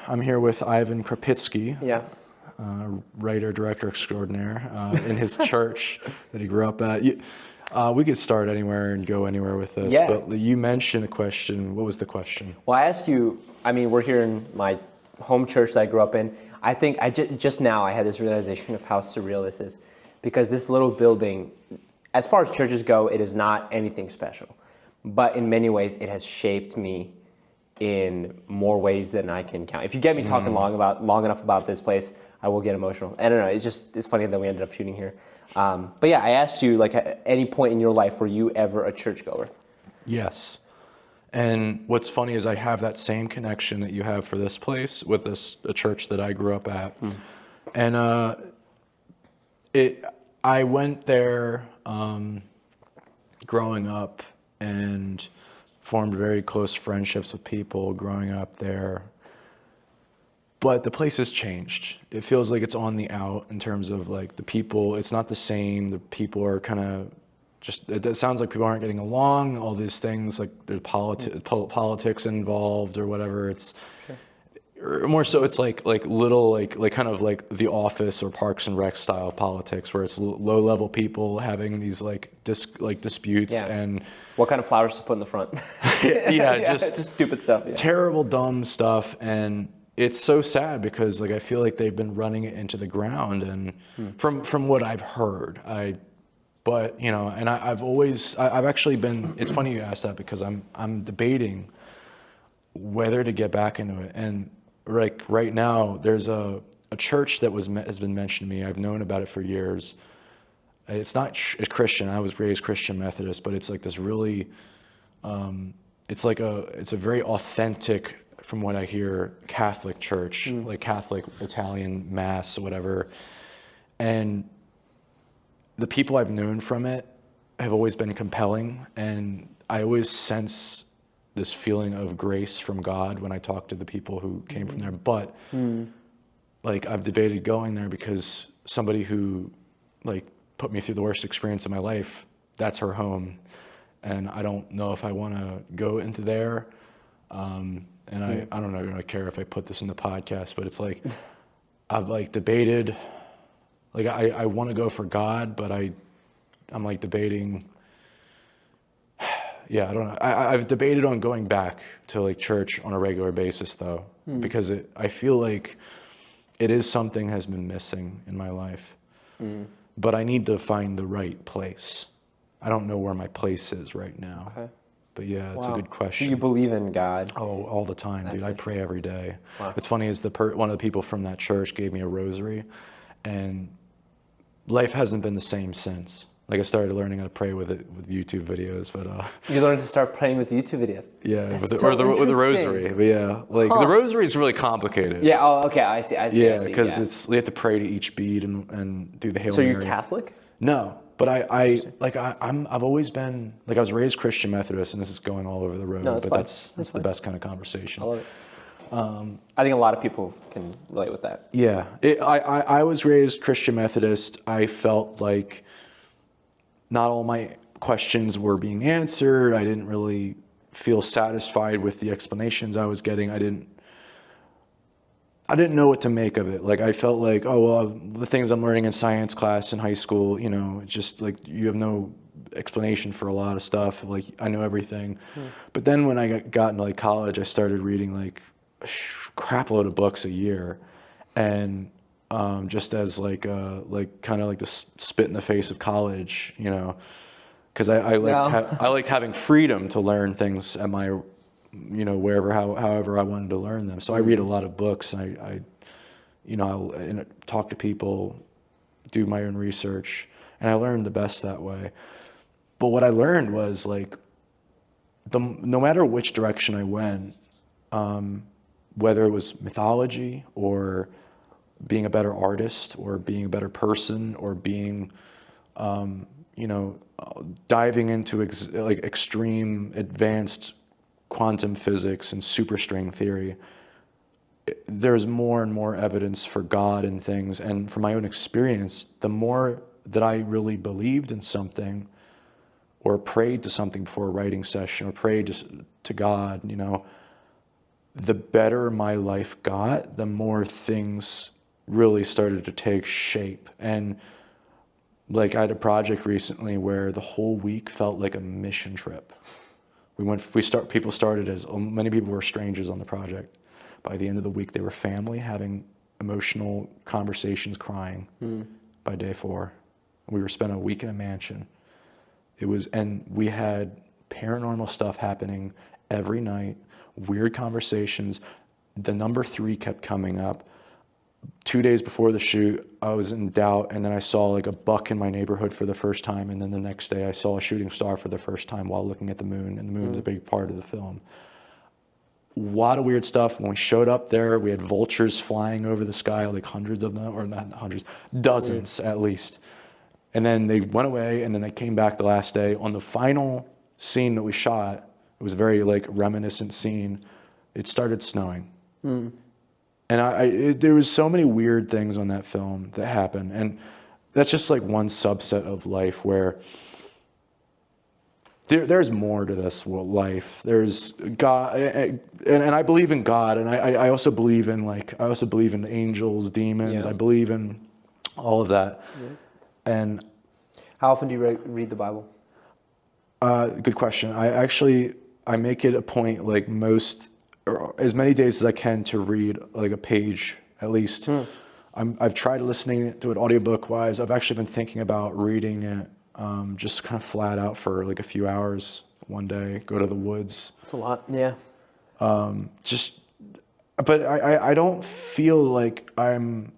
I'm here with Ivan Karpitskiy, Yeah. writer, director extraordinaire, in his church that he grew up at. We could start anywhere and go anywhere with this, Yeah. but you mentioned a question. What was the question? Well, I asked you, we're here in my home church that I grew up in. I think just now I had this realization of how surreal this is, because this little building, as far as churches go, it is not anything special. But in many ways, it has shaped me in more ways than I can count. If you get me talking long enough about this place, I will get emotional. I don't know. It's funny that we ended up shooting here. But yeah, I asked you, like, at any point in your life, were you ever a churchgoer? Yes. And what's funny is I have that same connection that you have for this place with a church that I grew up at. And I went there growing up and formed very close friendships with people growing up there. But the place has changed. It feels like it's on the out in terms of like the people. It's not the same. The people are kind of just, it sounds like people aren't getting along, all these things, like there's politics involved or whatever. It's more so it's like little, like kind of like The Office or Parks and Rec style politics, where it's low level people having these like disputes. Yeah. And What kind of flowers to put in the front? Just stupid stuff. Yeah. Terrible, dumb stuff. And it's so sad because like I feel like they've been running it into the ground, and from what I've heard, but you know, and I've actually been. It's funny you asked that because I'm debating whether to get back into it. And like right now, there's a church that has been mentioned to me. I've known about it for years. It's not it's Christian. I was raised Christian Methodist, but it's like this really, it's a very authentic, from what I hear, Catholic church, like Catholic Italian Mass or whatever. And the people I've known from it have always been compelling, and I always sense this feeling of grace from God when I talk to the people who came from there. But like I've debated going there because somebody who like put me through the worst experience of my life, that's her home, and I don't know if I want to go into there. And I don't know if I care if I put this in the podcast, but it's like I've like debated, like I want to go for God, but I'm like debating. Yeah, I don't know. I've debated on going back to like church on a regular basis though, because I feel like it is something has been missing in my life, but I need to find the right place. I don't know where my place is right now. Okay. But yeah, it's a good question. Do you believe in God? Oh, all the time, dude. I pray every day. Wow. It's funny is one of the people from that church gave me a rosary, and life hasn't been the same since. Like I started learning how to pray with YouTube videos, but You learned to start praying with YouTube videos. Yeah, with the rosary. But yeah, like the rosary is really complicated. Yeah. Oh, okay. I see. Yeah, because we have to pray to each bead and do the Hail Mary. So you're Catholic? No. But I've always been, like, I was raised Christian Methodist, and this is going all over the road, but that's the best kind of conversation. I love it. I think a lot of people can relate with that. Yeah. I was raised Christian Methodist. I felt like not all my questions were being answered. I didn't really feel satisfied with the explanations I was getting. I didn't know what to make of it. Like I felt like, oh, well, the things I'm learning in science class in high school, you know, it's just like you have no explanation for a lot of stuff. Like I know everything. But then when I got into like college, I started reading like a crap load of books a year, and just as like kind of like the spit in the face of college, you know, because I liked having freedom to learn things at my, you know, however I wanted to learn them. So I read a lot of books. I talk to people, do my own research, and I learned the best that way. But what I learned was like, no matter which direction I went, whether it was mythology or being a better artist or being a better person or being, diving into extreme advanced quantum physics and superstring theory, there's more and more evidence for God and things. And from my own experience, the more that I really believed in something or prayed to something before a writing session or prayed to God, you know, the better my life got, the more things really started to take shape. And like I had a project recently where the whole week felt like a mission trip. People started as, many people were strangers on the project. By the end of the week, they were family having emotional conversations, crying by day 4. We were spending a week in a mansion. And we had paranormal stuff happening every night, weird conversations. The number 3 kept coming up. 2 days before the shoot, I was in doubt, and then I saw like a buck in my neighborhood for the first time, and then the next day I saw a shooting star for the first time while looking at the moon, and the moon's a big part of the film. A lot of weird stuff. When we showed up there, we had vultures flying over the sky, like hundreds of them, or not hundreds, dozens at least. And then they went away, and then they came back the last day. On the final scene that we shot, it was a very like reminiscent scene, it started snowing. And there was so many weird things on that film that happened. And that's just like one subset of life where there's more to this life. There's God, and I believe in God, and I also believe in angels, demons. Yeah. I believe in all of that. Yeah. And how often do you read the Bible? Good question. I make it a point, like as many days as I can, to read like a page at least. I've tried listening to it audiobook wise. I've actually been thinking about reading it just kind of flat out for like a few hours one day, go to the woods. That's a lot, yeah. But I don't feel like I'm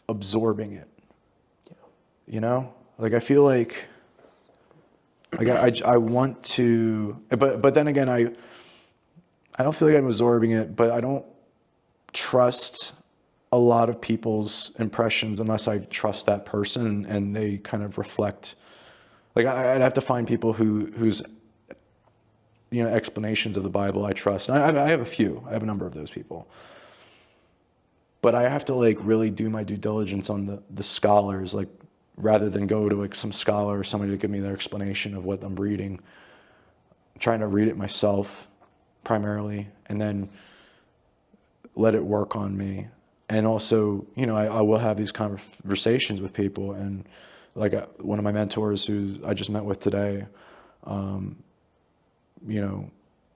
absorbing it. Yeah. You know? Like I feel like I want to, but then again, I don't feel like I'm absorbing it, but I don't trust a lot of people's impressions unless I trust that person and they kind of reflect. Like I'd have to find people whose explanations of the Bible I trust. And I have a few. I have a number of those people. But I have to like really do my due diligence on the scholars, like rather than go to like some scholar or somebody to give me their explanation of what I'm reading. I'm trying to read it myself primarily, and then let it work on me. And also, I will have these conversations with people, and like one of my mentors who I just met with today,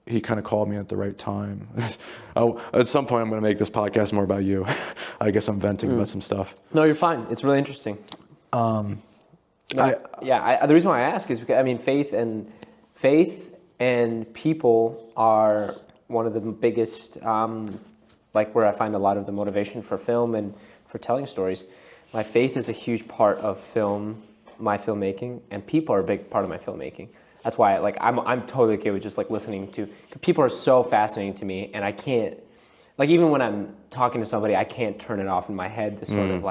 he kind of called me at the right time. At some point I'm going to make this podcast more about you. I guess I'm venting about some stuff. No, you're fine. It's really interesting. The reason why I ask is because, faith and people are one of the biggest, where I find a lot of the motivation for film and for telling stories. My faith is a huge part of my filmmaking, and people are a big part of my filmmaking. That's why, I'm totally okay with just listening to. People are so fascinating to me, and I can't, even when I'm talking to somebody, I can't turn it off in my head. This sort of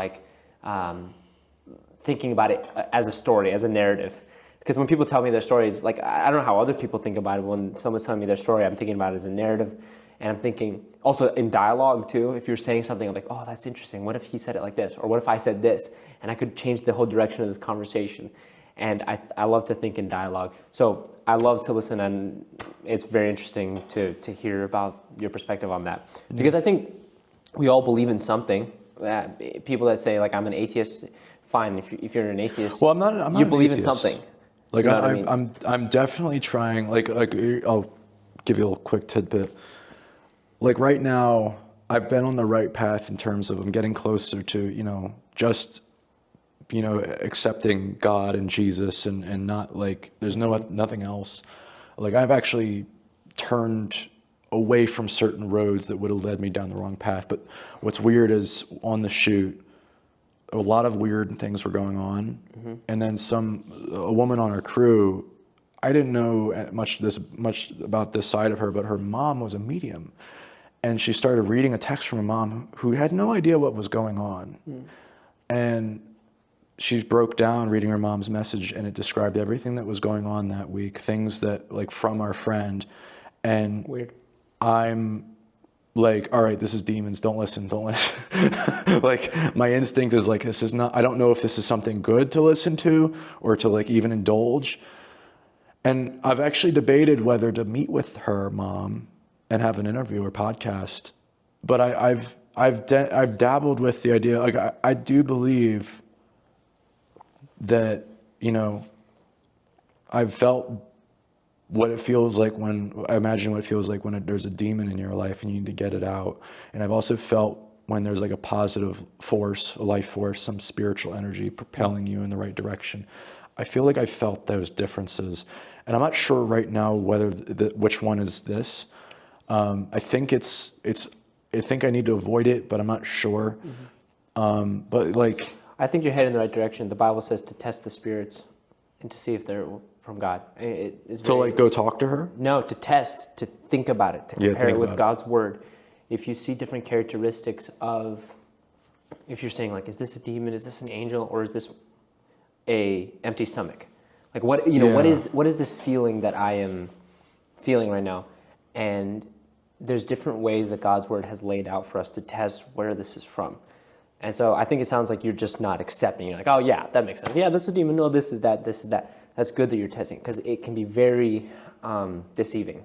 thinking about it as a story, as a narrative. Because when people tell me their stories, I don't know how other people think about it. When someone's telling me their story, I'm thinking about it as a narrative. And I'm thinking, also in dialogue too, if you're saying something, I'm like, oh, that's interesting. What if he said it like this? Or what if I said this? And I could change the whole direction of this conversation. And I love to think in dialogue. So I love to listen, and it's very interesting to hear about your perspective on that. Because I think we all believe in something. People that say, I'm an atheist, fine. If you're an atheist, well, I'm not you believe in something. Like, I'm definitely trying, I'll give you a little quick tidbit. Like right now, I've been on the right path in terms of I'm getting closer to, accepting God and Jesus and not there's nothing else. I've actually turned away from certain roads that would have led me down the wrong path. But what's weird is on the shoot, a lot of weird things were going on. Mm-hmm. And then a woman on our crew, I didn't know much about this side of her, but her mom was a medium. And she started reading a text from her mom who had no idea what was going on. Mm. And she broke down reading her mom's message, and it described everything that was going on that week, things that from our friend. And weird. I'm all right, this is demons. Don't listen. My instinct is this is not, I don't know if this is something good to listen to or to even indulge. And I've actually debated whether to meet with her mom and have an interview or podcast. But I've dabbled with the idea. Like I do believe that, you know, I've felt what it feels like when I imagine what it feels like when there's a demon in your life and you need to get it out. And I've also felt when there's like a positive force, a life force, some spiritual energy propelling you in the right direction. I feel like I felt those differences, and I'm not sure right now whether which one is this. I think I think I need to avoid it, but I'm not sure. But like, I think you're heading in the right direction. The Bible says to test the spirits and to see if they're from God. It's to like go talk to her. No, to test, to think about it, to compare think it with about it. God's word. If you see different characteristics of, if you're saying like, is this a demon? Is this an angel? Or is this a empty stomach? Like what, you know, what is this feeling that I am feeling right now? And there's different ways that God's word has laid out for us to test where this is from. And so I think it sounds like you're just not accepting. You're like, oh yeah, that makes sense. Yeah, this is a demon. No, this is that, this is that. That's good that you're testing, because it can be very deceiving,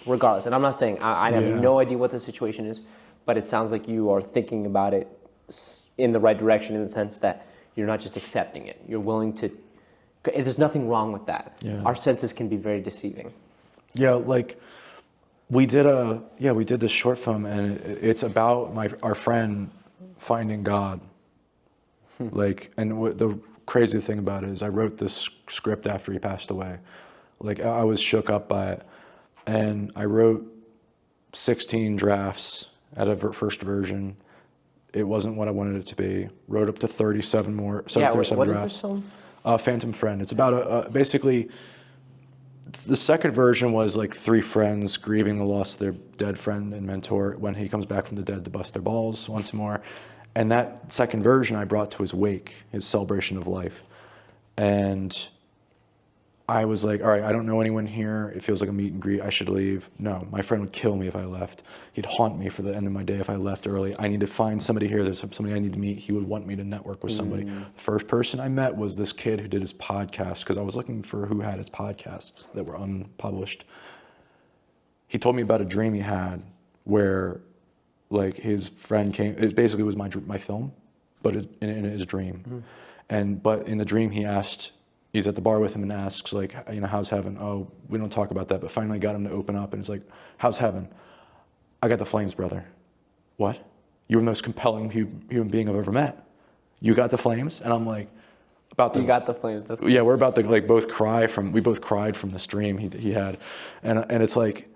regardless. And I'm not saying, I have no idea what the situation is, but it sounds like you are thinking about it in the right direction, in the sense that you're not just accepting it. You're willing to, there's nothing wrong with that. Yeah. Our senses can be very deceiving. Yeah, like we did this short film, and it's about our friend finding God. Like, and the crazy thing about it is I wrote this script after he passed away. Like, I was shook up by it, and I wrote 16 drafts out of first version. It wasn't what I wanted it to be. Wrote up to 37 more. Yeah, 37 what drafts. is this film? Phantom Friend. It's about basically. The second version was like three friends grieving the loss of their dead friend and mentor when he comes back from the dead to bust their balls once more. And that second version I brought to his wake, his celebration of life. And I was like, all right, I don't know anyone here. It feels like a meet and greet. I should leave. No, my friend would kill me if I left. He'd haunt me for the end of my day if I left early. I need to find somebody here. There's somebody I need to meet. He would want me to network with somebody. The first person I met was this kid who did his podcast, because I was looking for who had his podcasts that were unpublished. He told me about a dream he had where, like, his friend came. It basically was my film, but in his dream. But in the dream he asked. He's at the bar with him and asks, like, you know, how's heaven? Oh, we don't talk about that. But finally got him to open up, and it's like, how's heaven? I got the flames, brother. What? You're the most compelling human being I've ever met. You got the flames? And I'm like, about to. You got the flames. That's cool. Yeah, we're about to like both cry from. We both cried from this dream he had, and it's like,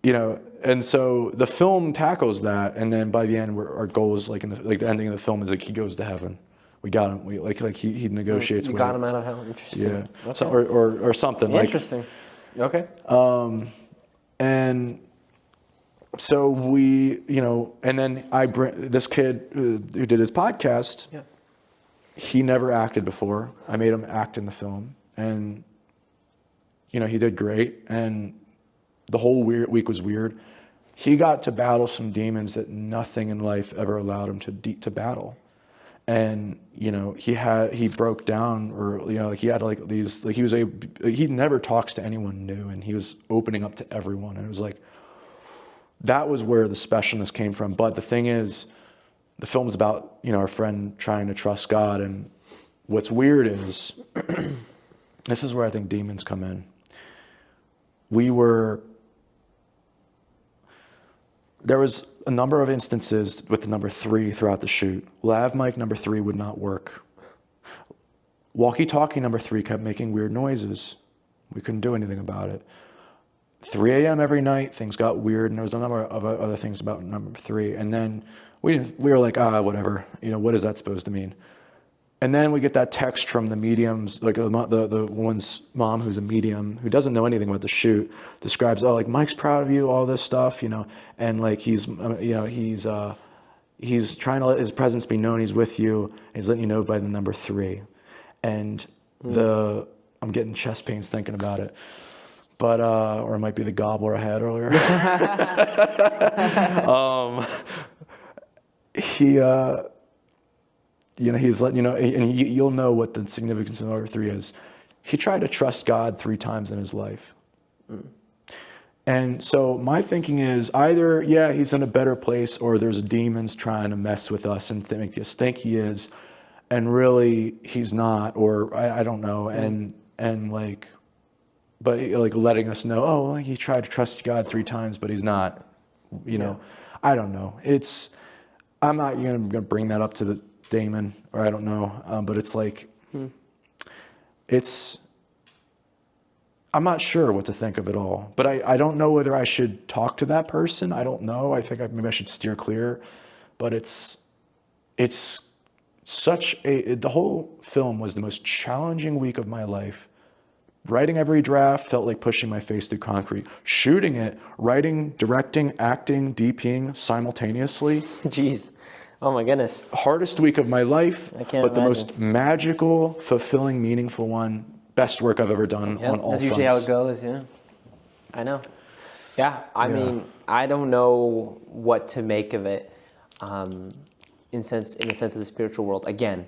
you know, and so the film tackles that, and then by the end, our goal is like the ending of the film is like he goes to heaven. We got him. We like he negotiates. You with got him out of hell. Interesting. Yeah. Okay. So, or something. Interesting. Okay. And so we, you know, and then I bring this kid who did his podcast. Yeah. He never acted before. I made him act in the film, and you know, he did great. And the whole week was weird. He got to battle some demons that nothing in life ever allowed him to battle. And, you know, he broke down, or, you know, like he had like these, like he never talks to anyone new, and he was opening up to everyone. And it was like, that was where the specialness came from. But the thing is, the film's about, you know, our friend trying to trust God. And what's weird is, this is where I think demons come in. There was a number of instances with the number 3 throughout the shoot. Lav mic number 3 would not work. Walkie-talkie number 3 kept making weird noises. We couldn't do anything about it. 3 a.m. every night, things got weird, and there was a number of other things about number 3. And then we were like, whatever. You know, what is that supposed to mean? And then we get that text from the mediums, like the woman's mom, who's a medium, who doesn't know anything about the shoot, describes, oh, like, Mike's proud of you, all this stuff, you know, and like he's trying to let his presence be known. He's with you. And he's letting you know by the number 3, and I'm getting chest pains thinking about it, but or it might be the gobbler I had earlier. You know, he's letting you know, and you'll know what the significance of number 3 is. He tried to trust God 3 times in his life. And so my thinking is either, yeah, he's in a better place, or there's demons trying to mess with us and make us think he is, and really he's not, or I don't know. And like, but like letting us know, oh, well, he tried to trust God 3 times, but he's not, you know, I don't know. I'm not going to bring that up to the Damon, or I don't know. But it's like, I'm not sure what to think of it all, but I don't know whether I should talk to that person. I don't know. I think maybe I should steer clear, but it's the whole film was the most challenging week of my life. Writing every draft felt like pushing my face through concrete. Shooting it, writing, directing, acting, DPing simultaneously. Jeez. Oh my goodness. Hardest week of my life, I can't but the imagine. most magical, fulfilling, meaningful one. Best work I've ever done on all That's fronts. usually how it goes, yeah. I know. Yeah, I mean, I don't know what to make of it in the sense of the spiritual world. Again,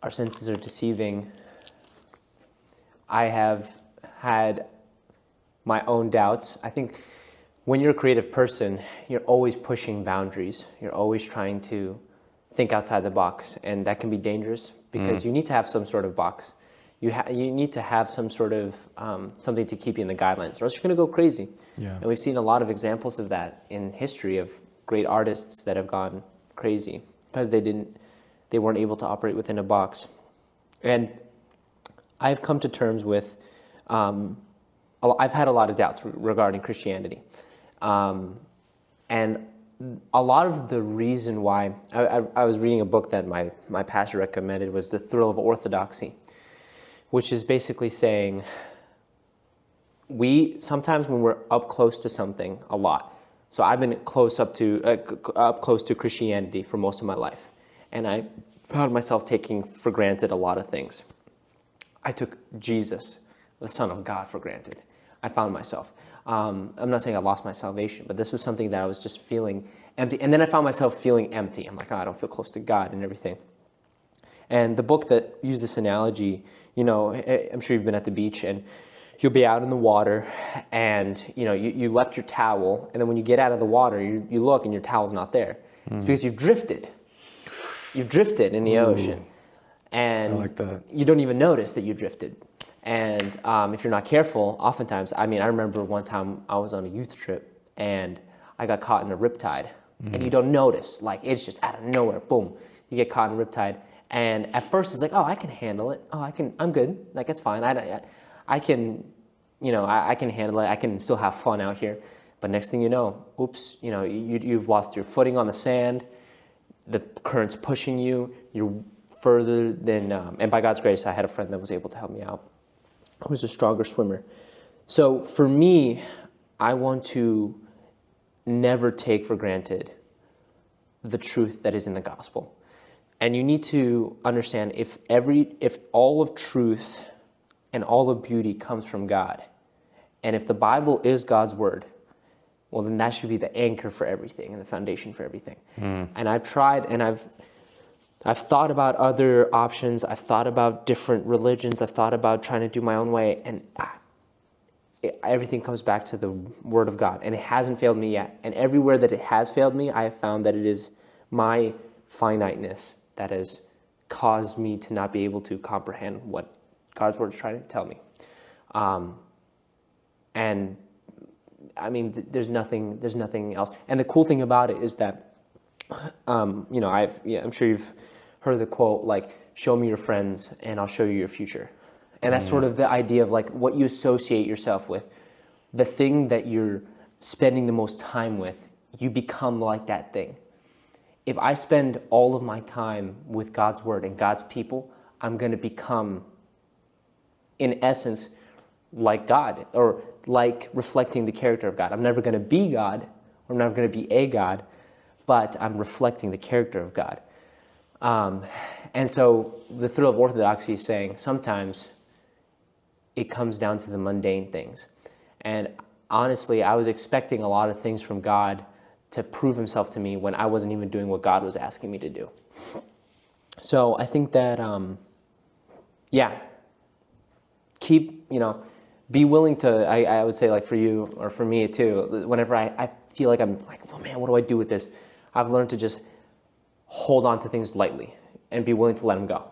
our senses are deceiving. I have had my own doubts. I think when you're a creative person, you're always pushing boundaries. You're always trying to think outside the box, and that can be dangerous because you need to have some sort of box. You need to have some sort of something to keep you in the guidelines, or else you're going to go crazy. Yeah. And we've seen a lot of examples of that in history of great artists that have gone crazy because they weren't able to operate within a box. And I've come to terms with, I've had a lot of doubts regarding Christianity. And a lot of the reason why, I was reading a book that my pastor recommended, was The Thrill of Orthodoxy, which is basically saying sometimes when we're up close to something a lot. So I've been up close to Christianity for most of my life, and I found myself taking for granted a lot of things. I took Jesus, the Son of God, for granted. I found myself. I'm not saying I lost my salvation, but this was something that I was just feeling empty. And then I found myself feeling empty. I'm like, oh, I don't feel close to God and everything. And the book that used this analogy, I'm sure you've been at the beach and you'll be out in the water and, you left your towel, and then when you get out of the water, you look and your towel's not there. It's because you've drifted. You've drifted in the ocean. And I like that. You don't even notice that you drifted. And if you're not careful, oftentimes, I remember one time I was on a youth trip and I got caught in a riptide. And you don't notice, like it's just out of nowhere, boom, you get caught in a riptide. And at first it's like, oh, I can handle it. Oh, I'm good. Like it's fine. I can handle it. I can still have fun out here. But next thing you know, oops, you've lost your footing on the sand. The current's pushing you. You're further than, and by God's grace, I had a friend that was able to help me out, who's a stronger swimmer. So for me, I want to never take for granted the truth that is in the gospel. And you need to understand if all of truth and all of beauty comes from God, and if the Bible is God's word, well, then that should be the anchor for everything and the foundation for everything. And I've tried, and I've thought about other options. I've thought about different religions. I've thought about trying to do my own way. And everything comes back to the Word of God. And it hasn't failed me yet. And everywhere that it has failed me, I have found that it is my finiteness that has caused me to not be able to comprehend what God's Word is trying to tell me. There's nothing else. And the cool thing about it is that, I'm sure you've heard the quote, like, show me your friends and I'll show you your future. And that's sort of the idea of like what you associate yourself with. The thing that you're spending the most time with, you become like that thing. If I spend all of my time with God's word and God's people, I'm going to become, in essence, like God, or like reflecting the character of God. I'm never going to be God, or I'm never going to be a God, but I'm reflecting the character of God. And so the thrill of orthodoxy is saying sometimes it comes down to the mundane things. And honestly, I was expecting a lot of things from God to prove himself to me when I wasn't even doing what God was asking me to do. So I think that, keep, be willing to, I would say like for you or for me too, whenever I feel like I'm like, oh man, what do I do with this? I've learned to just hold on to things lightly and be willing to let them go.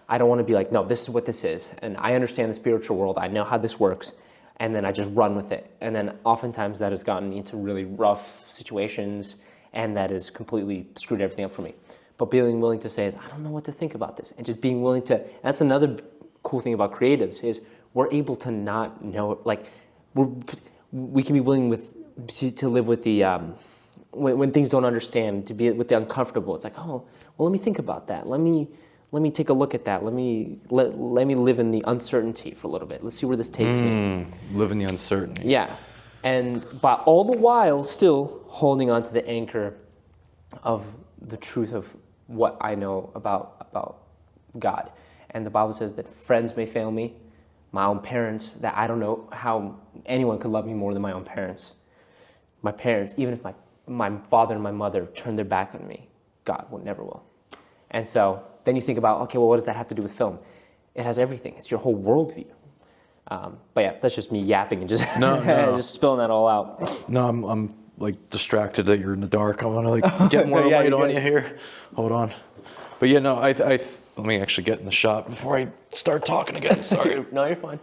I don't want to be like, no, this is what this is. And I understand the spiritual world. I know how this works. And then I just run with it. And then oftentimes that has gotten me into really rough situations, and that has completely screwed everything up for me. But being willing to say is, I don't know what to think about this. And just being willing to, that's another cool thing about creatives is we're able to not know, like we can be willing to live with the, when things don't understand, to be with the uncomfortable. It's like, oh, well, let me think about that. Let me take a look at that. Let me live in the uncertainty for a little bit. Let's see where this takes me. Live in the uncertainty. Yeah. And but all the while still holding on to the anchor of the truth of what I know about God. And the Bible says that friends may fail me, my own parents, that I don't know how anyone could love me more than my own parents. My parents, even if my father and my mother turned their back on me, God never will. And so then you think about, okay, well, what does that have to do with film? It has everything. It's your whole worldview. But yeah, that's just me yapping and just just spilling that all out. No, I'm like distracted that you're in the dark. I want to like get more light on you here. Hold on. But yeah, no, I let me actually get in the shot before I start talking again. Sorry. No, you're fine.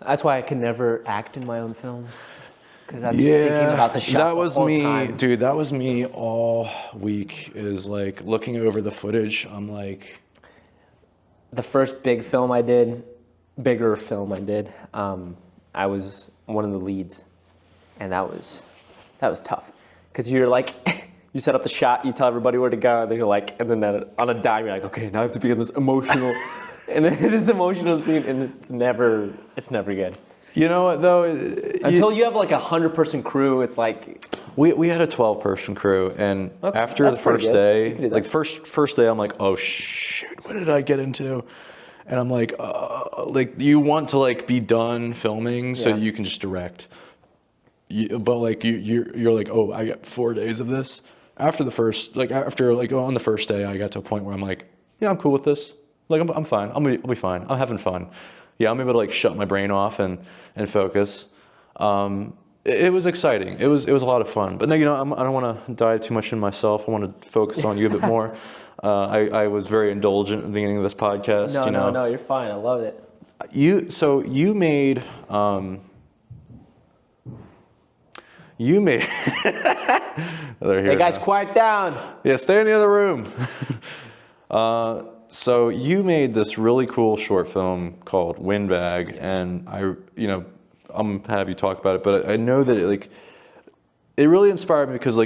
That's why I can never act in my own films. Because I'm just thinking about the shot. That was the whole me, time. dude. That was me all week. Is like looking over the footage. I'm like, the first bigger film I did, I was one of the leads, and that was tough. Because you're like, you set up the shot, you tell everybody where to go, and then you're like, and then on a dime, you're like, okay, now I have to be in this emotional, and then this emotional scene, and it's never good. you know what though? Until you have like 100-person crew, it's like we had a 12-person crew, and after that's the first pretty day, good. like first day, I'm like, oh shoot, what did I get into? And I'm like you want to like be done filming so you can just direct. But like you're like, oh, I got 4 days of this. After the first, like on the first day, I got to a point where I'm like, yeah, I'm cool with this. Like I'm fine. I'll be fine. I'm having fun. Yeah, I'm able to like shut my brain off and focus. It was exciting. It was a lot of fun. But no, I don't want to dive too much in myself. I want to focus on you a bit more. I was very indulgent at the beginning of this podcast. No, you're fine. I love it. You made Hey guys, quiet down. Yeah, stay in the other room. So you made this really cool short film called Windbag, and I'm gonna have you talk about it, but I know that it really inspired me because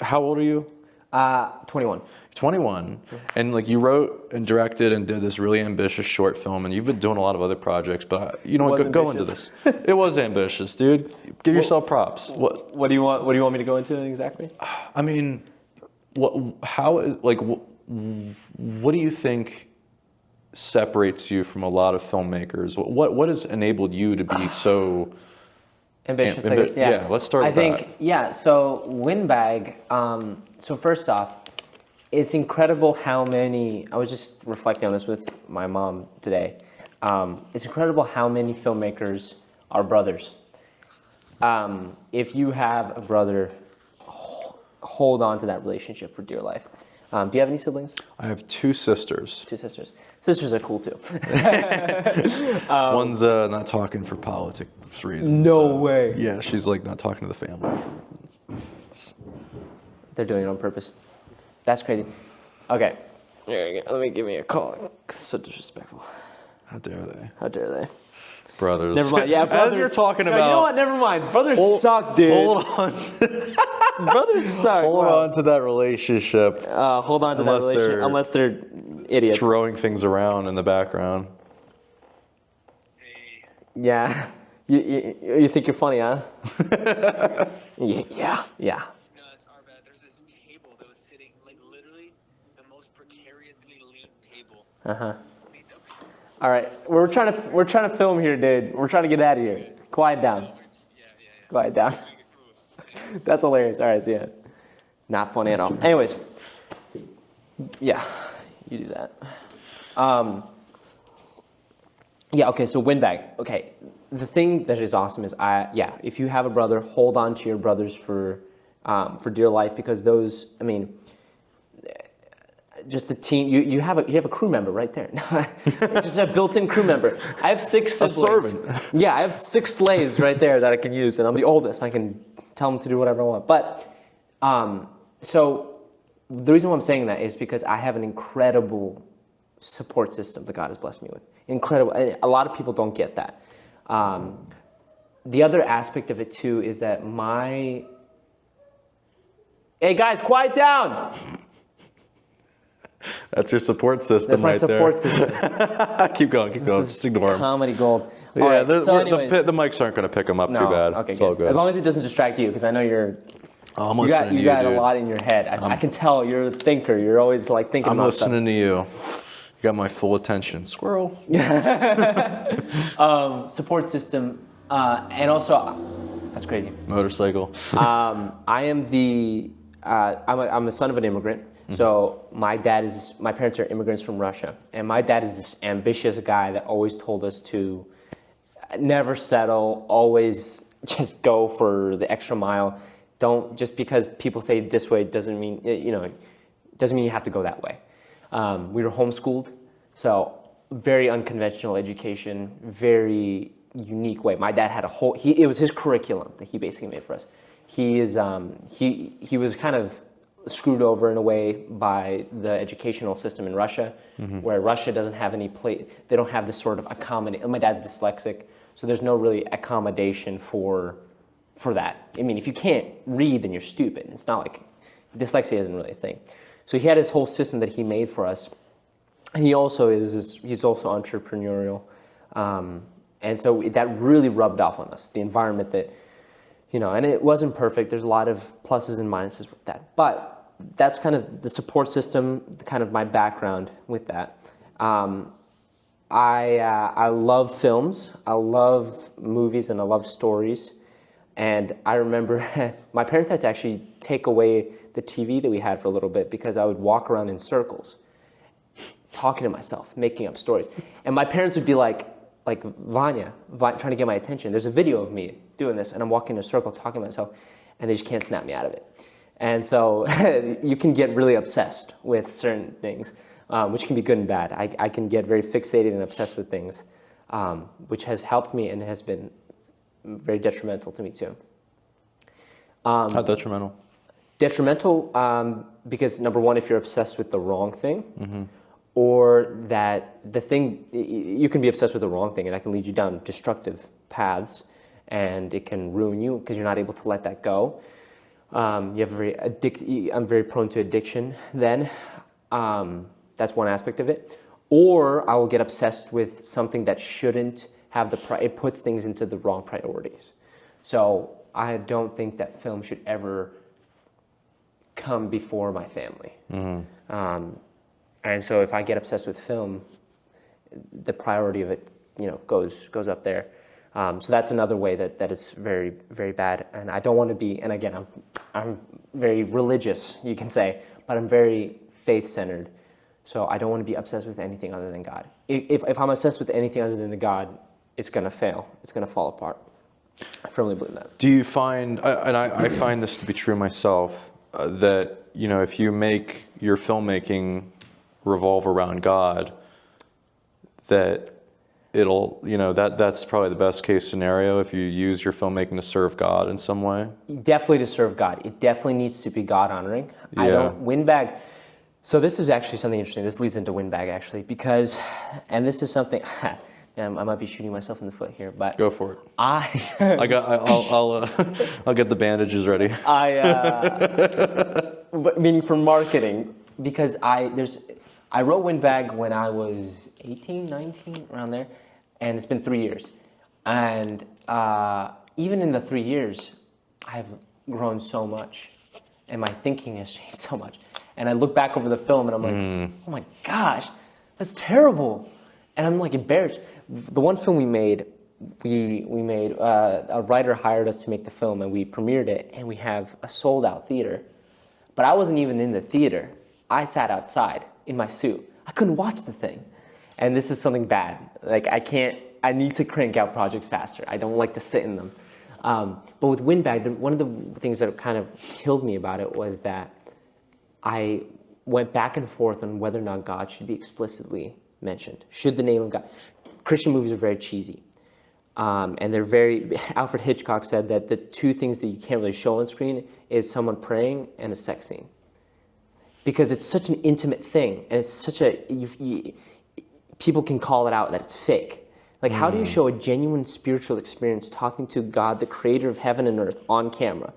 how old are you? 21. 21, and you wrote and directed and did this really ambitious short film, and you've been doing a lot of other projects, but go into this. It was ambitious, dude. Give yourself props. What do you want me to go into exactly? I mean, what do you think separates you from a lot of filmmakers? What has enabled you to be so ambitious? I guess, yeah. Yeah, let's start with that. So Windbag. So first off, it's incredible how many. I was just reflecting on this with my mom today. It's incredible how many filmmakers are brothers. If you have a brother, hold on to that relationship for dear life. Do you have any siblings? I have 2 sisters. 2 sisters. Sisters are cool too. One's not talking for politics reasons. No way. Yeah, she's not talking to the family. They're doing it on purpose. That's crazy. Okay. Let me give me a call. So disrespectful. How dare they? How dare they? Brothers. Never mind. Yeah, brothers. As you're talking about. You know what? Never mind. Brothers suck, dude. Hold on. Brothers suck. Hold on to that relationship. Hold on to that relationship. Unless they're idiots. Throwing things around in the background. Hey. Yeah. You think you're funny, huh? Yeah. No, it's our bad. There's this table that was sitting, literally the most precariously lean table. Uh-huh. All right, we're trying to film here, dude. We're trying to get out of here. Quiet down. Yeah. Quiet down. That's hilarious. All right, see ya. Not funny at all. Anyways, yeah, you do that. Yeah, okay, so Windbag. Okay, the thing that is awesome is, if you have a brother, hold on to your brothers for dear life, because those, I mean, just the team, you have a crew member right there. Just a built-in crew member. I have 6 siblings. A servant. Yeah, I have 6 slaves right there that I can use, and I'm the oldest. I can tell them to do whatever I want. But, so the reason why I'm saying that is because I have an incredible support system that God has blessed me with. Incredible. A lot of people don't get that. The other aspect of it too is that hey guys, quiet down. That's your support system. That's my right support there. system. Keep going. Just ignore them. Comedy gold. Yeah, All right, so anyways, the mics aren't going to pick them up too bad. Okay, it's all good. As long as it doesn't distract you, because I know I'm you listening to you, got dude. a lot in your head. I can tell you're a thinker. You're always like thinking I'm about listening to you. You got my full attention. Squirrel. Support system, and also, that's crazy. Motorcycle. I am I'm the son of an immigrant. So my parents are immigrants from Russia, and my dad is this ambitious guy that always told us to never settle, always just go for the extra mile. Don't, just because people say this way doesn't mean you have to go that way. We were homeschooled, so very unconventional education, very unique way. My dad had it was his curriculum that he basically made for us. He was kind of screwed over in a way by the educational system in Russia, where Russia doesn't have they don't have this sort of accommodation. My dad's dyslexic, so there's no really accommodation for that. I mean, if you can't read, then you're stupid. It's not like, dyslexia isn't really a thing. So he had his whole system that he made for us, and he's also entrepreneurial, and so that really rubbed off on us. The environment that, and it wasn't perfect. There's a lot of pluses and minuses with that, but that's kind of the support system, kind of my background with that. I love films, I love movies, and I love stories. And I remember my parents had to actually take away the TV that we had for a little bit because I would walk around in circles, talking to myself, making up stories. And my parents would be like Vanya, trying to get my attention. There's a video of me doing this, and I'm walking in a circle, talking to myself, and they just can't snap me out of it. And so you can get really obsessed with certain things, which can be good and bad. I can get very fixated and obsessed with things, which has helped me and has been very detrimental to me too. How detrimental? Detrimental because, number one, if you're obsessed with the wrong thing, or that the thing, you can be obsessed with the wrong thing, and that can lead you down destructive paths, and it can ruin you because you're not able to let that go. I'm very prone to addiction then. That's one aspect of it. Or I will get obsessed with something that shouldn't have it puts things into the wrong priorities. So I don't think that film should ever come before my family. And so if I get obsessed with film, the priority of it, goes up there. So that's another way that it's very, very bad. And I don't want to be, and again, I'm very religious, you can say, but I'm very faith-centered. So I don't want to be obsessed with anything other than God. If I'm obsessed with anything other than God, it's going to fail. It's going to fall apart. I firmly believe that. Do you find, and I find this to be true myself, that, if you make your filmmaking revolve around God, that it'll, that's probably the best case scenario if you use your filmmaking to serve God in some way? Definitely to serve God. It definitely needs to be God honoring. Yeah. Windbag, so this is actually something interesting. This leads into Windbag actually, because, and this is something, I might be shooting myself in the foot here, but Go for it. I'll get the bandages ready. Meaning for marketing, because I wrote Windbag when I was 18, 19, around there, and it's been 3 years. And even in the 3 years, I've grown so much, and my thinking has changed so much. And I look back over the film, and I'm like, oh my gosh, that's terrible. And I'm like embarrassed. The one film we made, a writer hired us to make the film, and we premiered it, and we have a sold-out theater. But I wasn't even in the theater. I sat outside in my suit. I couldn't watch the thing. And this is something bad. Like I need to crank out projects faster. I don't like to sit in them. But with Windbag, one of the things that kind of killed me about it was that I went back and forth on whether or not God should be explicitly mentioned. Should the name of God? Christian movies are very cheesy. And they're very, Alfred Hitchcock said that the two things that you can't really show on screen is someone praying and a sex scene. Because it's such an intimate thing, and it's such people can call it out that it's fake. Like, how do you show a genuine spiritual experience talking to God, the creator of heaven and earth, on camera?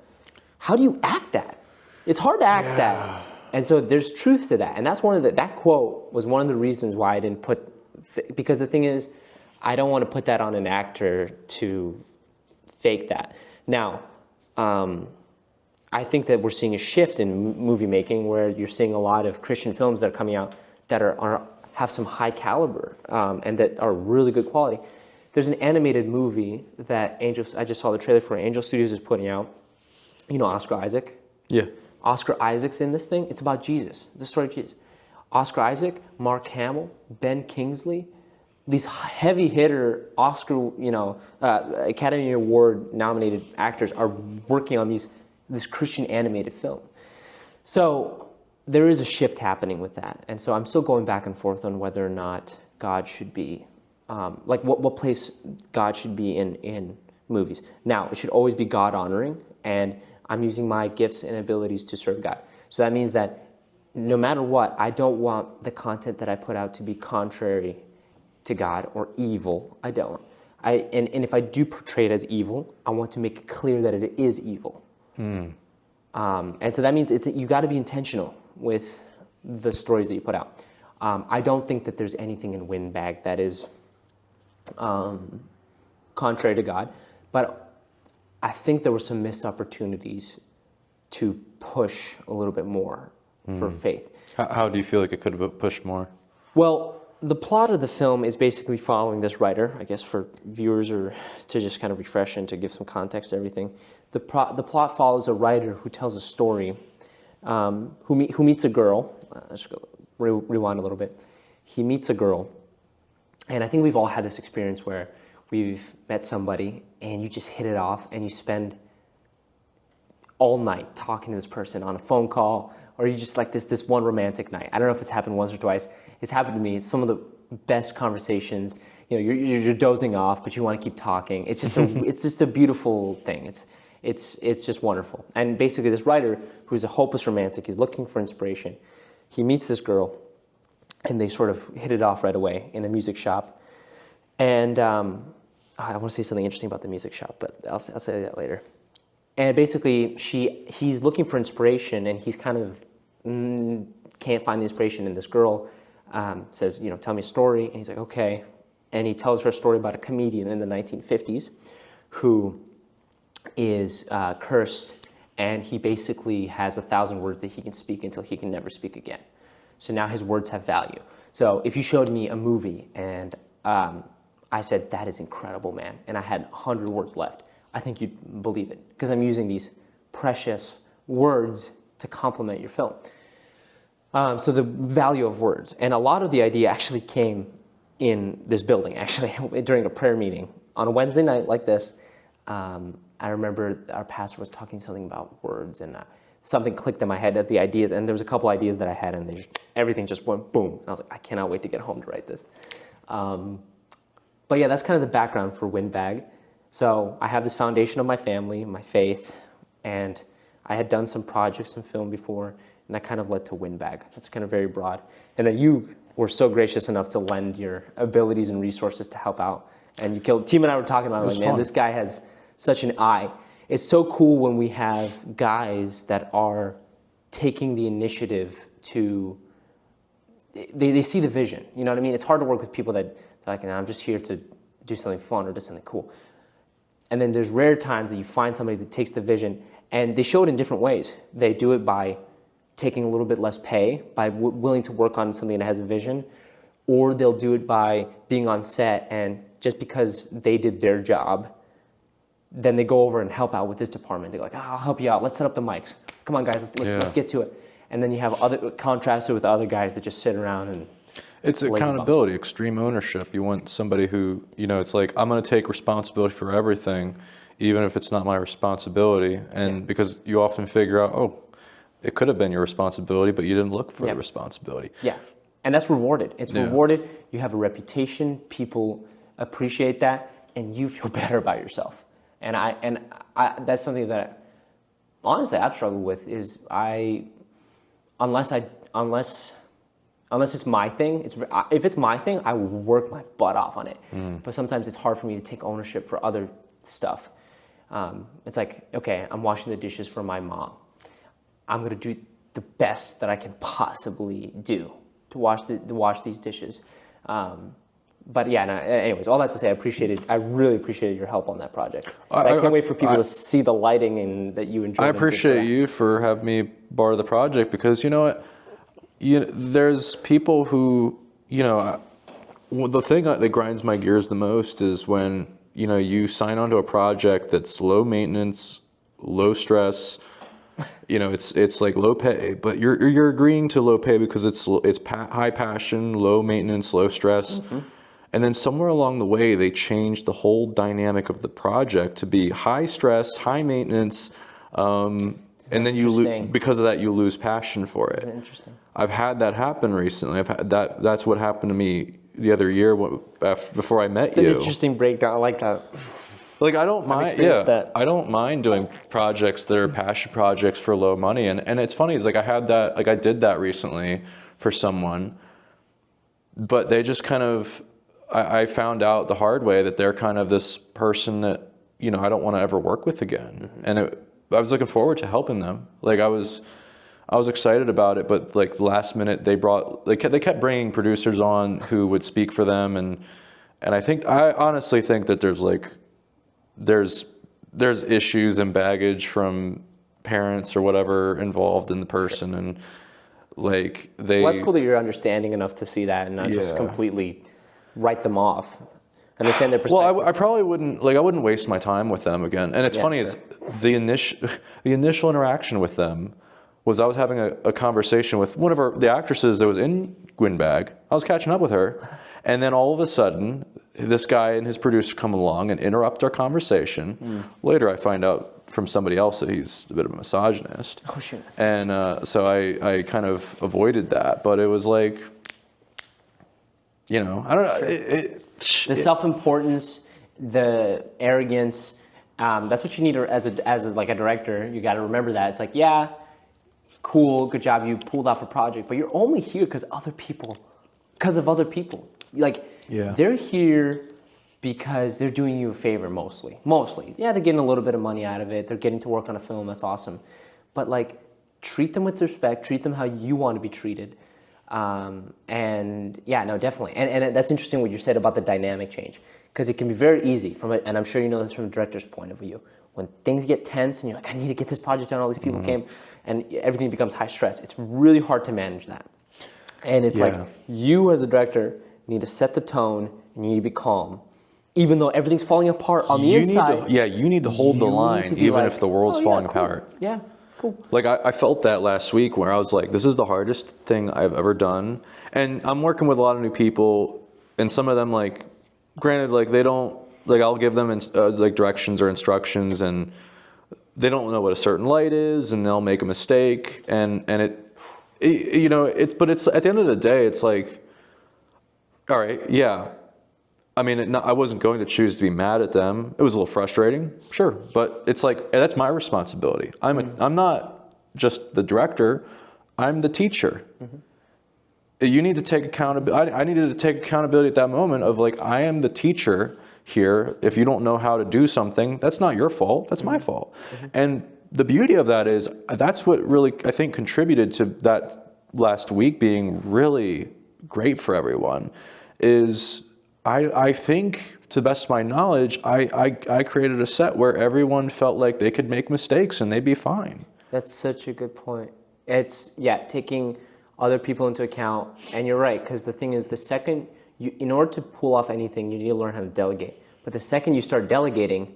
How do you act that? It's hard to act that. And so there's truth to that. And that's that quote was one of the reasons why I didn't put, because the thing is, I don't want to put that on an actor to fake that. Now, I think that we're seeing a shift in movie making where you're seeing a lot of Christian films that are coming out that have some high caliber and that are really good quality. There's an animated movie that I just saw the trailer for, Angel Studios is putting out. You know Oscar Isaac? Yeah. Oscar Isaac's in this thing. It's about Jesus, the story of Jesus. Oscar Isaac, Mark Hamill, Ben Kingsley, these heavy hitter Oscar, Academy Award nominated actors are working on this Christian animated film. So there is a shift happening with that. And so I'm still going back and forth on whether or not God should be, what place God should be in movies. Now, it should always be God honoring, and I'm using my gifts and abilities to serve God. So that means that no matter what, I don't want the content that I put out to be contrary to God or evil. I don't. And if I do portray it as evil, I want to make it clear that it is evil. And so that means you got to be intentional with the stories that you put out. I don't think that there's anything in Windbag that is contrary to God, but I think there were some missed opportunities to push a little bit more for faith. How do you feel like it could have pushed more? Well, the plot of the film is basically following this writer, I guess for viewers or to just kind of refresh and to give some context to everything. The plot follows a writer who tells a story, who meets a girl. Let's go rewind a little bit. He meets a girl, and I think we've all had this experience where we've met somebody and you just hit it off and you spend all night talking to this person on a phone call, or you just like this one romantic night. I don't know if it's happened once or twice. It's happened to me. It's some of the best conversations. You're dozing off, but you want to keep talking. It's just a beautiful thing. It's just wonderful. And basically, this writer, who's a hopeless romantic, he's looking for inspiration. He meets this girl, and they sort of hit it off right away in a music shop. And I want to say something interesting about the music shop, but I'll say that later. And basically, he's looking for inspiration, and he's kind of can't find the inspiration. And this girl says, tell me a story. And he's like, okay. And he tells her a story about a comedian in the 1950s who is cursed, and he basically has 1,000 words that he can speak until he can never speak again. So now his words have value. So if you showed me a movie and I said, that is incredible, man, and I had 100 words left, I think you'd believe it, because I'm using these precious words to complement your film. So the value of words. And a lot of the idea actually came in this building, actually, during a prayer meeting. On a Wednesday night like this, I remember our pastor was talking something about words, and something clicked in my head at the ideas, and there was a couple ideas that I had, and everything just went boom. And I was like, I cannot wait to get home to write this. But yeah, that's kind of the background for Windbag. So I have this foundation of my family, my faith, and I had done some projects in film before, and that kind of led to Windbag. That's kind of very broad. And then you were so gracious enough to lend your abilities and resources to help out. And you killed, Team and I were talking about it, like, man, this guy has such an eye. It's so cool when we have guys that are taking the initiative to, they see the vision, you know what I mean? It's hard to work with people that like, I'm just here to do something fun or do something cool. And then there's rare times that you find somebody that takes the vision, and they show it in different ways. They do it by taking a little bit less pay, by willing to work on something that has a vision, or they'll do it by being on set, and just because they did their job, then they go over and help out with this department. They're like, I'll help you out. Let's set up the mics. come on guys, let's get to it. And then you have other contrasted with other guys that just sit around and It's accountability, extreme ownership. You want somebody who, it's like, I'm going to take responsibility for everything, even if it's not my responsibility. And because you often figure out, oh, it could have been your responsibility, but you didn't look for the responsibility. Yeah, and that's rewarded. It's rewarded. You have a reputation. People appreciate that, and you feel better about yourself. And I that's something that, honestly, I've struggled with. Is unless it's my thing, if it's my thing, I will work my butt off on it. But sometimes it's hard for me to take ownership for other stuff. It's like, okay, I'm washing the dishes for my mom. I'm gonna do the best that I can possibly do to wash these dishes. But yeah, no, anyways, all that to say, I really appreciated your help on that project. I can't wait for people to see the lighting and that you enjoy. I appreciate you for having me borrow the project, because you know what? There's people who, the thing that grinds my gears the most is when, you sign onto a project that's low maintenance, low stress, it's like low pay, but you're agreeing to low pay because it's high passion, low maintenance, low stress. And then somewhere along the way, they changed the whole dynamic of the project to be high stress, high maintenance, and then because of that, you lose passion for it. Isn't that interesting? I've had that happen recently. That's what happened to me the other year before I met It's you. an interesting breakdown. I like that. Like, I don't mind. That. I don't mind doing projects that are passion projects for low money. And it's funny, is like I did that recently for someone, but they just kind of, I found out the hard way that they're kind of this person that, I don't want to ever work with again. And I was looking forward to helping them. Like, I was excited about it, but like the last minute they kept bringing producers on who would speak for them. And I honestly think that there's issues and baggage from parents or whatever involved in the person. And like Well, that's cool that you're understanding enough to see that and not just completely write them off. Understand their perspective. Well, I probably wouldn't waste my time with them again. And it's funny is the initial interaction with them was I was having a conversation with one of the actresses that was in Windbag. I was catching up with her, and then all of a sudden, this guy and his producer come along and interrupt our conversation. Later, I find out from somebody else that he's a bit of a misogynist. Oh, shoot. And so I kind of avoided that. But it was like, I don't know. The self-importance, the arrogance, that's what you need as like a director. You got to remember that. It's like, yeah, cool, good job, you pulled off a project, but you're only here because of other people. Like, they're here because they're doing you a favor mostly. Yeah, they're getting a little bit of money out of it. They're getting to work on a film, that's awesome. But like, treat them with respect, treat them how you want to be treated. And yeah, no, definitely. And that's interesting what you said about the dynamic change, because it can be very easy and I'm sure you know this from a director's point of view. When things get tense and you're like, I need to get this project done, all these people came, and everything becomes high stress. It's really hard to manage that. And it's like, you as a director need to set the tone and you need to be calm. Even though everything's falling apart on the inside. You need to hold the line, even if the world's falling apart. Yeah. Cool. Like, I felt that last week where I was like, this is the hardest thing I've ever done. And I'm working with a lot of new people, and some of them, like, granted, like, they don't, like, I'll give them like directions or instructions, and they don't know what a certain light is, and they'll make a mistake, and but it's at the end of the day, it's like, all right, yeah. I mean, I wasn't going to choose to be mad at them. It was a little frustrating, sure, but it's like, that's my responsibility. I'm not just the director, I'm the teacher. You need to take accountability. I needed to take accountability at that moment of like, I am the teacher here. If you don't know how to do something, that's not your fault, that's my fault. And the beauty of that is, that's what really, I think, contributed to that last week being really great for everyone, is I think, to the best of my knowledge, I created a set where everyone felt like they could make mistakes and they'd be fine. That's such a good point. It's, taking other people into account. And you're right, because the thing is, in order to pull off anything, you need to learn how to delegate. But the second you start delegating,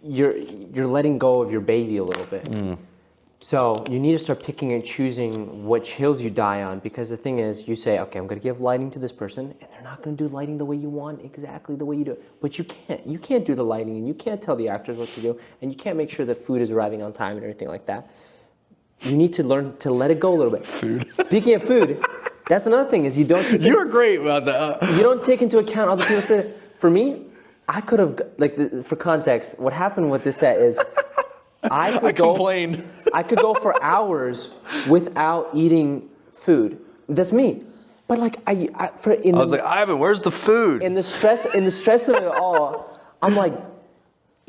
you're letting go of your baby a little bit. So you need to start picking and choosing which hills you die on, because the thing is, you say, okay, I'm going to give lighting to this person, and they're not going to do lighting the way you want, exactly the way you do it. But you can't do the lighting, and you can't tell the actors what to do, and you can't make sure that food is arriving on time and everything like that. You need to learn to let it go a little bit. Food. Speaking of food, that's another thing is you don't take. You're great about that. You don't take into account other people's food. For me, I could have, for context, what happened with this set is I complained. I could go for hours without eating food. That's me. But I was like, Ivan, where's the food? In the stress of it all, I'm like,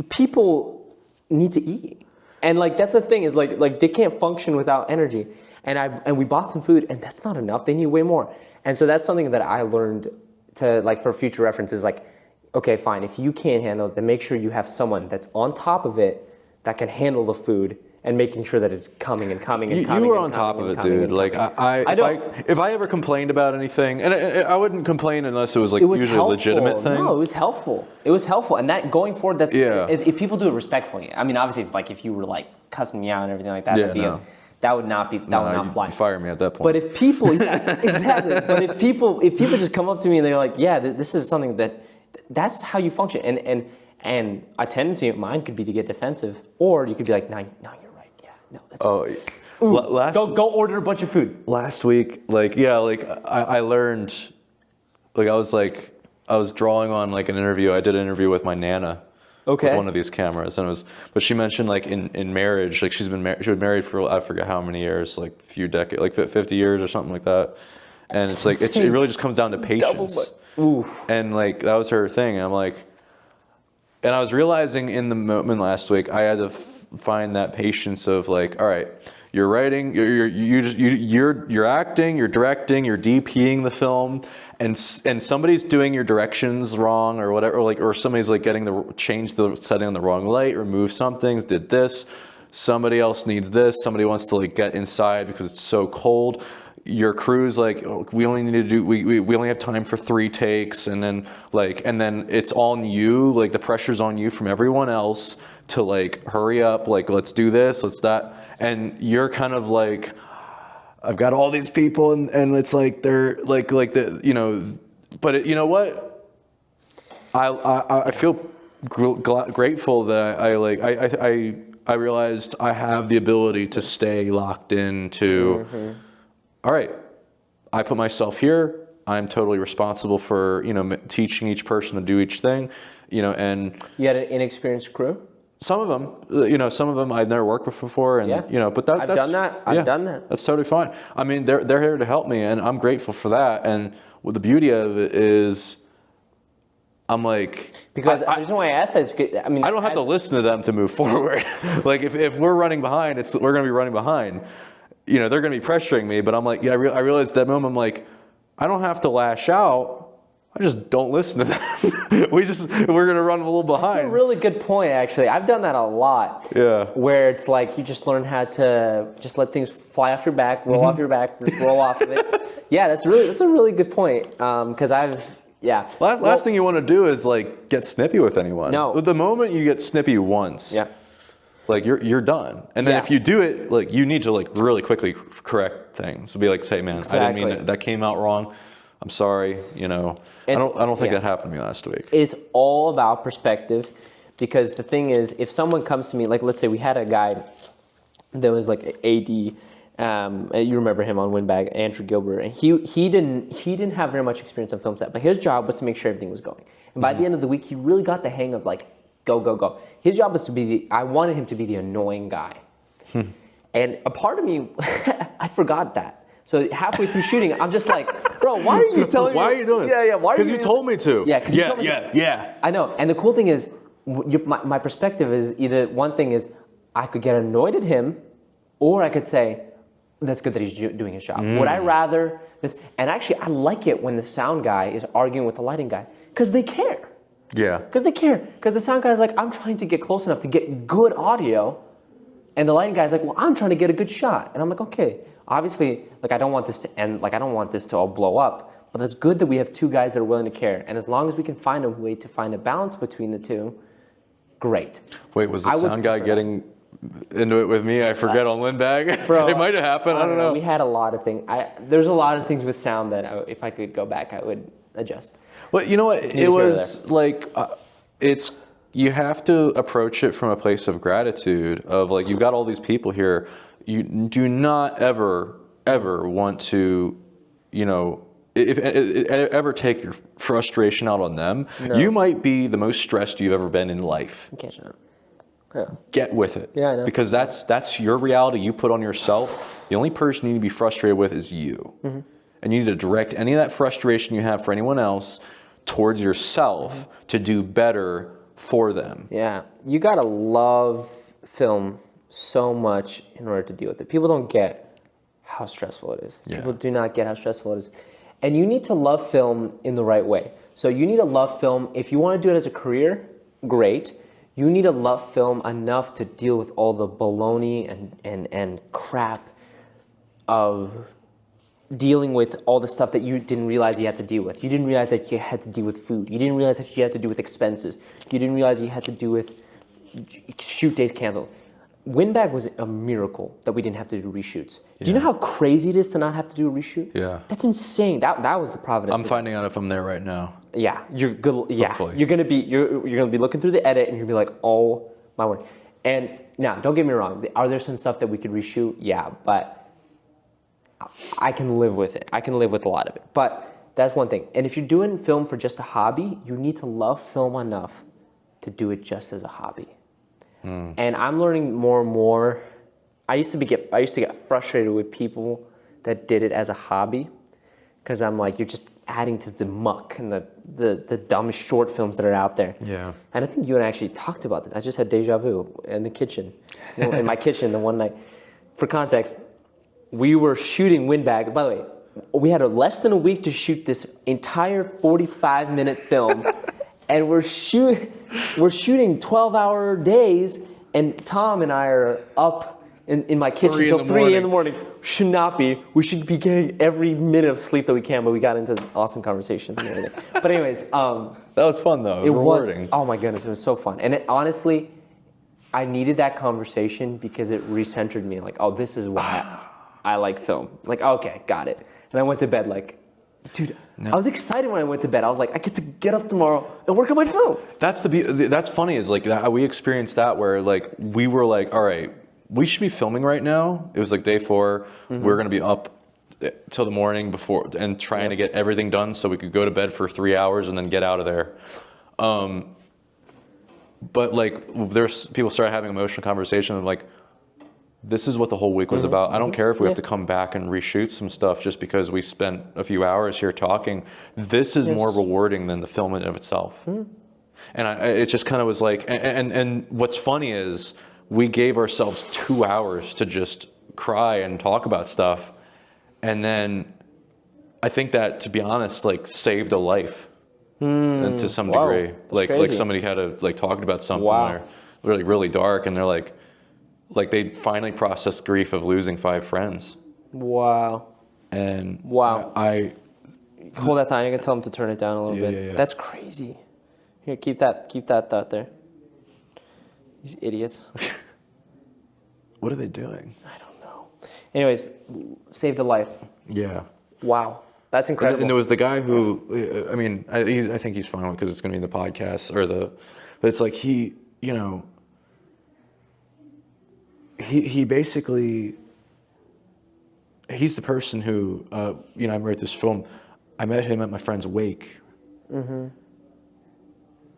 people need to eat. And that's the thing is like they can't function without energy. And we bought some food, and that's not enough. They need way more. And so that's something that I learned to for future references. Okay, fine. If you can't handle it, then make sure you have someone that's on top of it that can handle the food and making sure that it's coming and coming and coming. You were on top of it, dude. If I ever complained about anything, and I wouldn't complain unless it was usually helpful. a legitimate thing. No, it was helpful. It was helpful, and that going forward, that's if people do it respectfully. I mean, obviously, if you were cussing me out and everything like that, that would not fly. You fire me at that point. But if people, exactly. But if people just come up to me and they're like, yeah, this is something that's how you function, and a tendency of mine could be to get defensive, or you could be like, no, you're right. Yeah, no, that's right. Go order a bunch of food. Last week, I learned, I was drawing on an interview. I did an interview with my Nana. Okay. With one of these cameras, but she mentioned in marriage, she was married for I forget how many years, few decades, 50 years or something like that, and it's it really just comes down to patience. And that was her thing. And I'm like, and I was realizing in the moment last week, I had to find that patience of all right, you're writing, you're acting, you're directing, you're DPing the film, and somebody's doing your directions wrong or whatever, or somebody's change the setting on the wrong light, remove something, did this. Somebody else needs this. Somebody wants to get inside because it's so cold. Your crew's we only need to do, we only have time for 3 takes, and then it's on you, the pressure's on you from everyone else to hurry up, let's do this, let's that, and you're kind of I've got all these people, and it's they're but you know what? I feel grateful that I realized I have the ability to stay locked into. Mm-hmm. All right, I put myself here. I'm totally responsible for teaching each person to do each thing, and you had an inexperienced crew. Some of them I've never worked with before, and but that's done that. I've done that. That's totally fine. I mean, they're here to help me, and I'm grateful for that. And the beauty of it is, I'm because the reason why I asked that is because, I don't have to listen to them to move forward. If we're running behind, we're going to be running behind. They're going to be pressuring me, but I'm I realized that moment, I'm I don't have to lash out. I just don't listen to them. We're going to run a little behind. That's a really good point, actually. I've done that a lot. Yeah. Where it's you just learn how to just let things fly off your back, roll off your back, roll off of it. Yeah, that's a really good point. Because Last thing you want to do is get snippy with anyone. No. The moment you get snippy once. Yeah. You're done. And then if you do it, you need to really quickly correct things. Be hey man, exactly. I didn't mean that came out wrong. I'm sorry, I don't think that happened to me last week. It's all about perspective, because the thing is, if someone comes to me, let's say we had a guy that was AD, you remember him on Windbag, Andrew Gilbert, and he didn't have very much experience on film set, but his job was to make sure everything was going. And by the end of the week, he really got the hang of go. His job was I wanted him to be the annoying guy. And a part of me, I forgot that. So halfway through shooting, I'm just bro, why are you telling me? Why are you doing this? Yeah. Why? Because you told me to. Yeah. Because you told me to. Yeah. I know. And the cool thing is, my perspective is either one thing is I could get annoyed at him, or I could say, that's good that he's doing his job. Would I rather this? And actually, I like it when the sound guy is arguing with the lighting guy, because they care. Yeah. Because they care. Because the sound guy's I'm trying to get close enough to get good audio. And the lighting guy's well, I'm trying to get a good shot. And I'm okay. Obviously, I don't want this to end, I don't want this to all blow up. But it's good that we have 2 guys that are willing to care. And as long as we can find a way to find a balance between the two, great. Wait, was the I would sound guy prefer getting into it with me? I forget on Windbag. Bro, It might have happened. I don't know. We had a lot of things. There's a lot of things with sound that if I could go back, I would adjust. Well, you know what? It's It neither here nor was like, you have to approach it from a place of gratitude of like, you've got all these people here. You do not ever want to, if ever take your frustration out on them. No. You might be the most stressed you've ever been in life. I'm catching up. Yeah. Get with it. Yeah, I know. Because that's your reality you put on yourself. The only person you need to be frustrated with is you. Mm-hmm. And you need to direct any of that frustration you have for anyone else towards yourself to do better for them. Yeah. You gotta love film so much in order to deal with it. People don't get how stressful it is. Yeah. People do not get how stressful it is. And you need to love film in the right way. So you need to love film. If you want to do it as a career, great. You need to love film enough to deal with all the baloney and crap of dealing with all the stuff that you didn't realize you had to deal with. You didn't realize that you had to deal with food. You didn't realize that you had to do with expenses. You didn't realize you had to do with shoot days canceled. Windbag was a miracle that we didn't have to do reshoots. Yeah. Do you know how crazy it is to not have to do a reshoot? Yeah. That's insane. That was the providence. I'm finding out if I'm there right now. Yeah, you're good. Yeah, Hopefully. you're gonna be looking through the edit and you're gonna be like, oh my word. And now, don't get me wrong. Are there some stuff that we could reshoot? Yeah, but I can live with it. I can live with a lot of it. But that's one thing. And if you're doing film for just a hobby, you need to love film enough to do it just as a hobby. And I'm learning more and more. I used to get frustrated with people that did it as a hobby, because I'm like, you're just adding to the muck and the dumb short films that are out there. Yeah. And I think you and I actually talked about this. I just had deja vu in the kitchen, in my kitchen the one night. For context, we were shooting Windbag. By the way, we had less than a week to shoot this entire 45-minute film. And we're shooting 12-hour days, and Tom and I are up in my kitchen till 3 in the morning. Should not be. We should be getting every minute of sleep that we can, but we got into awesome conversations and everything. But anyways, that was fun though. It was rewarding. Oh my goodness, it was so fun. And honestly, I needed that conversation because it recentered me. Like, oh, this is why I like film. Like, okay, got it. And I went to bed like, dude, I was excited when I went to bed. I was like, I get to get up tomorrow and work on my film. That's funny is like that, we experienced that where like we were like, all right, we should be filming right now. It was like day 4. Mm-hmm. We were going to be up till the morning before and trying to get everything done so we could go to bed for 3 hours and then get out of there. But like there's people started having emotional conversation of like, this is what the whole week was about. I don't care if we have to come back and reshoot some stuff just because we spent a few hours here talking. This is more rewarding than the film in of itself. And it just kind of was like, and what's funny is we gave ourselves 2 hours to just cry and talk about stuff. And then I think that, to be honest, like saved a life and to some degree. Like somebody had talking about something where they're like really dark and they're like they finally processed grief of losing 5 friends. Wow. And I hold that thought. I can tell them to turn it down a little bit. Yeah. That's crazy. Here, keep that thought there. These idiots. What are they doing? I don't know. Anyways, saved a life. Yeah. Wow. That's incredible. And there was the guy who, I mean, I think he's fine because it's going to be in the podcast but it's like he basically, he's the person who, I wrote this film. I met him at my friend's wake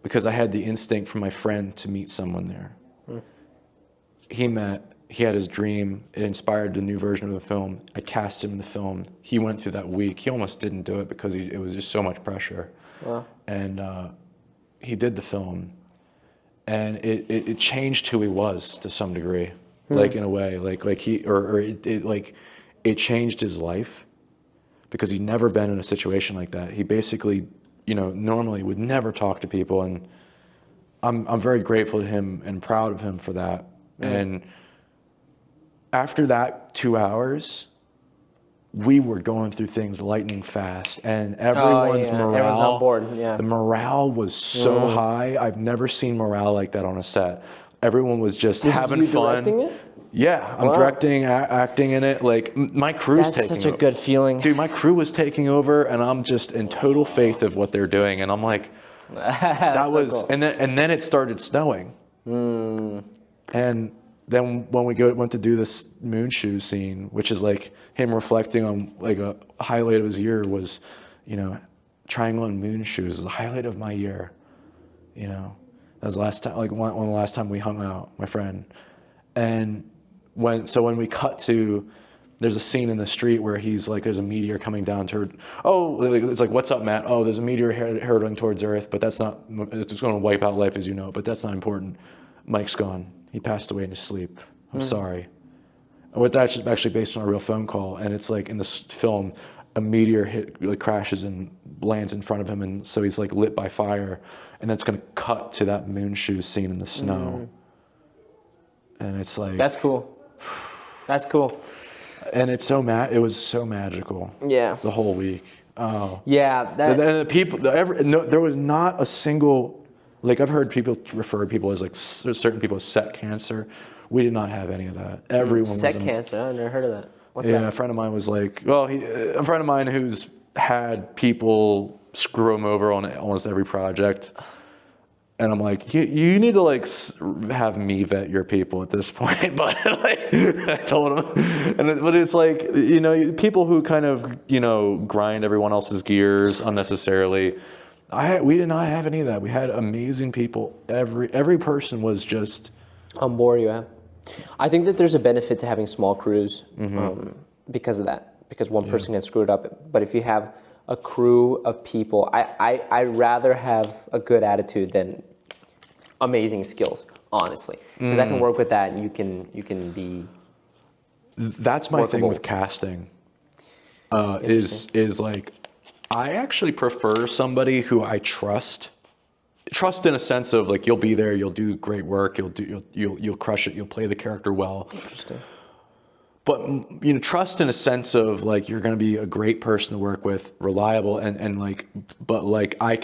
because I had the instinct from my friend to meet someone there. He had his dream. It inspired the new version of the film. I cast him in the film. He went through that week. He almost didn't do it because it was just so much pressure. Wow. And he did the film. And it changed who he was to some degree. Like in a way, it changed his life because he'd never been in a situation like that. He basically, normally would never talk to people, and I'm very grateful to him and proud of him for that. And after that 2 hours, we were going through things lightning fast, and everyone's morale, everyone's on board. Yeah, the morale was so high. I've never seen morale like that on a set. Everyone was just having fun. Directing it? Yeah, I'm directing, acting in it. Like my crew's That's taking such a good feeling. Dude, my crew was taking over, and I'm just in total faith of what they're doing, and I'm like, that was, cool. and then it started snowing, and then when we went to do this moon shoe scene, which is like him reflecting on like a highlight of his year was, trying on moon shoes was the highlight of my year, That was the last time, like one of the last time we hung out, my friend, and when we cut to. There's a scene in the street where he's like, there's a meteor coming down toward, it's like, what's up, Matt? Oh, there's a meteor hurtling towards Earth, but that's not, it's going to wipe out life as you know it, but that's not important. Mike's gone. He passed away in his sleep. I'm sorry. And what that's actually based on a real phone call, and it's like in this film, a meteor crashes and lands in front of him, and so he's like lit by fire, and that's going to cut to that moon shoes scene in the snow. And it's like... That's cool. That's cool. And it's it was so magical. Yeah. The whole week. Oh. Yeah. And the people, there was not a single, like I've heard people refer to people as like certain people as set cancer. We did not have any of that. Everyone set was cancer. I've never heard of that. What's that? that? A friend of mine was like, a friend of mine who's had people screw him over on almost every project. And I'm like, you need to like have me vet your people at this point. But like, I told him, but it's like, people who kind of, grind everyone else's gears unnecessarily. We did not have any of that. We had amazing people. Every person was just on board. Yeah, I think that there's a benefit to having small crews because of that. Because one person can screw it up. But if you have a crew of people, I'd rather have a good attitude than amazing skills, honestly, because I can work with that, and you can be. That's my thing with casting. Is like, I actually prefer somebody who I trust. Trust in a sense of like, you'll be there, you'll do great work, you'll crush it, you'll play the character well. Interesting. But trust in a sense of like, you're going to be a great person to work with, reliable, and like, but like I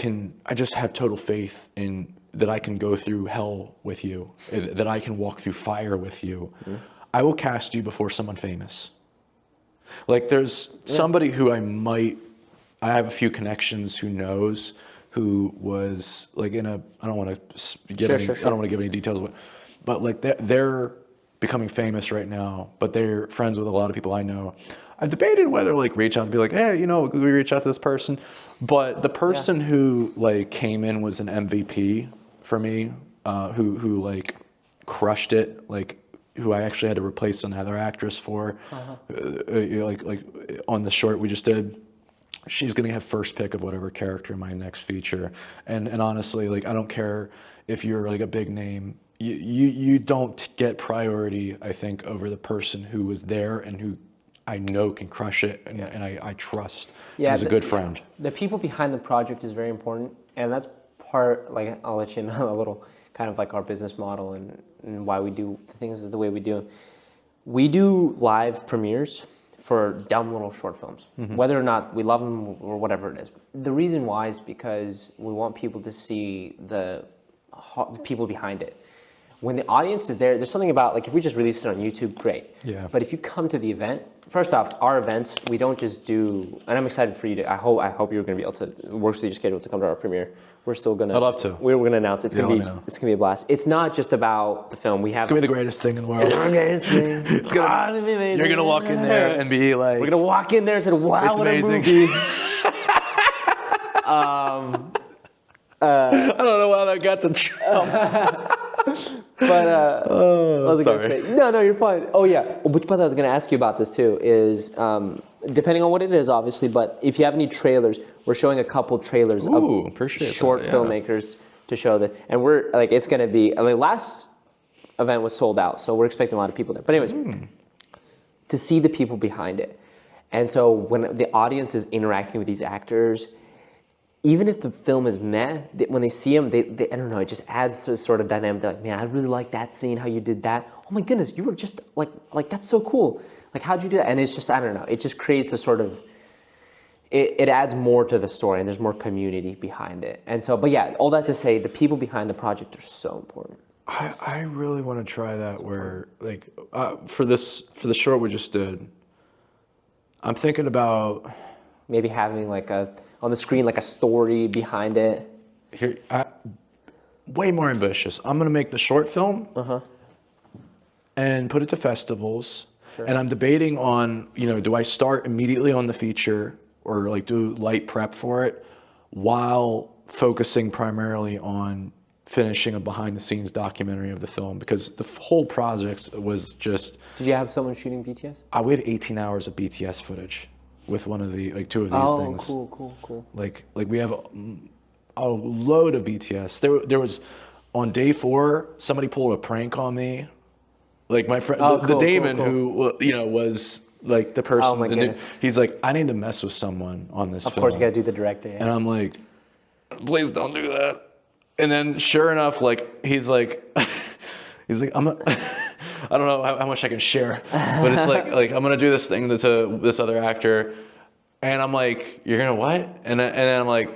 just have total faith in. That I can go through hell with you, that I can walk through fire with you. I will cast you before someone famous. Like there's somebody who I have a few connections who knows, who was like I don't want to give any details, but like they're becoming famous right now, but they're friends with a lot of people I know. I've debated whether like reach out and be like, hey, could we reach out to this person? But the person who like came in was an MVP for me, who like crushed it, like who I actually had to replace another actress for, like on the short we just did. She's gonna have first pick of whatever character in my next feature, and honestly, like I don't care if you're like a big name. You don't get priority, I think, over the person who was there and who I know can crush it, and I trust as a good friend. The people behind the project is very important, and that's part, like I'll let you know a little, kind of like our business model and why we do the things the way we do. We do live premieres for dumb little short films, whether or not we love them or whatever it is. The reason why is because we want people to see the people behind it. When the audience is there, there's something about, like, if we just release it on YouTube, great. Yeah. But if you come to the event, first off, our events, we don't just do, and I'm excited for you to, I hope you're going to be able to work with your schedule to come to our premiere. We're still going to. I'd love to. We're going to announce it. It's going to be a blast. It's not just about the film. We have. It's going to be the greatest thing in the world. It's the greatest thing. It's going to be amazing. You're going to walk in there and be like. We're going to walk in there and say, wow, it's what amazing. a movie. I don't know how I got the jump. But what was I going to say? No, you're fine. Oh yeah, which part I was going to ask you about this too is depending on what it is, obviously. But if you have any trailers, we're showing a couple trailers of short filmmakers to show this, and we're like, it's going to be. I mean, last event was sold out, so we're expecting a lot of people there. But anyways, to see the people behind it, and so when the audience is interacting with these actors. Even if the film is meh, when they see them, they I don't know, it just adds a sort of dynamic. They're like, man, I really like that scene, how you did that. Oh my goodness, you were just like that's so cool. Like, how'd you do that? And it's just, I don't know, it just creates a sort of, it adds more to the story, and there's more community behind it. And so, but yeah, all that to say, the people behind the project are so important. I really want to try that where, like, for the short we just did, I'm thinking about Maybe having like on the screen, like a story behind it. here, way more ambitious. I'm going to make the short film and put it to festivals. Sure. And I'm debating on, do I start immediately on the feature or like do light prep for it while focusing primarily on finishing a behind-the-scenes documentary of the film, because the whole project was just... Did you have someone shooting BTS? We had 18 hours of BTS footage with one of the, like, two of these things. Oh, cool. Like we have a load of BTS. There was, on day 4, somebody pulled a prank on me. Like, my friend, the Damon, who, was, like, the person... Oh, my goodness. He's like, I need to mess with someone on this film. Of course, you got to do the director, yeah. And I'm like, please don't do that. And then, sure enough, like, he's like, I don't know how much I can share, but it's like I'm gonna do this thing to this other actor, and I'm like, you're gonna what? And then I'm like,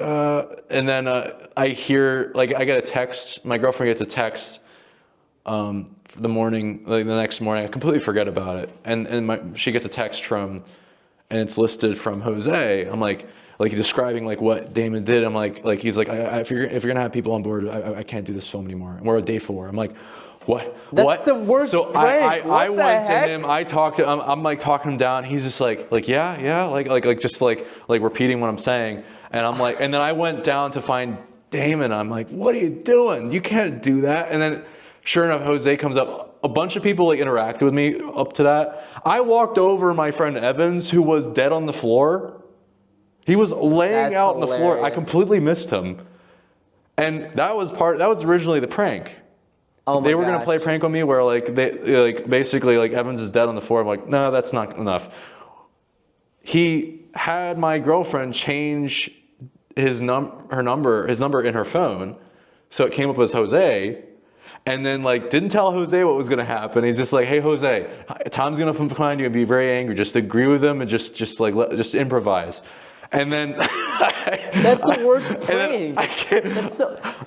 and then I hear, like, I get a text. My girlfriend gets a text, for the morning, like the next morning. I completely forget about it, and she gets a text from, and it's listed from Jose. I'm like describing like what Damon did. I'm like he's like, if you're gonna have people on board, I can't do this film anymore. And we're at day 4. I'm like, what? That's the worst prank. I went to him. I talked to him. I'm like talking him down. He's just like yeah, like just like repeating what I'm saying. And I'm like, and then I went down to find Damon. I'm like, what are you doing? You can't do that. And then sure enough, Jose comes up. A bunch of people like interacted with me up to that. I walked over my friend Evans, who was dead on the floor. He was laying out on the floor. I completely missed him. And that was originally the prank. Oh my They were going to play a prank on me where basically Evans is dead on the floor. I'm like, no, that's not enough. He had my girlfriend change his number in her phone. So it came up as Jose. And then didn't tell Jose what was going to happen. He's just like, hey, Jose, Tom's going to find you and be very angry. Just agree with him and just improvise. And then that's the worst prank.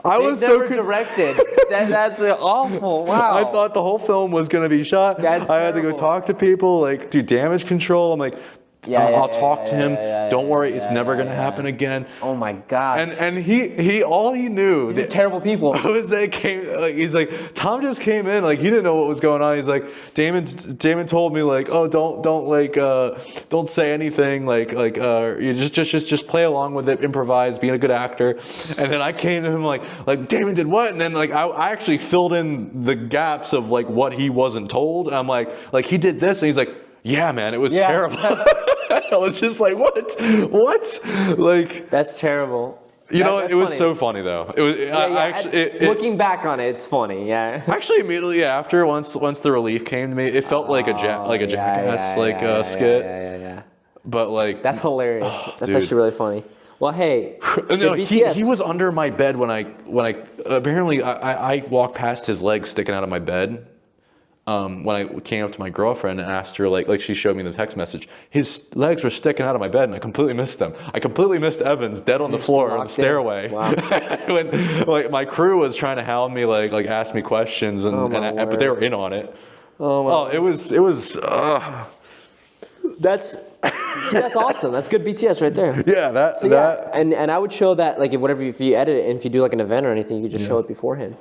I was never directed. That's awful. Wow. I thought the whole film was going to be shot. I had to go talk to people, do damage control. I'm like, I'll talk to him. Don't worry, it's never going to happen again. Oh my God. And he all he knew. These are terrible people. Jose came, he's like, Tom just came in, he didn't know what was going on. He's like, Damon told me oh, don't say anything, you just play along with it, improvise, being a good actor. And then I came to him like Damon did what? And then I actually filled in the gaps of what he wasn't told. And I'm like he did this, and he's like, yeah, man, it was terrible. I was just like, what? That's terrible. It was so funny though. It was looking back on it, it's funny. Yeah. Actually, immediately after, once the relief came to me, it felt like a Jackass skit. Yeah. But that's hilarious. That's actually really funny. Well, hey, no, he was under my bed when I apparently I walked past his legs sticking out of my bed. When I came up to my girlfriend and asked her, she showed me the text message, his legs were sticking out of my bed, and I completely missed them. I completely missed Evans dead on the floor on the stairway. Wow. When my crew was trying to hound me, ask me questions, but they were in on it. It was. That's awesome. That's good BTS right there. Yeah, and I would show that if you edit it and if you do an event or anything, you could just show it beforehand.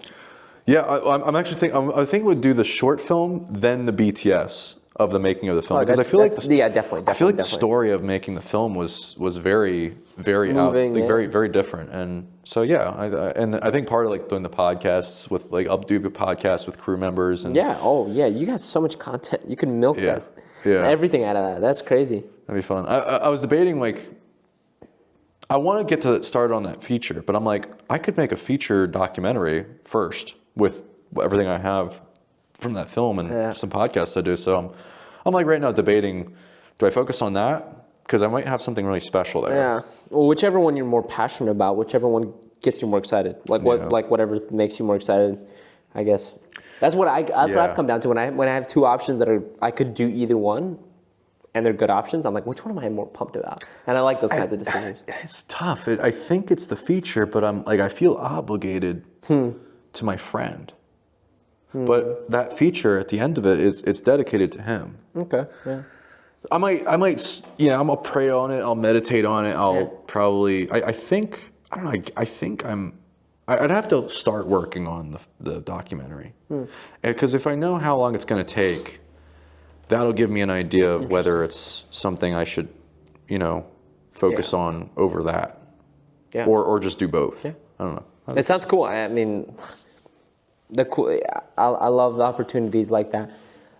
Yeah, I'm actually thinking. I think we'd do the short film, then the BTS of the making of the film, because I feel definitely. I feel like the story of making the film was very, very moving, very, very different, and so I think part of doing the podcasts with I'll do the podcasts with crew members and you got so much content, you can milk that everything out of that. That's crazy. That'd be fun. I was debating I want to get started on that feature, but I'm like, I could make a feature documentary first with everything I have from that film and some podcasts I do. So I'm right now debating, do I focus on that? Because I might have something really special there. Yeah. Well, whichever one you're more passionate about, whichever one gets you more excited, whatever makes you more excited, I guess. That's what I've come down to when I have two options I could do either one. and they're good options, I'm like, which one am I more pumped about? And I like those kinds of decisions. It's tough. I think it's the feature, but I'm like, I feel obligated to my friend. But that feature at the end of it it's dedicated to him. Okay. Yeah. I might, I'll pray on it. I'll meditate on it. I'll probably, I think, I don't know. I think I'd have to start working on the documentary. Because if I know how long it's going to take, that'll give me an idea of whether it's something I should, focus on over that. Yeah. Or just do both. Yeah. I don't know. It sounds cool. I mean, I love the opportunities like that.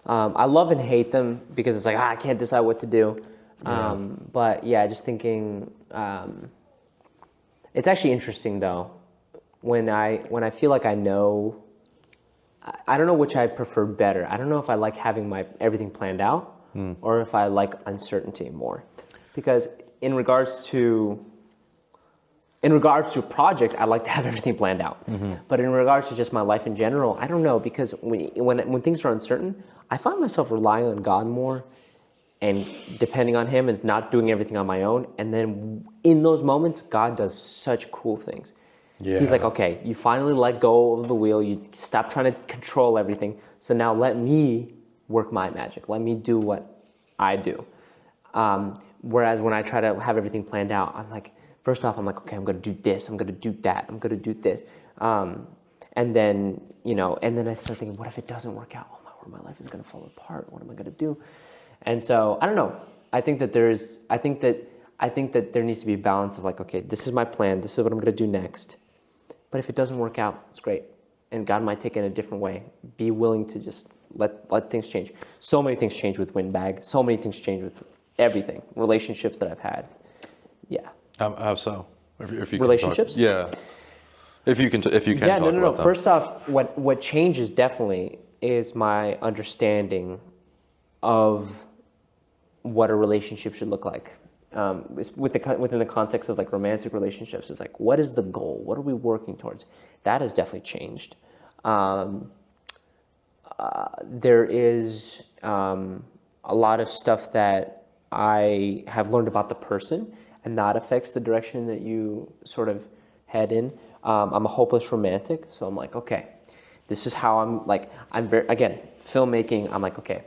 I love and hate them because it's like, I can't decide what to do. But yeah, just thinking, it's actually interesting though, when I feel like I know, I don't know which I prefer better. I don't know if I like having everything planned out or if I like uncertainty more. Because in regards to a project, I like to have everything planned out. But in regards to just my life in general, I don't know, because when things are uncertain, I find myself relying on God more and depending on Him and not doing everything on my own. And then in those moments, God does such cool things. Yeah. He's like, okay, you finally let go of the wheel. You stop trying to control everything. So now let me work my magic. Let me do what I do. Whereas when I try to have everything planned out, I'm like, first off, I'm like, okay, I'm going to do this. I'm going to do that. I'm going to do this. And then I start thinking, what if it doesn't work out? Oh my word, my life is going to fall apart. What am I going to do? And so I don't know. I think that there needs to be a balance of like, okay, this is my plan. This is what I'm going to do next. But if it doesn't work out, it's great. And God might take it in a different way. Be willing to just let things change. So many things change with Windbag. So many things change with everything. Relationships that I've had. Yeah. How so? If you relationships? Can talk, yeah. If you can talk about them. First off, what changes definitely is my understanding of what a relationship should look like. Within the context of like romantic relationships, it's like, what is the goal? What are we working towards? That has definitely changed. There is a lot of stuff that I have learned about the person, and that affects the direction that you sort of head in. I'm a hopeless romantic, so I'm like, okay, this is how I'm very, again, filmmaking, I'm like, okay,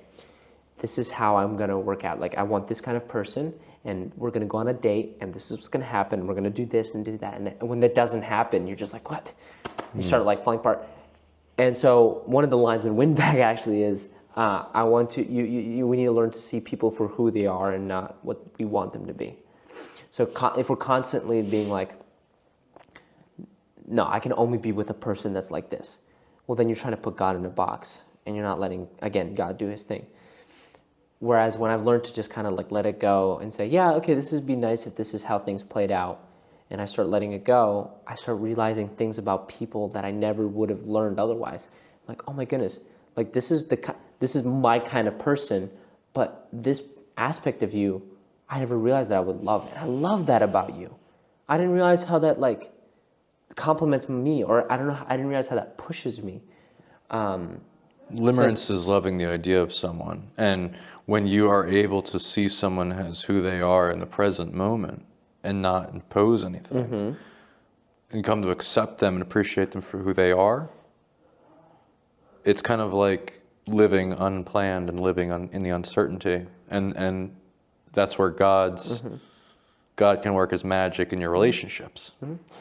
this is how I'm gonna work out. Like, I want this kind of person, and we're gonna go on a date, and this is what's gonna happen. We're gonna do this and do that, and when that doesn't happen, you're just like, what? You start like falling apart. And so one of the lines in Windbag actually is, we need to learn to see people for who they are and not what we want them to be. So if we're constantly being like, no, I can only be with a person that's like this, well, then you're trying to put God in a box, and you're not letting, again, God do His thing. Whereas when I've learned to just kind of like let it go and say, yeah, okay, this would be nice if this is how things played out, and I start letting it go, I start realizing things about people that I never would have learned otherwise. Like, oh my goodness, like this is my kind of person, but this aspect of you, I never realized that I would love. And I love that about you. I didn't realize how that like compliments me, or I didn't realize how that pushes me. Limerence is loving the idea of someone. And when you are able to see someone as who they are in the present moment and not impose anything, and come to accept them and appreciate them for who they are, it's kind of like living unplanned and living in the uncertainty. And that's where God can work His magic in your relationships.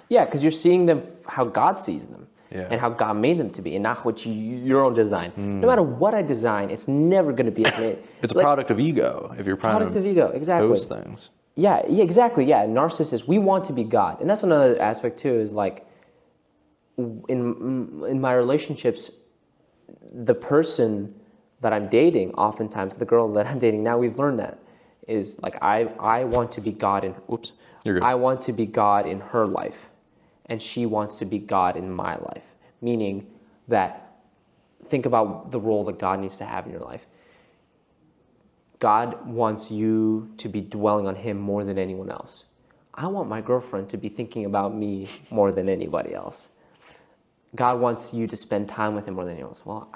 Yeah, because you're seeing them how God sees them. Yeah. And how God made them to be, and not what your own design. No matter what I design, it's never going to be as made. It's a product of ego. If you're trying to exactly. Those things. Yeah, exactly. Yeah, narcissists. We want to be God, and that's another aspect too. Is like in my relationships, the person that I'm dating, oftentimes the girl that I'm dating now, we've learned that is like I want to be God in. I want to be God in her life. And she wants to be God in my life, meaning that think about the role that God needs to have in your life. God wants you to be dwelling on Him more than anyone else. I want my girlfriend to be thinking about me more than anybody else. God wants you to spend time with Him more than anyone else. Well,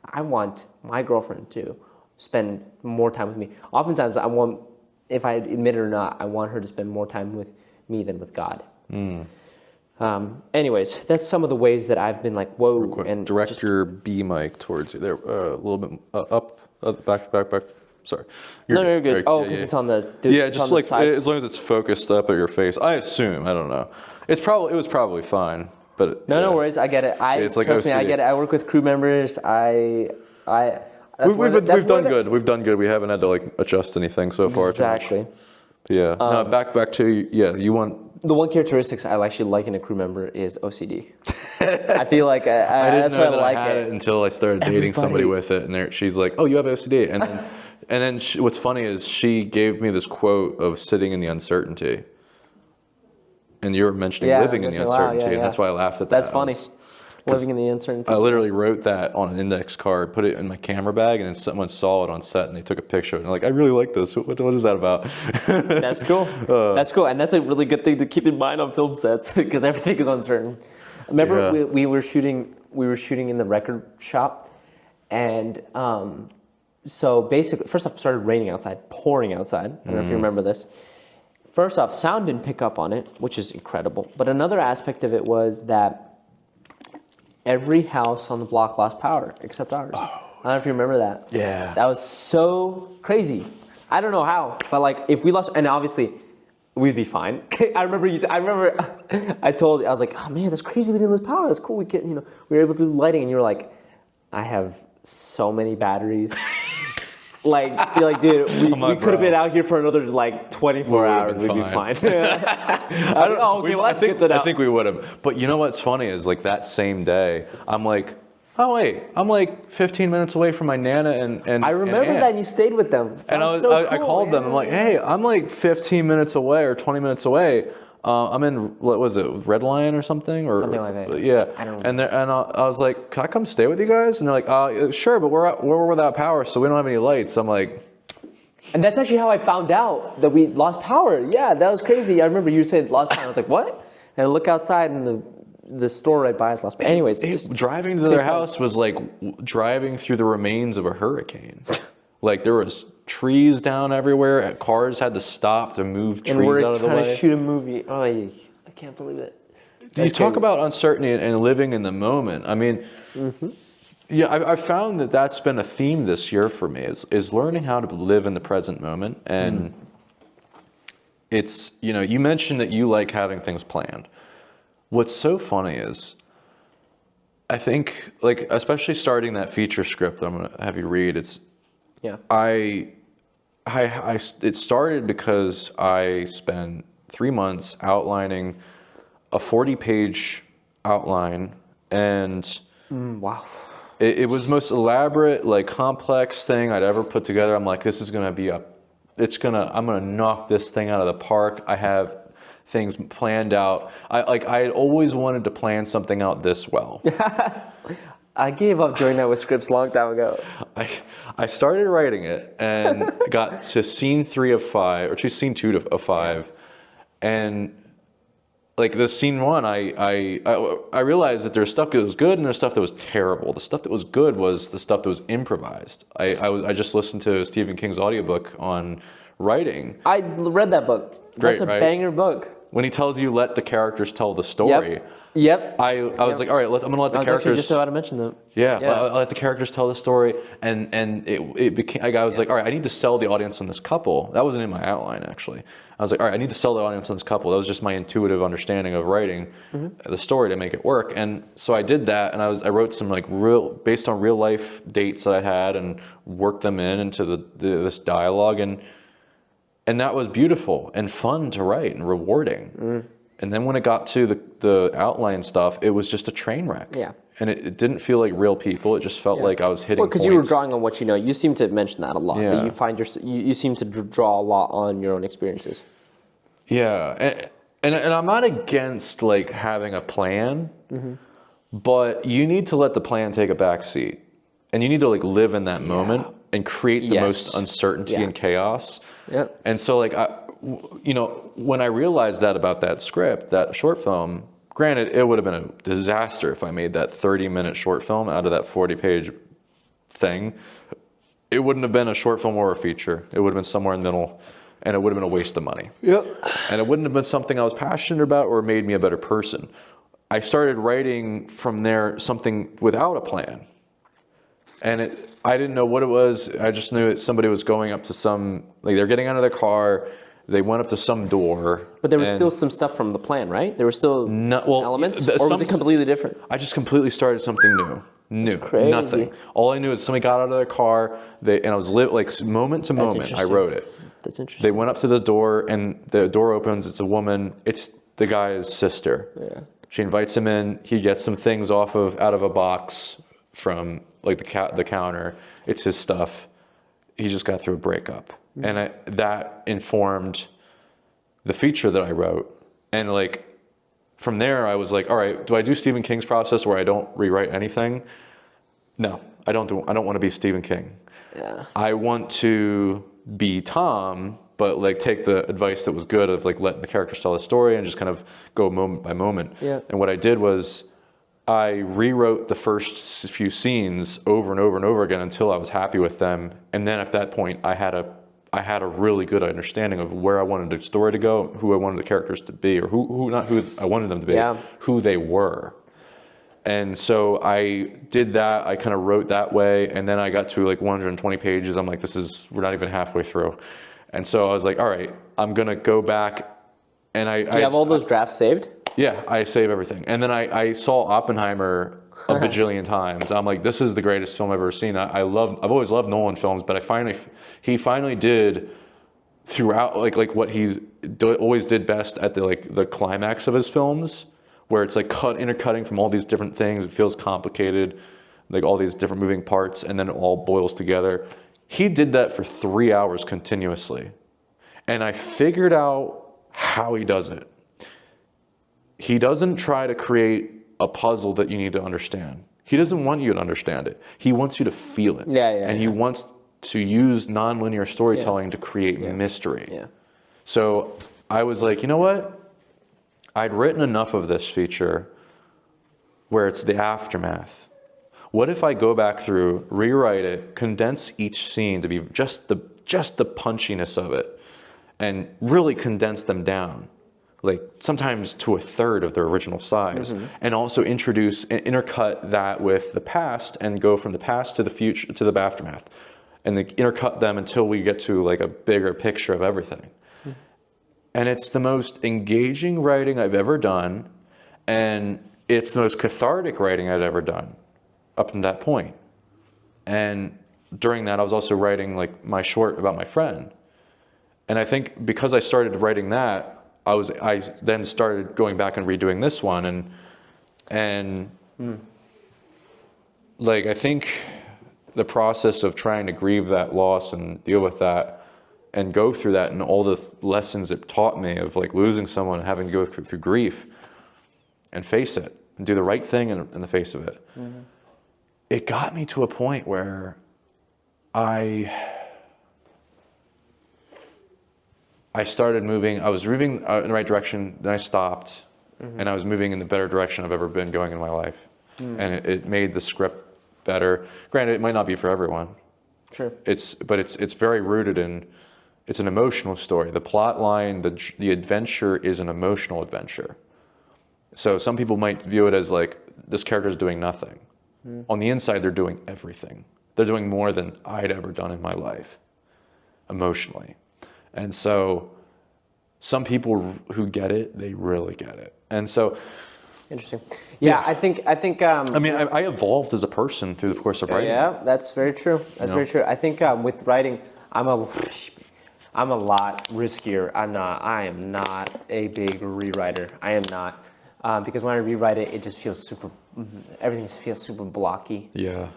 I want my girlfriend to spend more time with me. Oftentimes, if I admit it or not, I want her to spend more time with me than with God. Anyways, that's some of the ways that I've been like, whoa. And direct your B mic towards you. There, a little bit up, back. Sorry. You're good. Right. Oh, because it's on the just like as long as it's focused up at your face. I assume. I don't know. It was probably fine. But no worries. I get it. Trust me, I get it. I work with crew members. We've done good. We've done good. We haven't had to like adjust anything so far. Exactly. Yeah. No, back to you want. The one characteristics I actually like in a crew member is OCD. I feel like I didn't that's know why that I like I had it until I started dating somebody with it, and she's like, "Oh, you have OCD," and then what's funny is she gave me this quote of sitting in the uncertainty, and you were mentioning living in the uncertainty, and that's why I laughed at that. That's funny. Living in the uncertainty. I literally wrote that on an index card, put it in my camera bag, and then someone saw it on set, and they took a picture, and they're like, "I really like this. What is that about?" That's cool. That's cool, and that's a really good thing to keep in mind on film sets because everything is uncertain. Remember, we were shooting in the record shop, and so basically, first off, it started raining outside, pouring outside. I don't know if you remember this. First off, sound didn't pick up on it, which is incredible. But another aspect of it was that every house on the block lost power except ours. I don't know if you remember that. Yeah. That was so crazy. I don't know how, but like if we lost, and obviously we'd be fine. I remember I was like, oh man, that's crazy. We didn't lose power. That's cool. We were able to do lighting, and you were like, I have so many batteries. Like, you're like, dude, we could have been out here for another like 24 hours. We'd be fine. Let's get to that. I think we would have. But you know what's funny is like that same day, I'm like, oh wait, I'm like 15 minutes away from my Nana and I remember that you stayed with them. And I called them. I'm like, hey, I'm like 15 minutes away or 20 minutes away. I'm in, what was it, Red Lion or something? Something like that. Yeah. I don't know. And I was like, can I come stay with you guys? And they're like, sure, but we're without power, so we don't have any lights. I'm like... And that's actually how I found out that we lost power. Yeah, that was crazy. I remember you said lost power. I was like, what? And I look outside and the store right by us lost power. Anyways. Driving to their house was like driving through the remains of a hurricane. Like there was trees down everywhere. Cars had to stop to move trees out of the way. And we're trying to shoot a movie. Oh, I can't believe it. You talk about uncertainty and living in the moment. I mean, yeah, I found that that's been a theme this year for me is learning how to live in the present moment. And it's, you mentioned that you like having things planned. What's so funny is, I think, like, especially starting that feature script I'm going to have you read, it started because I spent 3 months outlining a 40-page outline, and wow, it was the most elaborate, like complex thing I'd ever put together. I'm like, this is gonna be I'm gonna knock this thing out of the park. I have things planned out. I had always wanted to plan something out this well. I gave up doing that with scripts a long time ago. I started writing it and got to scene 3 of 5, or to scene 2 of 5, and like the scene 1, I realized that there's stuff that was good and there's stuff that was terrible. The stuff that was good was the stuff that was improvised. I just listened to Stephen King's audiobook on writing. I read that book. That's a banger book. When he tells you let the characters tell the story. Yep. I was like, all right, I'm gonna let the characters. I was just about to mention that. Yeah. I'll let the characters tell the story, and it became. I was like, all right, I need to sell the audience on this couple. That wasn't in my outline actually. I was like, all right, I need to sell the audience on this couple. That was just my intuitive understanding of writing the story to make it work, and so I did that, and I wrote some like based on real life dates that I had, and worked them into this dialogue, and that was beautiful and fun to write and rewarding. And then when it got to the outline stuff, it was just a train wreck. Yeah. And it didn't feel like real people. It just felt like I was hitting points. Because you were drawing on what you know. You seem to mention that a lot. Yeah. That you seem to draw a lot on your own experiences. Yeah. And I'm not against like having a plan, but you need to let the plan take a back seat. And you need to like live in that moment and create the most uncertainty and chaos. Yeah. And so like when I realized that about that script, that short film, granted, it would have been a disaster if I made that 30-minute short film out of that 40-page thing. it wouldn't have been a short film or a feature. It would have been somewhere in the middle, and it would have been a waste of money. Yep. And it wouldn't have been something I was passionate about or made me a better person. I started writing from there something without a plan. And I didn't know what it was. I just knew that somebody was going up to they're getting out of their car. They went up to some door. But there was still some stuff from the plan, right? There were still elements? Or was it completely different? I just completely started something new. That's crazy. Nothing. All I knew is somebody got out of their car, and I was moment to moment, I wrote it. That's interesting. They went up to the door, and the door opens. It's a woman. It's the guy's sister. Yeah. She invites him in. He gets some things out of a box from like the counter. It's his stuff. He just got through a breakup, and that informed the feature that I wrote. And like from there, I was like, all right, do I do Stephen King's process where I don't rewrite anything? No, I don't want to be Stephen King. Yeah. I want to be Tom, but like take the advice that was good of like letting the characters tell the story and just kind of go moment by moment. Yeah. And what I did was I rewrote the first few scenes over and over and over again until I was happy with them. And then at that point, I had a really good understanding of where I wanted the story to go, who I wanted the characters to be, or not who I wanted them to be, who they were. And so I did that. I kind of wrote that way, and then I got to like 120 pages. I'm like, we're not even halfway through. And so I was like, all right, I'm gonna go back. And Do you have all those drafts saved? Yeah, I save everything. And then I saw Oppenheimer a bajillion times. I'm like, this is the greatest film I've ever seen. I've always loved Nolan films, but he finally did throughout like what he always did best at the climax of his films, where it's like intercutting from all these different things. It feels complicated, like all these different moving parts, and then it all boils together. He did that for 3 hours continuously. And I figured out how he does it. He doesn't try to create a puzzle that you need to understand. He doesn't want you to understand it. He wants you to feel it. He wants to use nonlinear storytelling to create mystery. Yeah. So I was like, you know what? I'd written enough of this feature where it's the aftermath. What if I go back through, rewrite it, condense each scene to be just the punchiness of it, and really condense them down, like sometimes to a third of their original size, and also introduce and intercut that with the past and go from the past to the future to the aftermath, and intercut them until we get to like a bigger picture of everything. And it's the most engaging writing I've ever done, and it's the most cathartic writing I've ever done up to that point. And during that, I was also writing like my short about my friend. And I think because I started writing that, I then started going back and redoing this one, and like I think the process of trying to grieve that loss and deal with that and go through that and all the lessons it taught me of like losing someone and having to go through grief and face it and do the right thing in the face of it. It got me to a point where I started moving. I was moving in the right direction, then I stopped, and I was moving in the better direction I've ever been going in my life. And it made the script better. Granted, it might not be for everyone. Sure. But it's very rooted in, it's an emotional story. The plot line, the adventure is an emotional adventure. So some people might view it as like, this character is doing nothing. On the inside, they're doing everything. They're doing more than I'd ever done in my life, emotionally. And so some people who get it, they really get it. And so... Interesting. Yeah, I think. I mean, I evolved as a person through the course of writing. Yeah, that's very true. That's very true. I think with writing, I'm a lot riskier. I am not a big rewriter. I am not. Because when I rewrite it, it just feels everything feels super blocky. Yeah.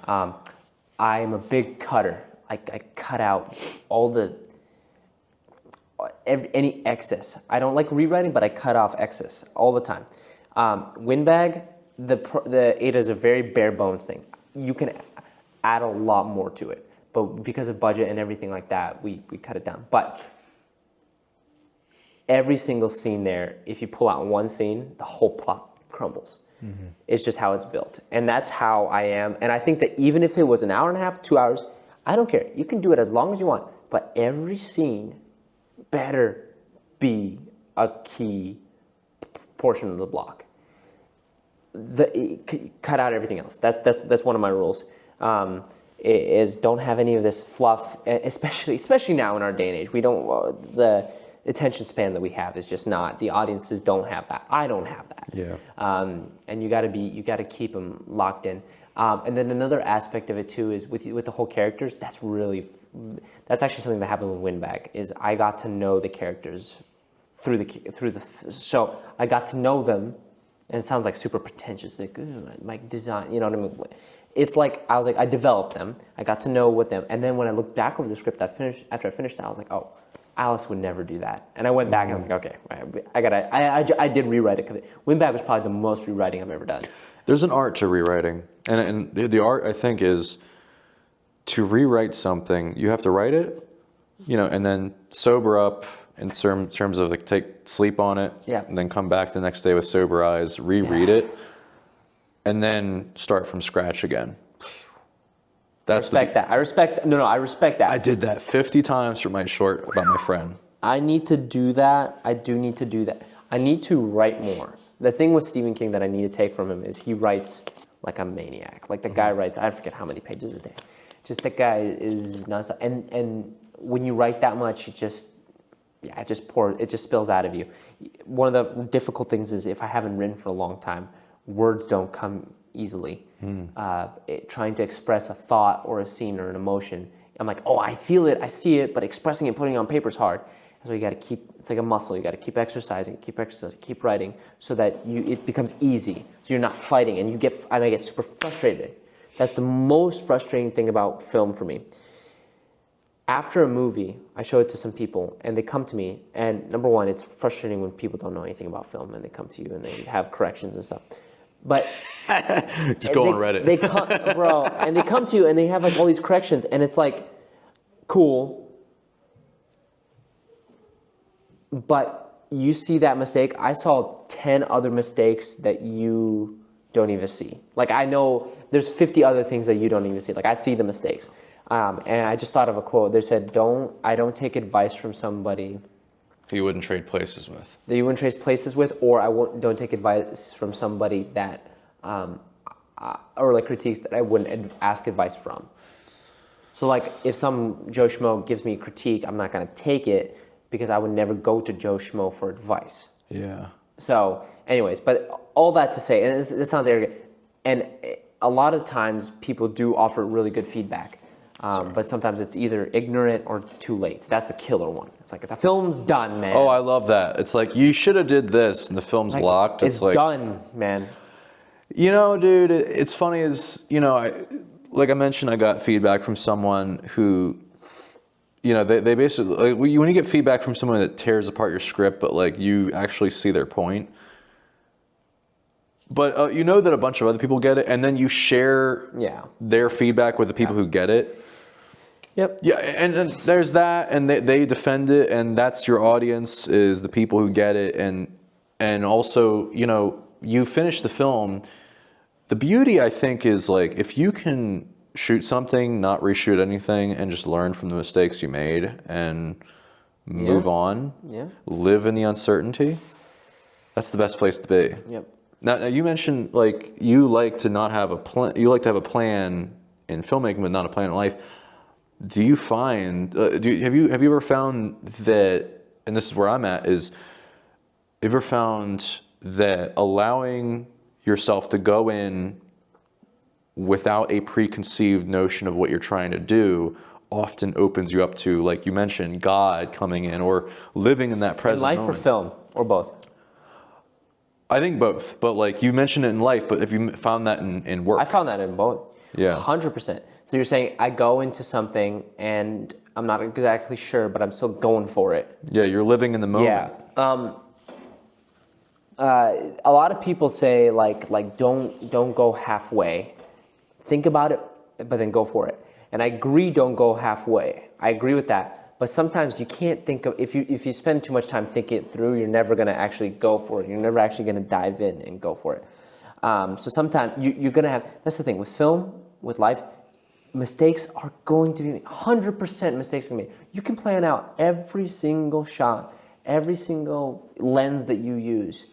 I am a big cutter. I cut out all any excess. I don't like rewriting, but I cut off excess all the time. Windbag, it is a very bare bones thing. You can add a lot more to it, but because of budget and everything like that, we cut it down. But every single scene there, if you pull out one scene, the whole plot crumbles. It's just how it's built, and that's how I am. And I think that even if it was an hour and a half, 2 hours, I don't care. You can do it as long as you want, but every scene better be a key portion of the block. Cut out everything else. That's one of my rules. Is don't have any of this fluff, especially now in our day and age. We don't the attention span that we have is just not. The audiences don't have that. I don't have that. Yeah. And you got to keep them locked in. And then another aspect of it too is with the whole characters. That's actually something that happened with Windbag. Is I got to know the characters through the show. I got to know them, and it sounds like super pretentious, like design. You know what I mean? It's like I developed them. I got to know with them, and then when I looked back over the script, after I finished that, I was like, oh, Alice would never do that. And I went back and I was like, okay, I did rewrite it, because Windbag was probably the most rewriting I've ever done. There's an art to rewriting, and the art, I think, is to rewrite something. You have to write it, and then sober up in terms of like take sleep on it, and then come back the next day with sober eyes, reread it, and then start from scratch again. I respect that. I respect that. I did that 50 times for my short about my friend. I need to do that. I do need to do that. I need to write more. The thing with Stephen King that I need to take from him is he writes like a maniac. Like the guy writes, I forget how many pages a day. Just that guy is nonstop. And when you write that much, it just spills out of you. One of the difficult things is if I haven't written for a long time, words don't come easily. Trying to express a thought or a scene or an emotion, I'm like, oh, I feel it, I see it, but expressing it, putting it on paper is hard. So you got to keep, it's like a muscle, you got to keep exercising, keep writing, so that it becomes easy. So you're not fighting, and I get super frustrated. That's the most frustrating thing about film for me. After a movie, I show it to some people, and they come to me, and number one, it's frustrating when people don't know anything about film, and they come to you, and they have corrections and stuff. But just go on Reddit. They come, bro, and they come to you, and they have like all these corrections, and it's like, cool. But you see that mistake. I saw 10 other mistakes that you don't even see. Like I know there's 50 other things that you don't even see. Like I see the mistakes. And I just thought of a quote. They said, I don't take advice from somebody that you wouldn't trade places with. That you wouldn't trade places with, or don't take advice from somebody that, or like critiques that I wouldn't ask advice from. So like if some Joe Schmo gives me a critique, I'm not gonna take it, because I would never go to Joe Schmo for advice. Yeah. So anyways, but all that to say, and this sounds arrogant, and a lot of times people do offer really good feedback, but sometimes it's either ignorant or it's too late. That's the killer one. It's like, the film's done, man. Oh, I love that. It's like, you should have did this, and the film's like, locked. It's like, done, man. Dude, it's funny as, like I mentioned, I got feedback from someone who, they basically, like, when you get feedback from someone that tears apart your script, but like you actually see their point. But that a bunch of other people get it, and then you share their feedback with the people who get it. Yep. Yeah, and there's that, and they defend it, and that's your audience, is the people who get it, and also, you finish the film. The beauty, I think, is like, if you can shoot something, not reshoot anything, and just learn from the mistakes you made and move on, live in the uncertainty, that's the best place to be. Yep. Now you mentioned like you like to not have a plan. You like to have a plan in filmmaking, but not a plan in life. Do you find? Have you ever found that? And this is where I'm at. Is have you ever found that allowing yourself to go in without a preconceived notion of what you're trying to do often opens you up to, like you mentioned, God coming in or living in that present moment? In life moment? or film, or both? I think both, but like you mentioned it in life, but have you found that in work? I found that in both. Yeah. 100%. So you're saying I go into something and I'm not exactly sure, but I'm still going for it. Yeah, you're living in the moment. Yeah. A lot of people say like don't go halfway. Think about it, but then go for it. And I agree, don't go halfway. I agree with that. But sometimes you can't think of, if you spend too much time thinking it through, you're never going to actually go for it. You're never actually going to dive in and go for it. So sometimes you're going to have, that's the thing, with film, with life, mistakes are going to be 100% mistakes are going to be made. You can plan out every single shot, every single lens that you use,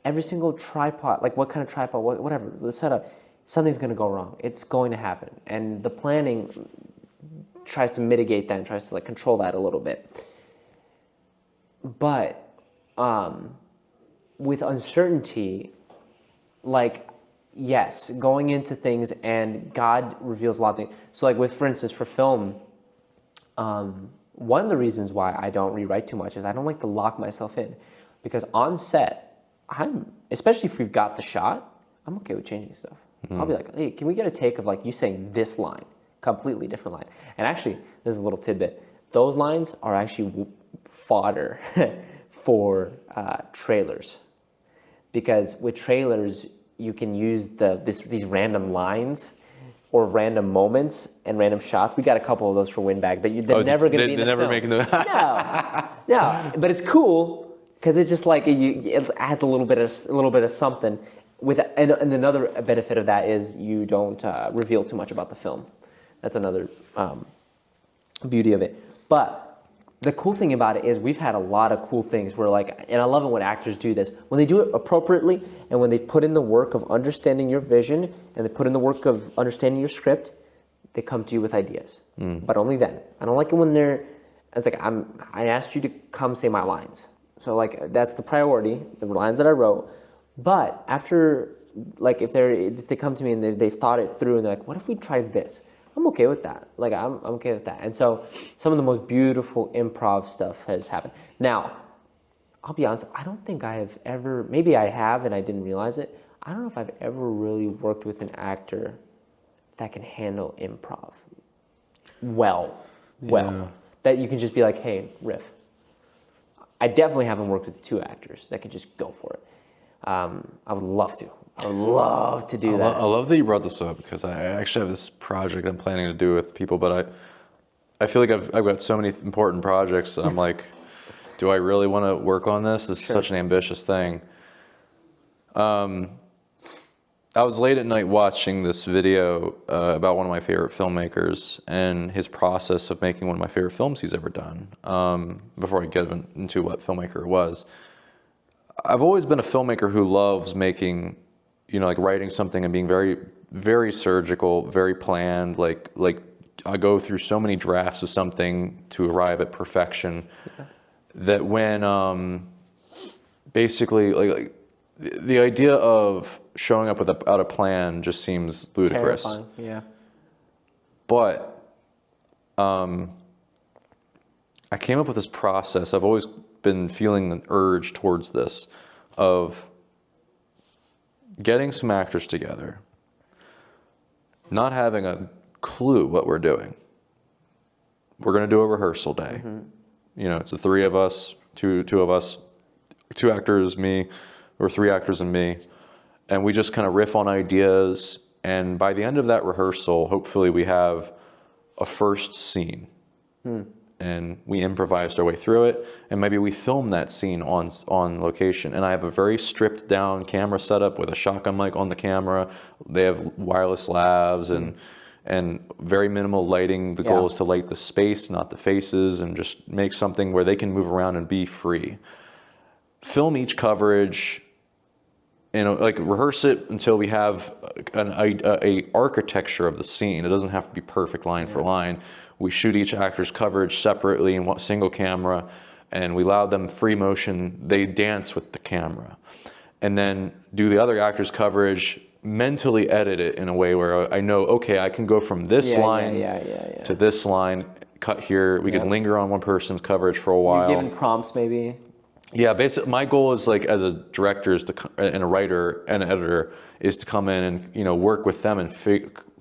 every single tripod, like what kind of tripod, whatever, the setup, something's going to go wrong. It's going to happen. And the planning tries to mitigate that and tries to like control that a little bit. But with uncertainty, like, yes, going into things, and God reveals a lot of things. So like for instance, for film, one of the reasons why I don't rewrite too much is I don't like to lock myself in. Because on set, especially if we've got the shot, I'm okay with changing stuff. I'll be like, hey, can we get a take of like you saying this line, completely different line. And actually, this is a little tidbit. Those lines are actually fodder for trailers. Because with trailers, you can use these random lines or random moments and random shots. We got a couple of those for Windbag they're never going to be in the film. They're never making the... No, but it's cool because it's just like it adds a little bit of something. And another benefit of that is you don't reveal too much about the film. That's another beauty of it. But the cool thing about it is we've had a lot of cool things where like, and I love it when actors do this, when they do it appropriately and when they put in the work of understanding your vision and they put in the work of understanding your script, they come to you with ideas. But only then. I don't like it when it's like, I asked you to come say my lines. So like, that's the priority, the lines that I wrote. But after, like if they come to me and they've thought it through and they're like, what if we tried this? I'm okay with that. Like, I'm okay with that. And so some of the most beautiful improv stuff has happened. Now, I'll be honest, I don't think I have ever, maybe I have and I didn't realize it. I don't know if I've ever really worked with an actor that can handle improv well. Yeah. That you can just be like, hey, riff. I definitely haven't worked with two actors that could just go for it. I would love to. I would love to do that. I love that you brought this up because I actually have this project I'm planning to do with people, but I feel like I've got so many important projects. I'm like, do I really want to work on this? This is such an ambitious thing. I was late at night watching this video about one of my favorite filmmakers and his process of making one of my favorite films he's ever done. Before I get into what filmmaker it was, I've always been a filmmaker who loves making, like writing something and being very, very surgical, very planned. Like I go through so many drafts of something to arrive at perfection that when basically like the idea of showing up without a plan just seems ludicrous. Terrifying, yeah. But I came up with this process. I've always been feeling an urge towards this of getting some actors together, not having a clue what we're doing. We're going to do a rehearsal day. It's the three of us, two of us, two actors, me, or three actors and me, and we just kind of riff on ideas. And by the end of that rehearsal, hopefully we have a first scene. And we improvised our way through it, and maybe we film that scene on location. And I have a very stripped down camera setup with a shotgun mic on the camera. They have wireless lavs and very minimal lighting. The goal is to light the space, not the faces, and just make something where they can move around and be free. Film each coverage, like rehearse it until we have a architecture of the scene. It doesn't have to be perfect line for line. We shoot each actor's coverage separately in one single camera, and we allow them free motion. They dance with the camera. And then do the other actor's coverage, mentally edit it in a way where I know, okay, I can go from this line to this line, cut here. We can linger on one person's coverage for a while. You're given prompts maybe? Yeah, basically, my goal is like as a director and a writer and an editor is to come in and work with them and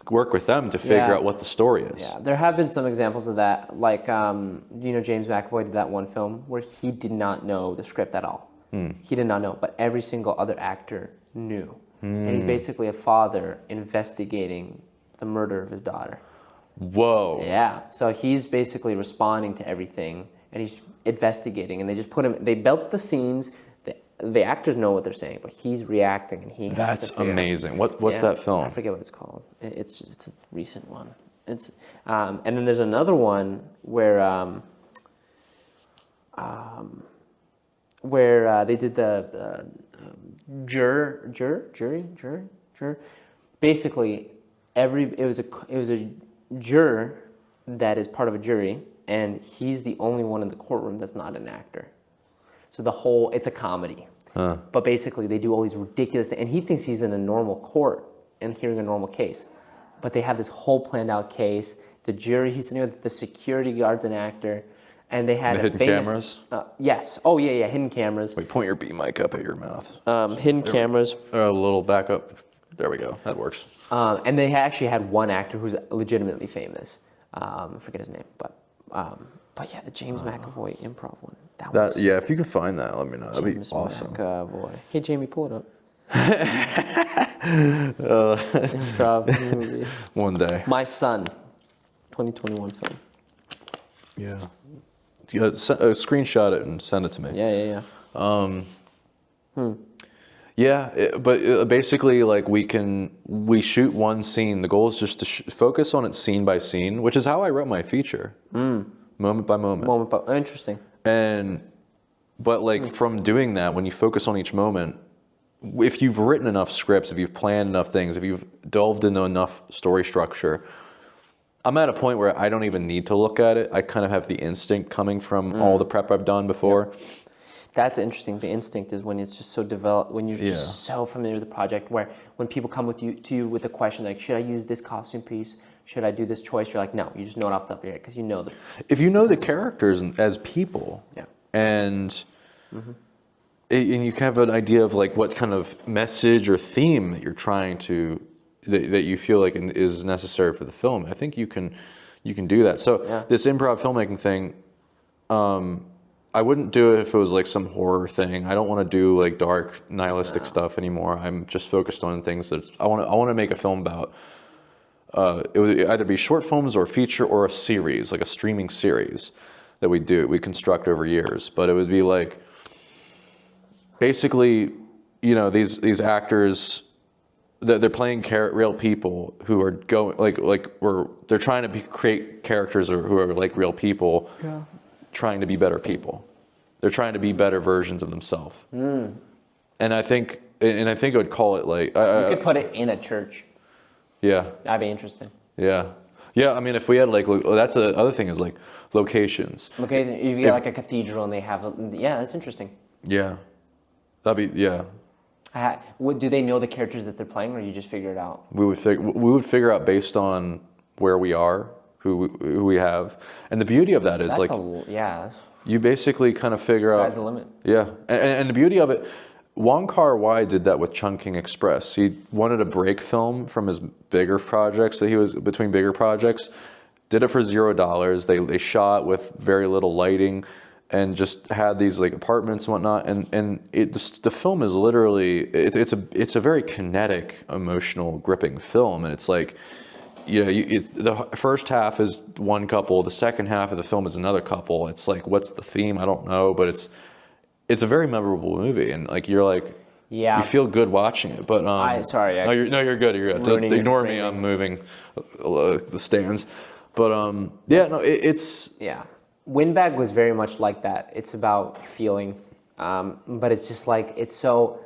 work with them to figure out what the story is. Yeah, there have been some examples of that. Like, James McAvoy did that one film where he did not know the script at all. He did not know, but every single other actor knew. And he's basically a father investigating the murder of his daughter. Whoa. Yeah, so he's basically responding to everything, and he's investigating, and they just put him, they built the scenes, the actors know what they're saying, but he's reacting, and he has That's to figure amazing. What's that film? I forget what it's called. It's a recent one. It's and then there's another one where they did the jury. Basically, it was a juror that is part of a jury, and he's the only one in the courtroom that's not an actor. So it's a comedy. But basically, they do all these ridiculous, and he thinks he's in a normal court and hearing a normal case. But they have this whole planned out case. The jury he's sitting with, the security guard's an actor, and they had The hidden cameras? Yes. Oh yeah, hidden cameras. Wait, point your B mic up at your mouth. Hidden cameras. A little back up. There we go. That works. And they actually had one actor who's legitimately famous. I forget his name, but yeah, the James McAvoy improv one. Yeah, if you can find that, let me know. That'd be James awesome. McAvoy. Hey Jamie, pull it up. Improv movie. One day. My Son, 2021 film. Yeah. Screenshot it and send it to me. Yeah. But basically, like we shoot one scene. The goal is just to focus on it scene by scene, which is how I wrote my feature, moment by moment. Interesting. But like from doing that, when you focus on each moment, if you've written enough scripts, if you've planned enough things, if you've delved into enough story structure, I'm at a point where I don't even need to look at it. I kind of have the instinct coming from all the prep I've done before. Yep. That's interesting. The instinct is when it's just so developed, when you're just so familiar with the project, where when people come to you with a question like, should I use this costume piece? Should I do this choice? You're like, no, you just know it off the top of your head because you know if you know the characters as people, and you have an idea of like what kind of message or theme that you're trying to, that you feel like is necessary for the film, I think you can do that. So this improv filmmaking thing, I wouldn't do it if it was like some horror thing. I don't want to do like dark nihilistic stuff anymore. I'm just focused on things that I want to make a film about. It would either be short films or feature or a series, like a streaming series that we construct over years. But it would be like basically, these actors that they're playing real people who are going they're trying to create characters who are like real people. Yeah. Trying to be better people. They're trying to be better versions of themselves. And I think I would call it like... you could put it in a church. Yeah. That'd be interesting. Yeah. Yeah, I mean, if we had like... that's the other thing is like locations. Location, if you get like a cathedral and they have... that's interesting. Yeah. That'd be... Yeah. Do they know the characters that they're playing, or you just figure it out? We would figure out based on where we are, who we have, and the beauty of that is you basically kind of figure out. Sky's the limit. Yeah, and the beauty of it, Wong Kar-wai did that with Chungking Express. He wanted a break film from his bigger projects that he was between bigger projects. Did it for $0. They shot with very little lighting, and just had these like apartments and whatnot. And the film is literally it's a very kinetic, emotional, gripping film, and it's like. The first half is one couple. The second half of the film is another couple. It's like, what's the theme? I don't know, but it's a very memorable movie, and like you're like, you feel good watching it. But you're good. You're good. Ignore me. I'm moving the stands. But it's Windbag was very much like that. It's about feeling, but it's just like it's so.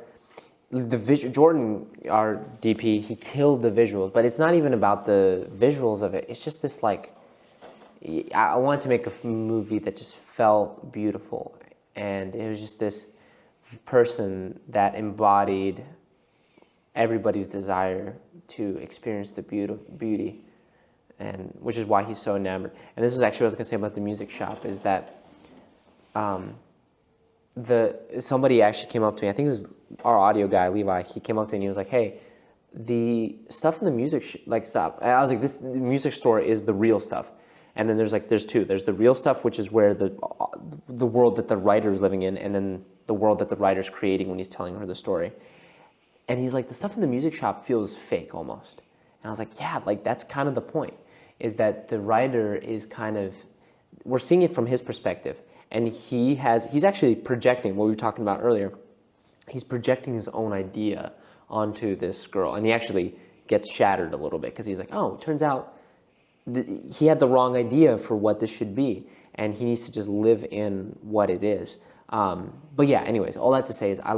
Jordan, our DP, he killed the visuals, but it's not even about the visuals of it. It's just this like, I wanted to make a movie that just felt beautiful, and it was just this person that embodied everybody's desire to experience the beauty, and which is why he's so enamored. And this is actually what I was gonna say about the music shop is that. Somebody actually came up to me, I think it was our audio guy, Levi, he came up to me and he was like, hey, the stuff in the music, stop. And I was like, the music store is the real stuff. And then there's two. There's the real stuff, which is where the world that the writer is living in, and then the world that the writer's creating when he's telling her the story. And he's like, the stuff in the music shop feels fake almost. And I was like, yeah, like that's kind of the point, is that the writer is kind of, we're seeing it from his perspective. And he's actually projecting what we were talking about earlier. He's projecting his own idea onto this girl. And he actually gets shattered a little bit because he's like, oh, it turns out he had the wrong idea for what this should be, and he needs to just live in what it is. But yeah, anyways, all that to say is I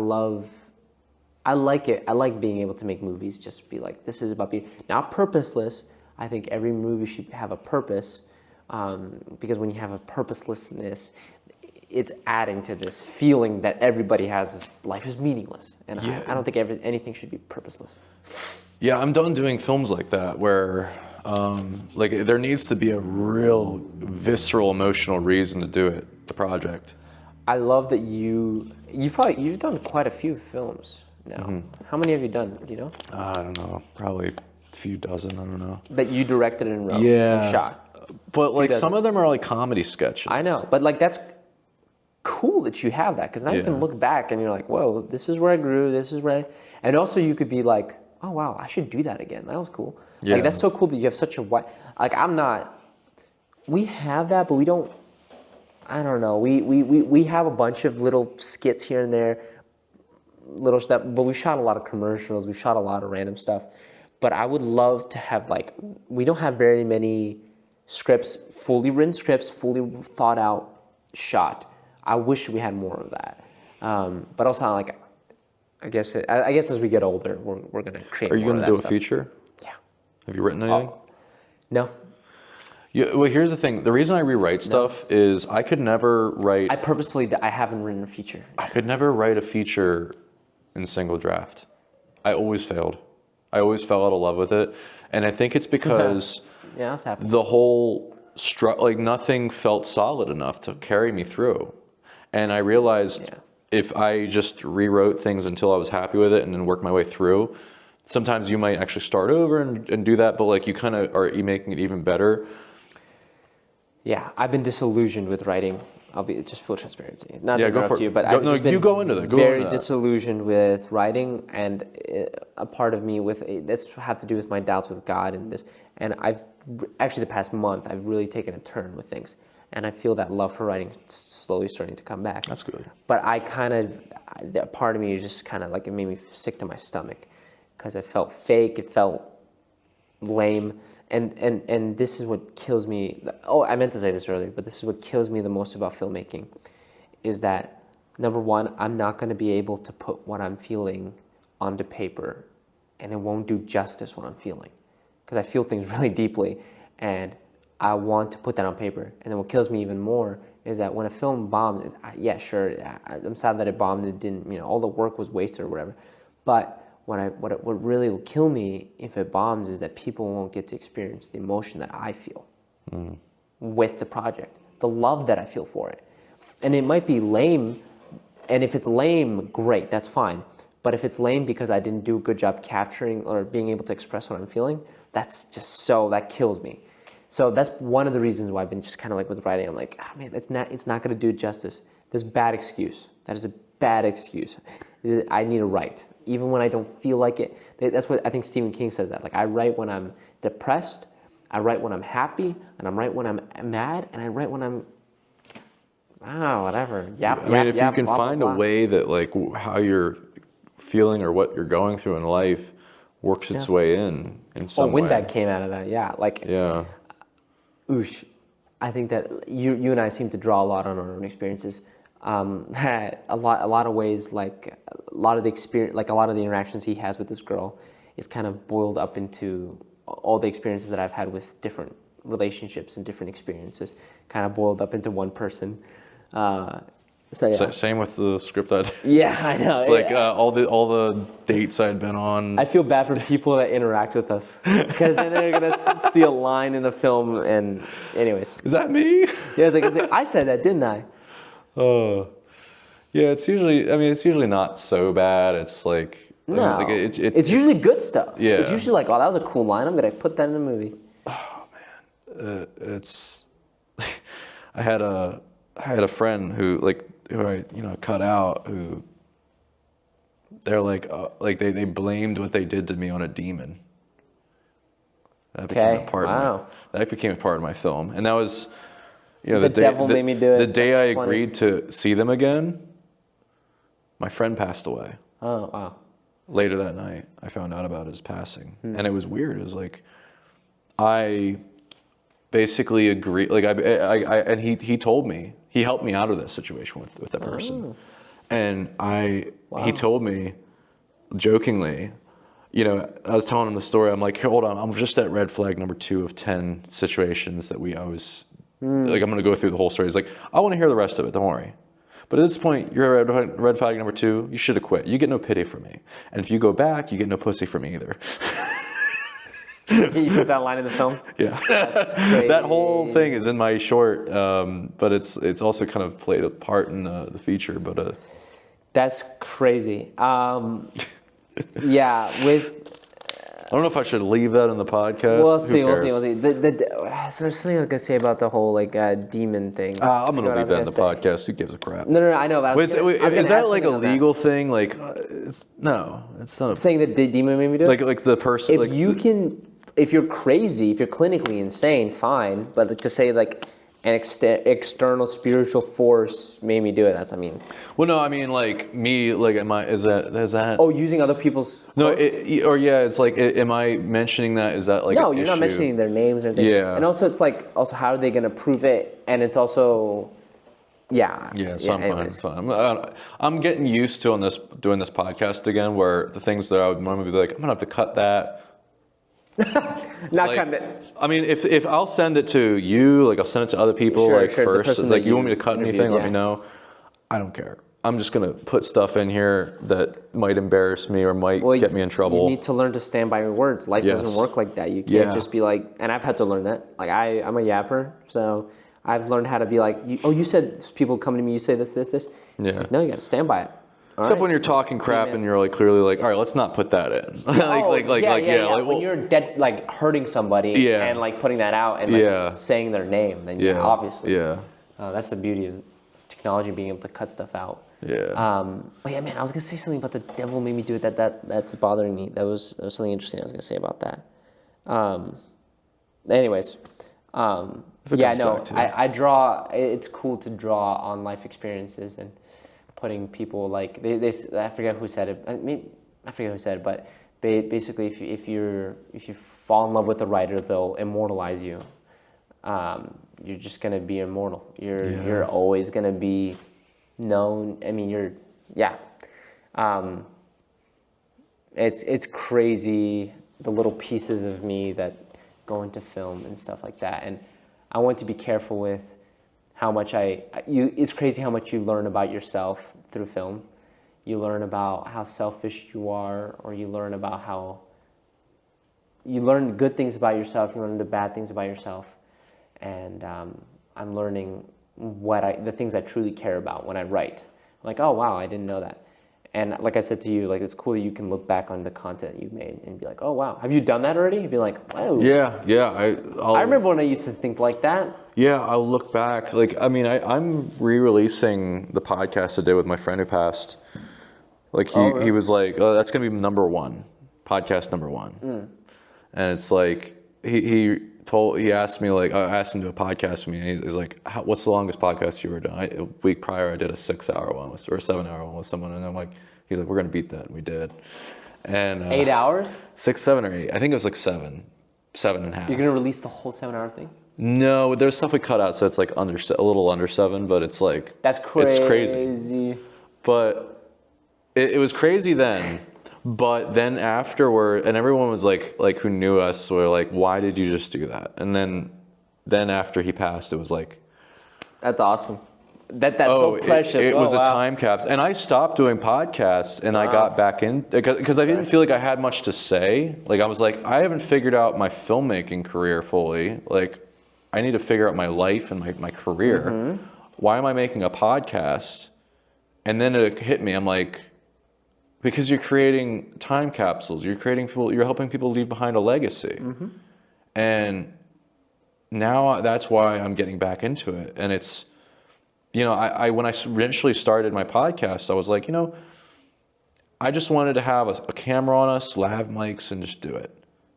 like it. I like being able to make movies just be like, this is about being, not purposeless. I think every movie should have a purpose, because when you have a purposelessness, it's adding to this feeling that everybody has this life is meaningless. And I don't think anything should be purposeless. Yeah, I'm done doing films like that where like there needs to be a real visceral emotional reason to do it, the project. I love that you've done quite a few films now. How many have you done? Do you know? I don't know, probably a few dozen, I don't know. That you directed and wrote and shot. But like some of them are like comedy sketches. I know, but like that's cool that you have that, because now you can look back and you're like, whoa, this is where I grew, this is where and also you could be like, oh wow, I should do that again. That was cool. Yeah. Like that's so cool that you have such a wide, like we have that, but we don't, I don't know. We have a bunch of little skits here and there, little stuff, but we shot a lot of commercials, we shot a lot of random stuff. But I would love to have like, we don't have very many scripts, fully written scripts, fully thought out, shot. I wish we had more of that. But also like, I guess as we get older, we're gonna create. Are you more gonna of that do a stuff. feature? Yeah. Have you written anything? No. Yeah, well, here's the thing. The reason I rewrite stuff is I could never write. I haven't written a feature. I could never write a feature in single draft. I always failed. I always fell out of love with it, and I think it's because Yeah, that's happened. the whole like nothing felt solid enough to carry me through, and I realized if I just rewrote things until I was happy with it and then worked my way through, sometimes you might actually start over and do that, but like you kind of are making it even better. Yeah, I've been disillusioned with writing. I'll be just full transparency. Not to Yeah, go interrupt for it. you, but Go- I've no, just been you go into that. Go very into that. disillusioned with writing, and a part of me that's have to do with my doubts with God and this. And I've actually the past month I've really taken a turn with things, and I feel that love for writing slowly starting to come back. That's good. But that part of me is just kind of like, it made me sick to my stomach, because it felt fake. It felt lame. And this is what kills me. Oh, I meant to say this earlier, but this is what kills me the most about filmmaking, is that, number one, I'm not going to be able to put what I'm feeling onto paper, and it won't do justice what I'm feeling, because I feel things really deeply, and I want to put that on paper. And then what kills me even more is that when a film bombs, I'm sad that it bombed. It didn't, all the work was wasted or whatever, but what really will kill me if it bombs is that people won't get to experience the emotion that I feel with the project, the love that I feel for it. And it might be lame, and if it's lame, great, that's fine. But if it's lame because I didn't do a good job capturing or being able to express what I'm feeling, that kills me. So that's one of the reasons why I've been just kind of like with writing, I'm like, man, it's not going to do it justice. That's a bad excuse. That is a bad excuse. I need to write, even when I don't feel like it. That's what I think Stephen King says that. Like, I write when I'm depressed, I write when I'm happy, and I write when I'm mad, and I write when I'm, whatever. If you can find a way that like how you're feeling or what you're going through in life works its way in some way. Windbag came out of that, Yeah. Oosh, I think that you and I seem to draw a lot on our own experiences. Had a lot of ways, like a lot of the experience, like a lot of the interactions he has with this girl is kind of boiled up into all the experiences that I've had with different relationships and different experiences, kind of boiled up into one person. Same with the script I did. Yeah, I know. It's like all the dates I'd been on. I feel bad for people that interact with us, because then they're gonna see a line in the film, and anyways. Is that me? Yeah, it's like I said that, didn't I? Oh, yeah. It's usually not so bad. It's like No, it's usually good stuff. Yeah. It's usually like, oh, that was a cool line. I'm gonna put that in a movie. Oh man, it's. I had a friend who I cut out, who they're like they blamed what they did to me on a demon. That became a part of my film, and that was. The devil made me do it. The day That's I funny. agreed to see them again, my friend passed away. Oh, wow. Later that night, I found out about his passing, and it was weird. It was like, I basically agreed. Like and he told me, he helped me out of this situation with that person, and he told me jokingly, you know, I was telling him the story. I'm like, hold on, I'm just at red flag number 2 of 10 situations that I was like, I'm gonna go through the whole story. He's like, I want to hear the rest of it. Don't worry. But at this point, you're at red flag number 2. You should have quit. You get no pity from me, and if you go back, you get no pussy from me either. Can you put that line in the film? Yeah, That's crazy. that whole thing is in my short, but it's also kind of played a part in the feature. But that's crazy. Yeah, with. I don't know if I should leave that in the podcast. We'll see. Who We'll cares? see. So there's something I was gonna say about the whole like demon thing. I'm gonna What I leave was that in the gonna say. podcast. Who gives a crap? No, I know. But I was gonna Is add that like a something on that. legal thing? Like, no, it's not. Saying that the demon made me do it? Like the person. If like if you're crazy, if you're clinically insane, fine. But to say like an external spiritual force made me do it, that's, I mean. Well, no, I mean like me. Like, is that? Oh, using other people's. No, quotes? it's like, am I mentioning that? Is that like? No, an you're not issue? mentioning their names or anything. Yeah. And also, it's like, how are they going to prove it? And it's also, yeah. Yeah, so I'm anyways. fine. I'm getting used to doing this podcast again, where the things that I would normally be like, I'm gonna have to cut that. Not Like, cutting it. I mean, if I'll send it to you, like I'll send it to other people, Sure, like the first. person It's like, that you want me to cut interviewed, anything? Let yeah. me know. I don't care. I'm just gonna put stuff in here that might embarrass me or might get me in trouble. You need to learn to stand by your words. Life Yes. doesn't work like that. You can't Yeah. just be like, and I've had to learn that. Like I'm a yapper, so I've learned how to be like, you said, people come to me, you say this. It's Yeah. like, no, you got to stand by it. All Except right? when you're talking crap man. and you're like clearly like, all right, let's not put that in. Like, when well, you're dead, like hurting somebody Yeah. and like putting that out and like Yeah. saying their name, then yeah, obviously. yeah, That's the beauty of technology, being able to cut stuff out. yeah. But yeah, man, I was gonna say something about the devil made me do it. That's bothering me. That was something interesting I was gonna say about that. Anyways, yeah, comes no, back to it. I draw. It's cool to draw on life experiences and putting people like they I forget who said it. I forget who said it, but basically, if you fall in love with a writer, they'll immortalize you. You're just gonna be immortal. You're always gonna be known. I mean, it's crazy, the little pieces of me that go into film and stuff like that. And I want to be careful with how much it's crazy how much you learn about yourself through film. You learn about how selfish you are, or you learn about you learn good things about yourself, you learn the bad things about yourself. And I'm learning the things I truly care about when I write. I'm like, oh wow, I didn't know that. And like I said to you, like, it's cool that you can look back on the content you've made and be like, oh wow, have you done that already? You'd be like, whoa. Yeah. I remember when I used to think like that. Yeah, I'll look back. Like, I mean, I'm re-releasing the podcast I did with my friend who passed. Like, he was like, oh, that's gonna be podcast number one. And it's like he asked me, like, I asked him to do a podcast with me, and he's like, what's the longest podcast you ever done? A week prior, I did a 6-hour one or a 7-hour one with someone, and I'm like, he's like, we're gonna beat that, and we did. And 8 hours? 6, 7, or 8. I think it was like 7 and a half. You're gonna release the whole 7-hour thing? No, there's stuff we cut out, so it's like a little under 7, but it's like, That's crazy. It's crazy. But it was crazy then. But then afterward, and everyone was like who knew us were like, why did you just do that? And then after he passed, it was like, that's awesome. That's so precious. It was a time capsule. And I stopped doing podcasts, and I got back in because I didn't feel like I had much to say. Like, I was like, I haven't figured out my filmmaking career fully. Like, I need to figure out my life and my career. Mm-hmm. Why am I making a podcast? And then it hit me. I'm like, because you're creating time capsules. You're helping people leave behind a legacy. Mm-hmm. And now that's why I'm getting back into it. And it's, I when I initially started my podcast, I was like, I just wanted to have a camera on us, lav mics, and just do it.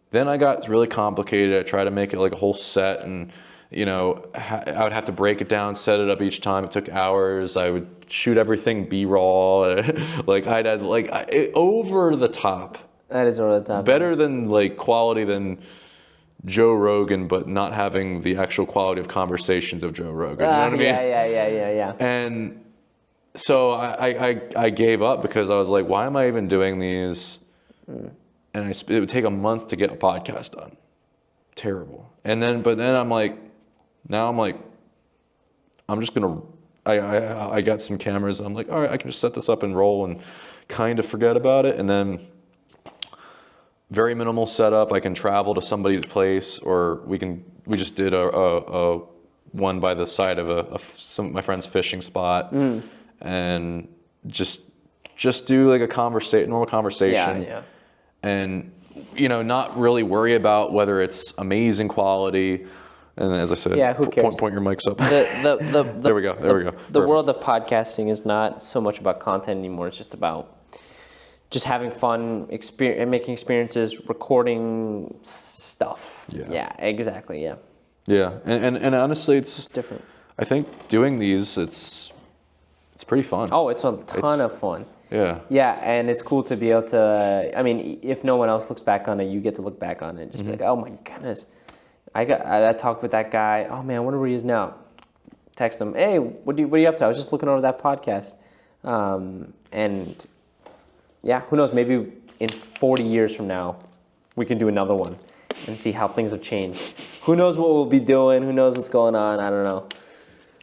Then I got really complicated. I tried to make it like a whole set, and I would have to break it down, set it up each time. It took hours. I would shoot everything B-raw. Like, I'd had over the top. That is over the top. Better than like quality than Joe Rogan, but not having the actual quality of conversations of Joe Rogan. You know what I mean? Yeah. And so I gave up because I was like, why am I even doing these? And it would take a month to get a podcast done. Terrible. But then I'm like, I'm just gonna. I got some cameras. I'm like, all right, I can just set this up and roll and kind of forget about it. And then very minimal setup. I can travel to somebody's place, or we just did a one by the side of some of my friend's fishing spot, and just do like a normal conversation. Yeah. And not really worry about whether it's amazing quality. And as I said, who cares? Point your mics up. There we go. The world of podcasting is not so much about content anymore. It's just about just having fun, making experiences, recording stuff. Yeah, exactly. Yeah. Yeah, and honestly, it's different. I think doing these, it's pretty fun. Oh, it's a ton of fun. Yeah. Yeah, and it's cool to be able to. I mean, if no one else looks back on it, you get to look back on it and just be like, oh my goodness. I talked with that guy. Oh man, I wonder where he is now. Text him. Hey, what are you up to? I was just looking over that podcast. And yeah, who knows? Maybe in 40 years from now, we can do another one and see how things have changed. Who knows what we'll be doing? Who knows what's going on? I don't know.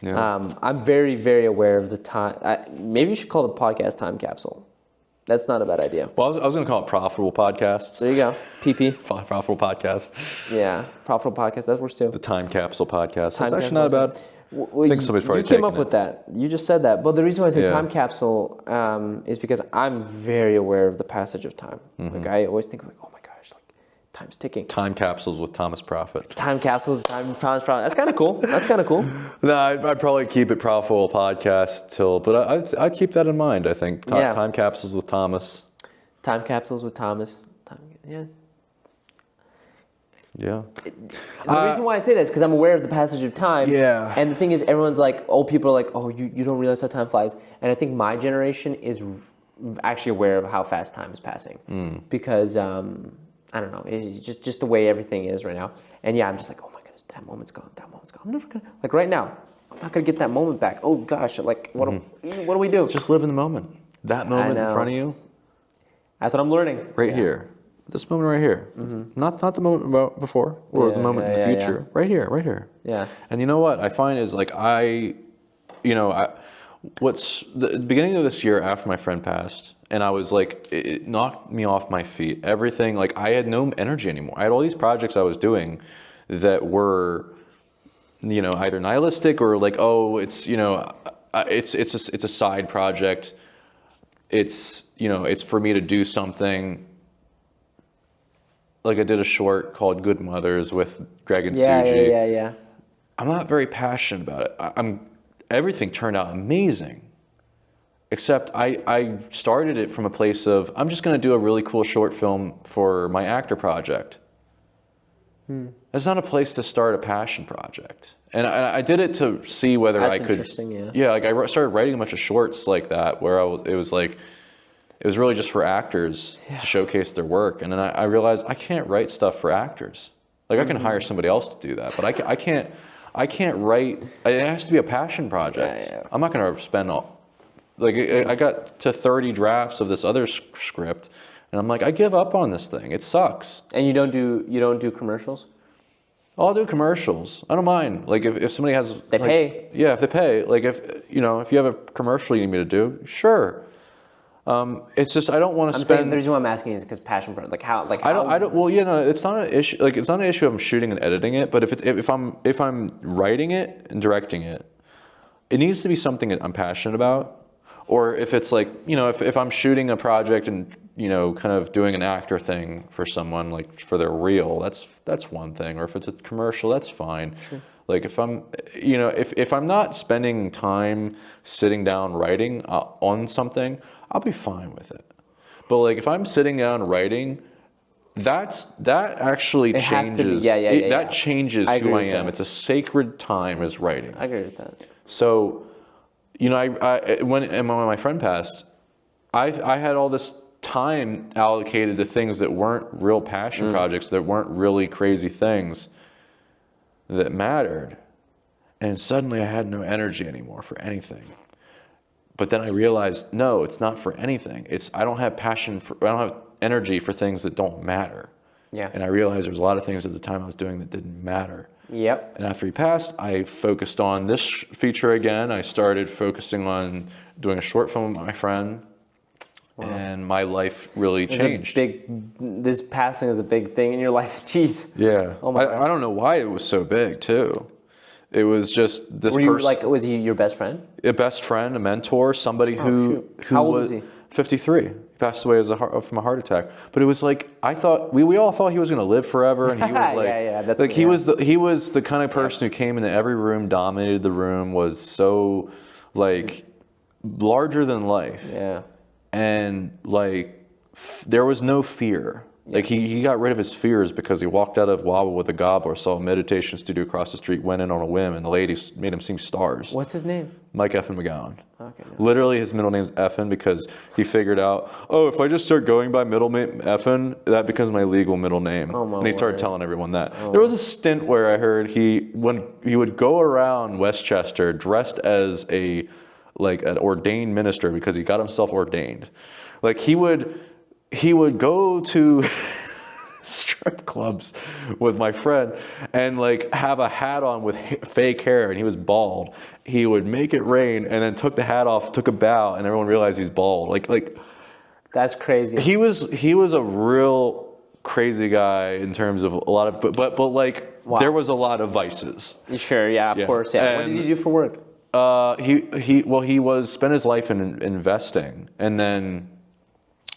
Yeah. I'm very, very aware of the time. Maybe you should call the podcast Time Capsule. That's not a bad idea. Well, I was going to call it Profitable Podcasts. There you go. PP. Profitable Podcast. Yeah, Profitable Podcast. That works too. The Time Capsule Podcast. Time That's actually Capsule. not bad. Well, I think somebody's probably you came taken up with that. You just said that. But the reason why I say Yeah. Time Capsule is because I'm very aware of the passage of time. Like I always think like, oh my gosh, like time's ticking. Time Capsules with Thomas Profit. Time Capsules, Time Profit. That's kind of cool. No, I'd probably keep it Profitable Podcast but I'd keep that in mind, I think. Time Capsules with Thomas. Time Capsules with Thomas. Yeah. Yeah. The reason why I say that is because I'm aware of the passage of time. Yeah. And the thing is, everyone's like, people are like, oh, you don't realize how time flies. And I think my generation is actually aware of how fast time is passing. Because, I don't know, it's just the way everything is right now. And yeah, I'm just like, oh my goodness, that moment's gone. I'm never going to, like right now, I'm not going to get that moment back. Oh gosh, like, what do we do? Just live in the moment. That moment in front of you. That's what I'm learning. Right here. This moment right here. Not the moment before or the moment in the future. Right here. Yeah. And you know what I find is like what's the beginning of this year after my friend passed, and I was like, it knocked me off my feet. Everything, like I had no energy anymore. I had all these projects I was doing that were, either nihilistic or like, oh, it's a side project. It's for me to do something. Like I did a short called Good Mothers with Greg and Suji. Yeah. I'm not very passionate about it. Everything turned out amazing. Except I started it from a place of, I'm just going to do a really cool short film for my actor project. That's not a place to start a passion project. And I did it to see whether I could. That's interesting, yeah. Yeah, like I started writing a bunch of shorts like that where it was really just for actors to showcase their work. And then I realized I can't write stuff for actors. Like I can hire somebody else to do that, but I can't write. It has to be a passion project. Yeah. I'm not going to spend I got to 30 drafts of this other script, and I'm like, I give up on this thing. It sucks. And you don't do commercials? I'll do commercials. I don't mind. Like if somebody has, they pay. Yeah, if they pay. Like if you have a commercial you need me to do, sure. It's just I don't want to spend. Saying the reason why I'm asking is because passion project. Like how? I don't. Well, it's not an issue. Like it's not an issue of I'm shooting and editing it. But if I'm writing it and directing it, it needs to be something that I'm passionate about. Or if it's like if I'm shooting a project and kind of doing an actor thing for someone like for their reel, that's one thing. Or if it's a commercial, that's fine. Sure. Like if I'm if I'm not spending time sitting down writing on something, I'll be fine with it. But like if I'm sitting down writing, that actually changes. That changes who I am. It's a sacred time is writing. I agree with that. So, when my friend passed, I had all this time allocated to things that weren't real passion projects, that weren't really crazy things that mattered. And suddenly I had no energy anymore for anything. But then I realized, no, it's not for anything. I don't have energy for things that don't matter. Yeah. And I realized there was a lot of things at the time I was doing that didn't matter. Yep. And after he passed, I focused on this feature again. I started focusing on doing a short film with my friend. Wow. And my life really changed. This passing is a big thing in your life. Jeez. Yeah. Oh my God. I don't know why it was so big too. It was just this person. Was he your best friend? A best friend, a mentor, somebody who How old was he? 53. He passed away from a heart attack. But it was like, I thought, we all thought he was going to live forever. And he was like, he was the kind of person who came into every room, dominated the room, was so like larger than life. Yeah. And like, there was no fear. Like he got rid of his fears because he walked out of Wawa with a gobbler, saw a meditation studio across the street, went in on a whim, and the ladies made him see stars. What's his name? Mike Effin McGowan. Okay. No. Literally, his middle name's Effin because he figured out, if I just start going by middle name Effin, that becomes my legal middle name. Oh, my and he started word. telling everyone that. There was a stint where I heard when he would go around Westchester dressed as an ordained minister because he got himself ordained. Like he would go to strip clubs with my friend and like have a hat on with fake hair, and he was bald. He would make it rain and then took the hat off, took a bow, and everyone realized he's bald. Like that's crazy. He was a real crazy guy in terms of a lot of, but like wow. There was a lot of vices. Sure, yeah, of course, yeah. What did he do for work? He spent his life in investing, and then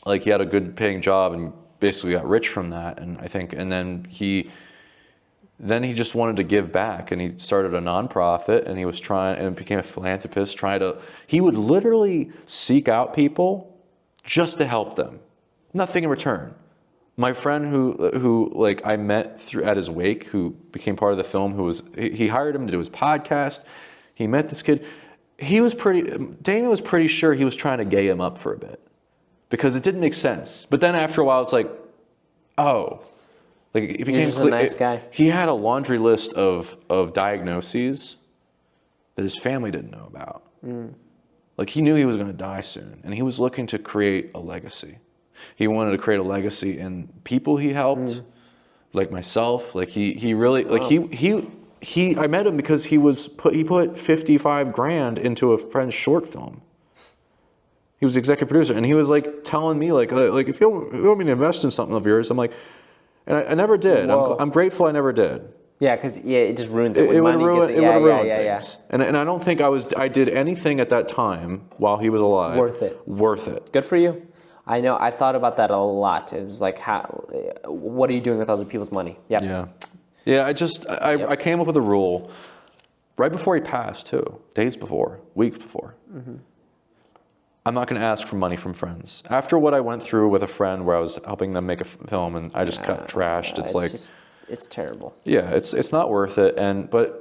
like he had a good paying job and basically got rich from that. And I think, and then he just wanted to give back, and he started a nonprofit, and he was trying and became a philanthropist. He would literally seek out people just to help them, nothing in return. My friend who like I met at his wake, who became part of the film, he hired him to do his podcast. He met this kid. Damien was pretty sure he was trying to gay him up for a bit, because it didn't make sense. But then after a while, it's like, it became He's just a nice guy. He had a laundry list of diagnoses that his family didn't know about. Like he knew he was going to die soon, and he was looking to create a legacy. He wanted to create a legacy in people he helped, like myself. Like he really like I met him because he put 55 grand into a friend's short film. He was the executive producer, and he was like telling me like if you want me to invest in something of yours, I'm like, and I never did. I'm grateful I never did. Yeah, because it just ruins it. It would have ruined things. And I don't think I did anything at that time while he was alive. Worth it. Good for you. I know. I thought about that a lot. It was like, what are you doing with other people's money? Yep. Yeah. I came up with a rule right before he passed too, weeks before. Mm-hmm. I'm not going to ask for money from friends. After what I went through with a friend where I was helping them make a film and I just got trashed, it's terrible. Yeah, it's not worth it. But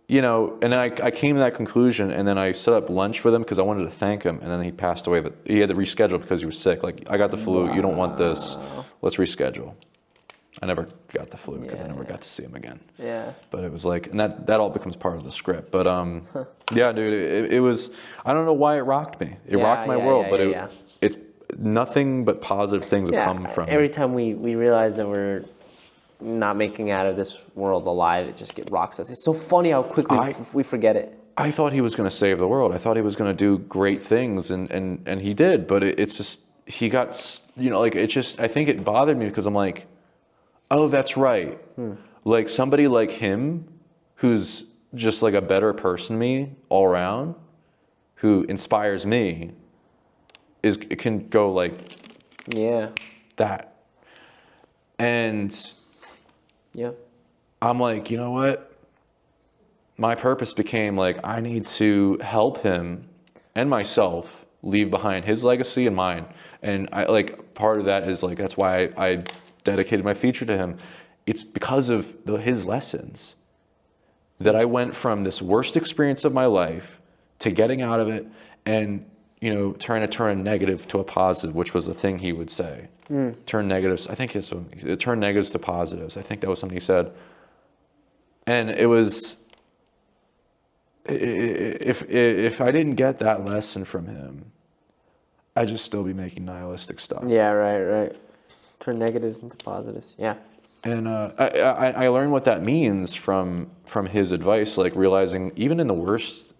and then I came to that conclusion, and then I set up lunch with him because I wanted to thank him, and then he passed away. He had to reschedule because he was sick. Like, I got the flu. Wow. You don't want this. Let's reschedule. I never got the flu because I never got to see him again. Yeah. But it was like, and that all becomes part of the script. But yeah, dude, it was. I don't know why it rocked me. It rocked my world, but it nothing but positive things have come from it. Every time we realize that we're not making out of this world alive, it just rocks us. It's so funny how quickly we forget it. I thought he was going to save the world. I thought he was going to do great things, and he did. But it's just he got I think it bothered me because I'm like, oh, that's right. Like somebody like him, who's just like a better person than me all around, who inspires me, it can go like that, and. Yeah. I'm like, you know what? My purpose became like, I need to help him and myself leave behind his legacy and mine. And part of that is like, that's why I dedicated my feature to him. It's because of his lessons that I went from this worst experience of my life to getting out of it. And trying to turn a negative to a positive, which was the thing he would say. Turn negatives. I think it's turn negatives to positives. I think that was something he said. And it was, if I didn't get that lesson from him, I'd just still be making nihilistic stuff. Yeah, right. Turn negatives into positives. Yeah. And I learned what that means from his advice, like realizing even in the worst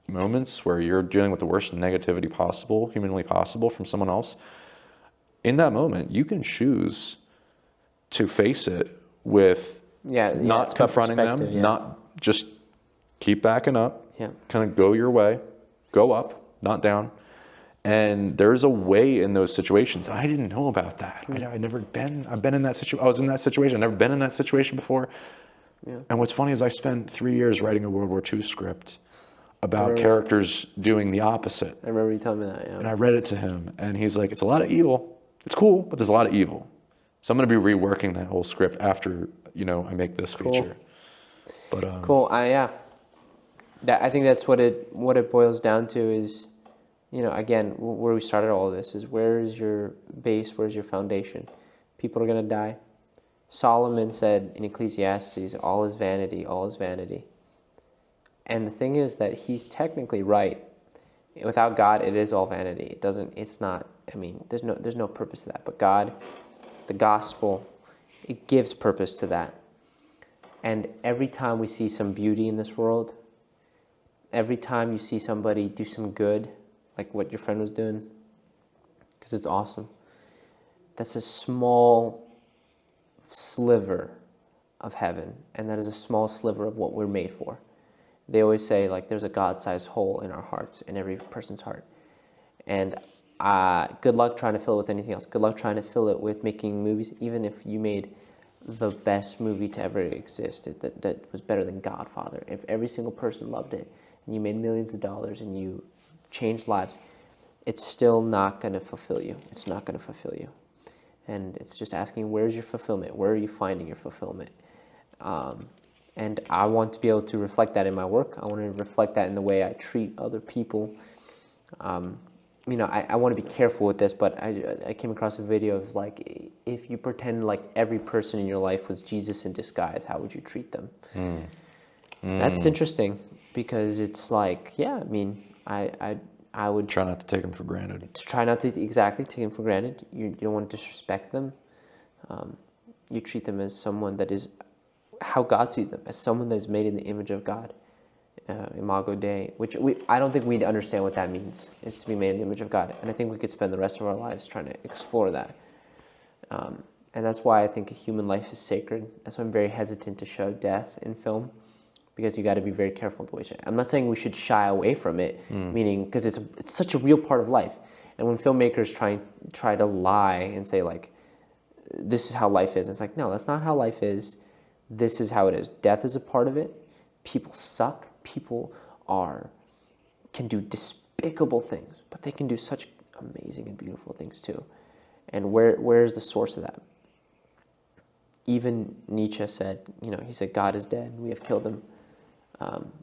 moments where you're dealing with the worst negativity possible, humanly possible from someone else, in that moment, you can choose to face it with not confronting them, not just keep backing up, kind of go your way, go up, not down. And there's a way in those situations. I didn't know about that. I've been in that situation. I was in that situation. I've never been in that situation before. Yeah. And what's funny is I spent 3 years writing a World War II script about characters doing the opposite. I remember you telling me that, yeah. And I read it to him, and he's like, it's a lot of evil. It's cool, but there's a lot of evil. So I'm going to be reworking that whole script after, I make this feature. But cool. I think that's what it boils down to is, again, where we started all of this is, where is your base? Where's your foundation? People are going to die. Solomon said in Ecclesiastes, all is vanity, all is vanity. And the thing is that he's technically right. Without God, it is all vanity. There's no purpose to that. But God, the gospel, it gives purpose to that. And every time we see some beauty in this world, every time you see somebody do some good, like what your friend was doing, because it's awesome, that's a small sliver of heaven, and that is a small sliver of what we're made for. They always say, like, there's a God-sized hole in our hearts, in every person's heart. And good luck trying to fill it with anything else. Good luck trying to fill it with making movies, even if you made the best movie to ever exist, that was better than Godfather. If every single person loved it, and you made millions of dollars, and you changed lives, it's still not going to fulfill you. It's not going to fulfill you. And it's just asking, where's your fulfillment? Where are you finding your fulfillment? And I want to be able to reflect that in my work. I want to reflect that in the way I treat other people. I want to be careful with this, but I came across a video. It was like, if you pretend like every person in your life was Jesus in disguise, how would you treat them? That's interesting, because it's like, I would try not to take them for granted. Try not to take them for granted. You don't want to disrespect them. You treat them as someone that is how God sees them, as someone that is made in the image of God, Imago Dei, which I don't think we understand what that means, is to be made in the image of God. And I think we could spend the rest of our lives trying to explore that. And that's why I think a human life is sacred. That's why I'm very hesitant to show death in film, because you got to be very careful the way you say it. I'm not saying we should shy away from it, meaning, because it's such a real part of life. And when filmmakers try to lie and say, like, this is how life is, it's like, no, that's not how life is. This is how it is. Death is a part of it. People suck. People can do despicable things, but they can do such amazing and beautiful things too. And where's the source of that? Even Nietzsche said, he said, God is dead. We have killed him.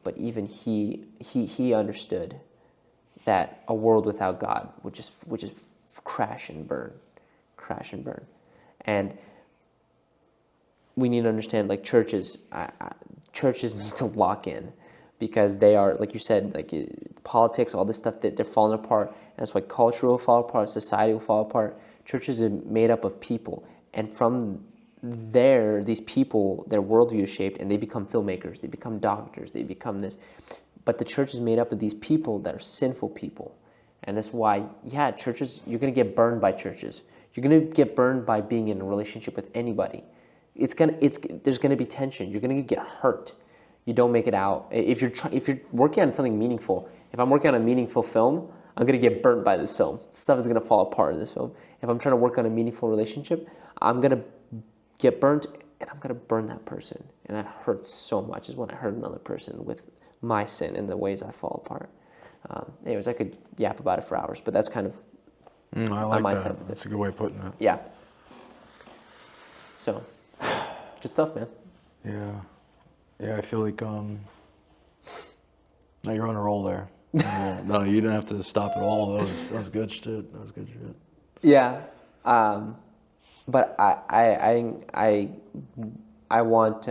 But even he understood that a world without God would just crash and burn. And we need to understand, like, churches need to lock in, because they are, like you said, like politics, all this stuff, that they're falling apart. And that's why culture will fall apart, society will fall apart. Churches are made up of people, and from there, these people, their worldview is shaped, and they become filmmakers, they become doctors, they become this. But the church is made up of these people that are sinful people. And that's why, churches, you're going to get burned by churches. You're going to get burned by being in a relationship with anybody. There's going to be tension. You're going to get hurt. You don't make it out. If you're working on something meaningful, if I'm working on a meaningful film, I'm going to get burnt by this film. Stuff is going to fall apart in this film. If I'm trying to work on a meaningful relationship, I'm going to get burnt, and I'm going to burn that person. And that hurts so much, is when I hurt another person with my sin and the ways I fall apart. Anyways, I could yap about it for hours, but that's kind of I like my mindset that. That's a good way of putting it. Yeah. So, good stuff, man. Yeah, I feel like now you're on a roll there. No, you didn't have to stop at all. That was good shit. That was good shit. Yeah, but I want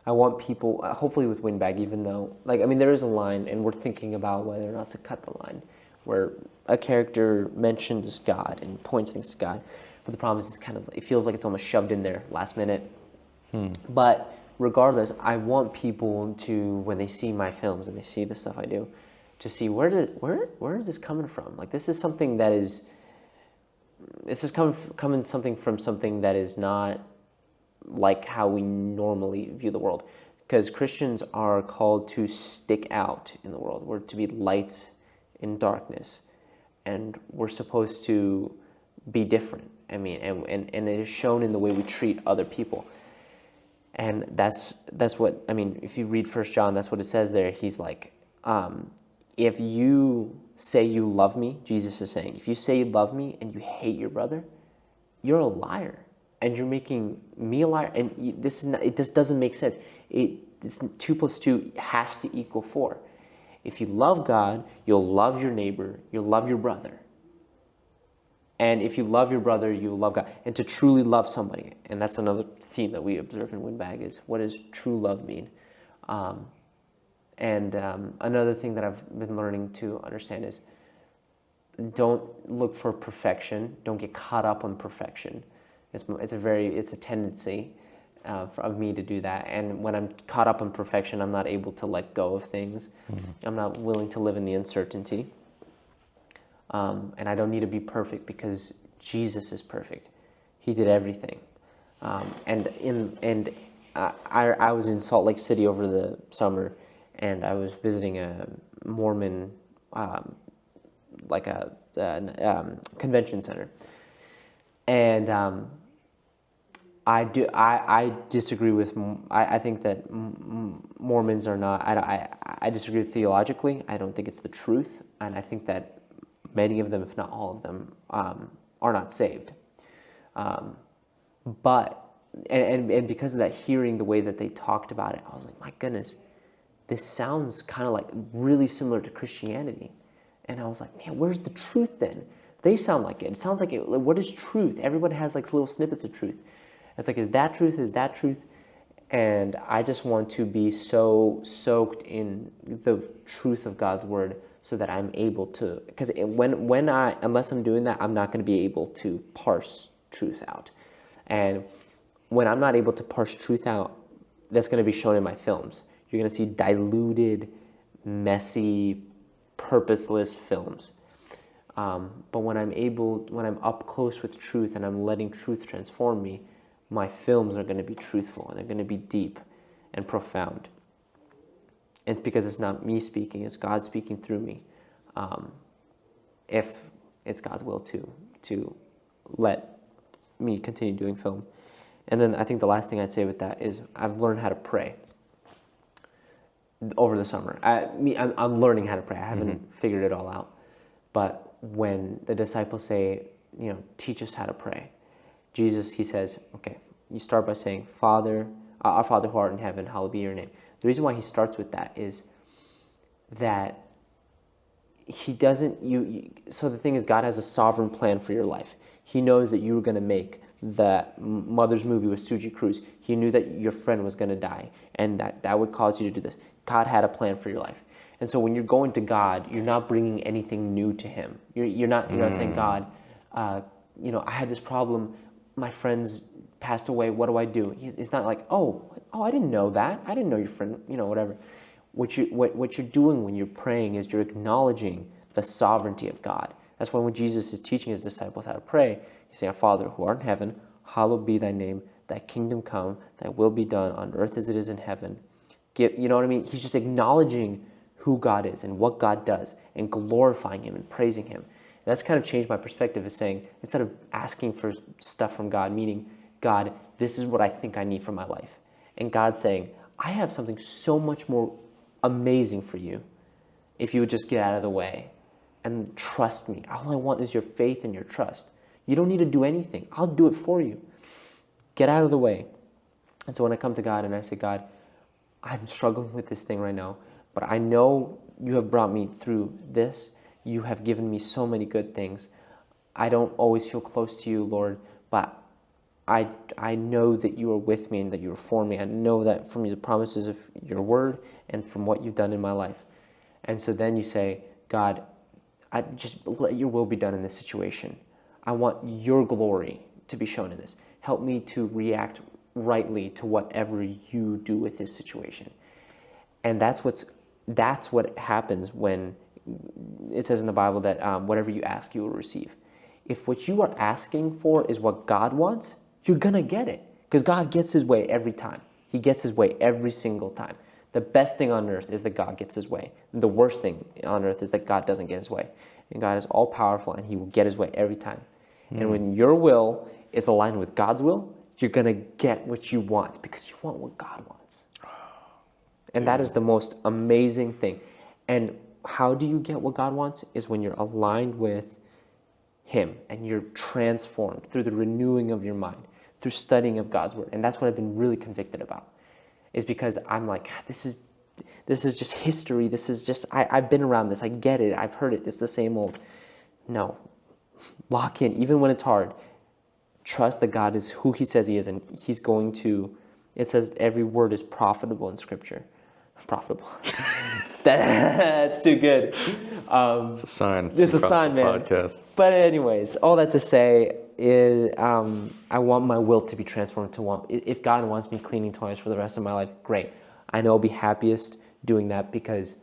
I want people, hopefully with Windbag, even though, like, I mean, there is a line, and we're thinking about whether or not to cut the line, where a character mentions God and points things to God, but the problem is it's kind of, it feels like it's almost shoved in there last minute. But regardless, I want people to, when they see my films and they see the stuff I do, to see where is this coming from? Like, this is something that is, this is coming something from something that is not like how we normally view the world. Because Christians are called to stick out in the world. We're to be lights in darkness. And we're supposed to be different. I mean, and it is shown in the way we treat other people. And that's what, I mean, if you read 1 John, that's what it says there. He's like, if you say you love me, Jesus is saying, if you say you love me and you hate your brother, you're a liar. And you're making me a liar. And this is not, it just doesn't make sense. This 2 + 2 has to equal 4. If you love God, you'll love your neighbor, you'll love your brother. And if you love your brother, you will love God. And to truly love somebody, and that's another theme that we observe in Windbag, is what does true love mean? Another thing that I've been learning to understand is don't look for perfection. Don't get caught up on perfection. It's a tendency of me to do that. And when I'm caught up in perfection, I'm not able to let go of things. I'm not willing to live in the uncertainty. And I don't need to be perfect because Jesus is perfect. He did everything. I was in Salt Lake City over the summer, and I was visiting a Mormon, convention center. And I disagree with. I think that Mormons are not. I disagree theologically. I don't think it's the truth, and I think that many of them, if not all of them, are not saved. But because of that, hearing the way that they talked about it, I was like, my goodness, this sounds kind of like really similar to Christianity. And I was like, man, where's the truth then? They sound like it. It sounds like it. What is truth? Everyone has like little snippets of truth. It's like, is that truth? Is that truth? And I just want to be so soaked in the truth of God's word so that I'm able to, because unless I'm doing that, I'm not going to be able to parse truth out. And when I'm not able to parse truth out, that's going to be shown in my films. You're going to see diluted, messy, purposeless films. But when I'm up close with truth and I'm letting truth transform me, my films are going to be truthful and they're going to be deep and profound. And it's because it's not me speaking, it's God speaking through me. If it's God's will to let me continue doing film. And then I think the last thing I'd say with that is I've learned how to pray over the summer. I'm learning how to pray. I haven't figured it all out. But when the disciples say, teach us how to pray, Jesus, he says, okay, you start by saying, Father, our Father who art in heaven, hallowed be your name. The reason why he starts with that is that he doesn't, so the thing is, God has a sovereign plan for your life. He knows that you were going to make that Mother's movie with Suji Cruz. He knew that your friend was going to die and that would cause you to do this. God had a plan for your life. And so when you're going to God, you're not bringing anything new to him. You're not saying, God, I had this problem. My friends passed away. What do I do? It's not like, oh, I didn't know that. I didn't know your friend, whatever. What you're doing when you're praying is you're acknowledging the sovereignty of God. That's why when Jesus is teaching his disciples how to pray, he's saying, Our Father who art in heaven, hallowed be thy name, thy kingdom come, thy will be done on earth as it is in heaven. You know what I mean? He's just acknowledging who God is and what God does and glorifying him and praising him. And that's kind of changed my perspective, is saying, instead of asking for stuff from God, meaning, God, this is what I think I need for my life. And God saying, I have something so much more amazing for you if you would just get out of the way and trust me. All I want is your faith and your trust. You don't need to do anything. I'll do it for you. Get out of the way. And so when I come to God and I say, God, I'm struggling with this thing right now, but I know you have brought me through this. You have given me so many good things. I don't always feel close to you, Lord, but I know that you are with me and that you are for me. I know that from the promises of your word and from what you've done in my life. And so then you say, God, I just let your will be done in this situation. I want your glory to be shown in this. Help me to react rightly to whatever you do with this situation. And that's what happens when it says in the Bible that whatever you ask, you will receive. If what you are asking for is what God wants, you're going to get it. Because God gets his way every time. He gets his way every single time. The best thing on earth is that God gets his way. The worst thing on earth is that God doesn't get his way. And God is all powerful and he will get his way every time. And when your will is aligned with God's will, you're going to get what you want because you want what God wants. And that is the most amazing thing. And how do you get what God wants? Is when you're aligned with him and you're transformed through the renewing of your mind, through studying of God's word. And that's what I've been really convicted about, is because I'm like, this is just history. This is just, I've been around this. I get it. I've heard it. It's the same old. No. Lock in, even when it's hard. Trust that God is who he says he is, and he's going to, it says every word is profitable in Scripture. Profitable. That's too good. It's a sign. It's a sign, man. Podcast. But anyways, all that to say is I want my will to be transformed to want, if God wants me cleaning toys for the rest of my life, great. I know I'll be happiest doing that because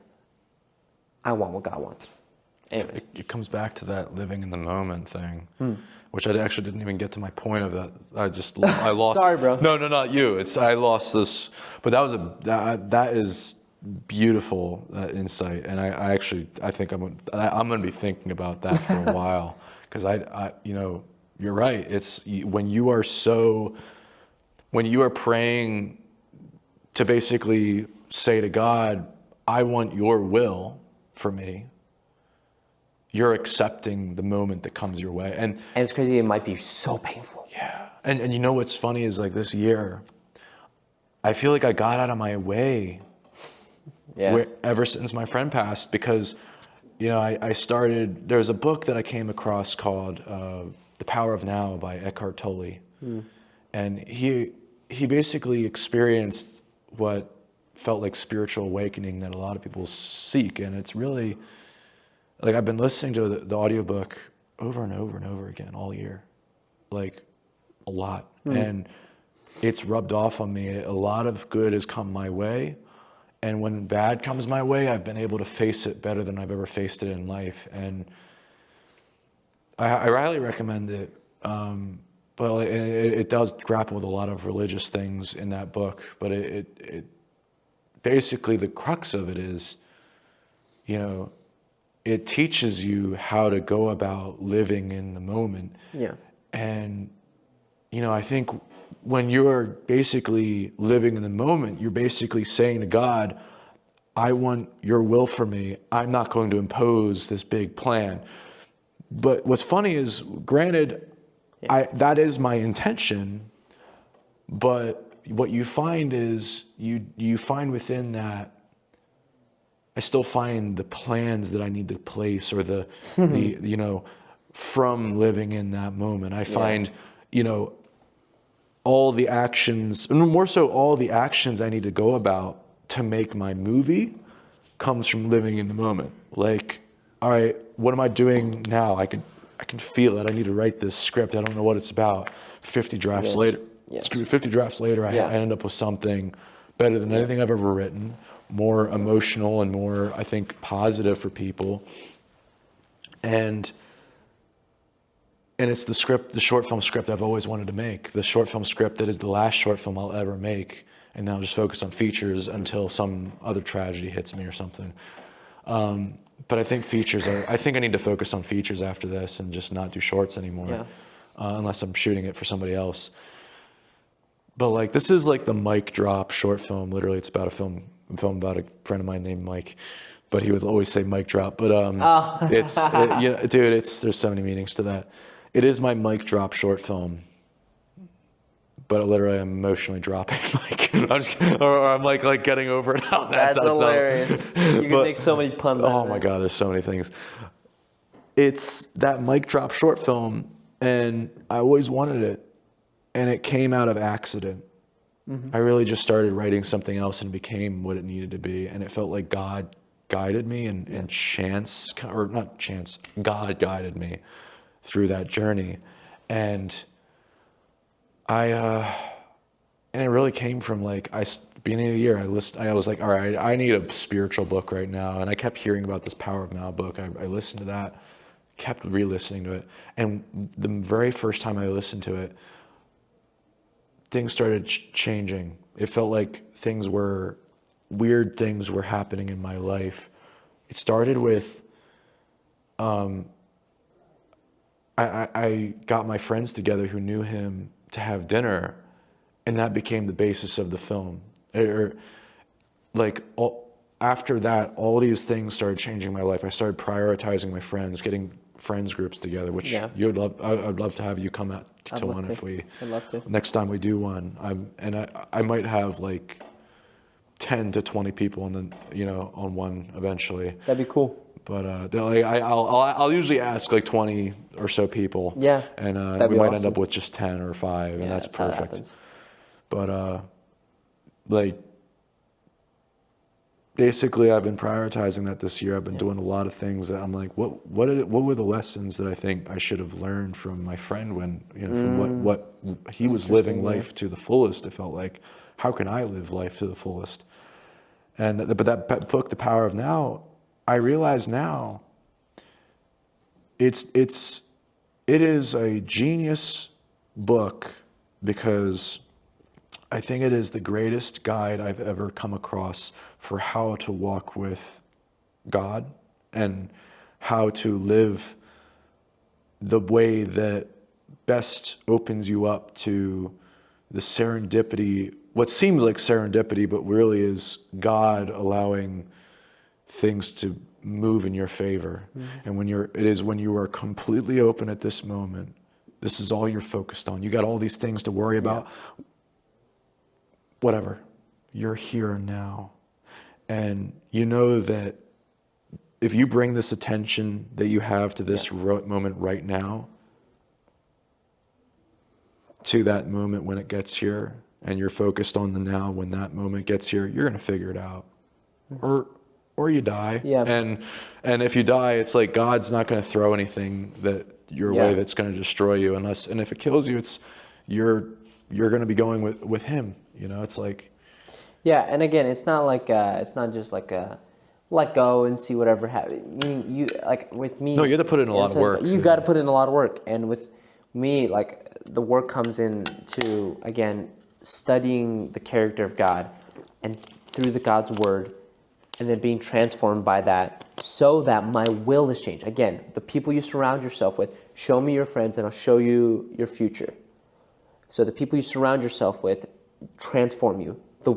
I want what God wants. Anyways. It comes back to that living in the moment thing, which I actually didn't even get to my point of that. I lost. Sorry, bro. No, not you. I lost this, but that is beautiful insight, and I think I'm going to be thinking about that for a while, because you're right. It's when you are praying to basically say to God, I want your will for me. You're accepting the moment that comes your way. And it's crazy, it might be so painful. Yeah. And you know what's funny is, like, this year, I feel like I got out of my way ever since my friend passed, because, I started, there's a book that I came across called The Power of Now by Eckhart Tolle. And he basically experienced what felt like spiritual awakening that a lot of people seek. And it's really, like, I've been listening to the audiobook over and over and over again all year, like a lot. And it's rubbed off on me. A lot of good has come my way. And when bad comes my way, I've been able to face it better than I've ever faced it in life. And I highly recommend it. But it does grapple with a lot of religious things in that book. But it basically, the crux of it is, it teaches you how to go about living in the moment. Yeah. And, I think when you're basically living in the moment, you're basically saying to God, I want your will for me. I'm not going to impose this big plan. But what's funny is, granted, that is my intention, but what you find is you find within that, I still find the plans that I need to place, or the from living in that moment. I find, all the actions, and more so all the actions I need to go about to make my movie comes from living in the moment. Like, all right, what am I doing now? I can feel it. I need to write this script. I don't know what it's about. 50 drafts later, 50 drafts later, I end up with something better than anything I've ever written, more emotional and more, I think, positive for people. And it's the short film script I've always wanted to make. The short film script that is the last short film I'll ever make. And now I'll just focus on features until some other tragedy hits me or something. But I think I think I need to focus on features after this and just not do shorts anymore. Unless I'm shooting it for somebody else. But, like, this is like the mic drop short film. Literally, it's about a film about a friend of mine named Mike. But he would always say mic drop. But there's so many meanings to that. It is my mic drop short film. but literally I'm emotionally dropping. Like, or I'm like getting over it now. That's hilarious. You can make so many puns out Oh of my it. God, there's so many things. It's that mic drop short film, and I always wanted it, and it came out of accident. I really just started writing something else and became what it needed to be, and it felt like God guided me, and chance, or not chance, God guided me through that journey, and and it really came from like beginning of the year. I was like, all right, I need a spiritual book right now, and I kept hearing about this Power of Now book. I listened to that, kept re-listening to it, and the very first time I listened to it, things started changing. It felt like weird things were happening in my life. It started with, I got my friends together who knew him to have dinner, and that became the basis of the film. After that, all these things started changing my life. I started prioritizing my friends, getting friends groups together, which you'd love. I'd love to have you come out to one if we. I'd love to. Next time we do one, I might have like 10 to 20 people on one eventually. That'd be cool. But I'll usually ask like 20 or so people. Yeah, And that'd we be might end awesome. up with just 10 or 5, and that's how it perfect. happens. But basically, I've been prioritizing that this year. I've been doing a lot of things that I'm like, what were the lessons that I think I should have learned from my friend when, from what he was living life to the fullest. It felt like, how can I live life to the fullest? But that book, The Power of Now, I realize now it is a genius book, because I think it is the greatest guide I've ever come across for how to walk with God and how to live the way that best opens you up to the serendipity, what seems like serendipity, but really is God allowing things to move in your favor. And when you are completely open at this moment, this is all you're focused on. You got all these things to worry about. Whatever. You're here and now. And you know that if you bring this attention that you have to this moment right now, to that moment when it gets here, and you're focused on the now when that moment gets here, you're going to figure it out. Or you die. Yeah. And if you die, it's like God's not going to throw anything your way that's going to destroy you, and if it kills you, you're going to be going with him. It's like. Yeah, and again, it's not like it's not just like a let go and see whatever happens. Meaning, you like with me. No, you have to put in a lot of work. You got to put in a lot of work, and with me, like the work comes into again studying the character of God, and through God's word, and then being transformed by that, so that my will is changed. Again, the people you surround yourself with. Show me your friends, and I'll show you your future. So the people you surround yourself with transform you. The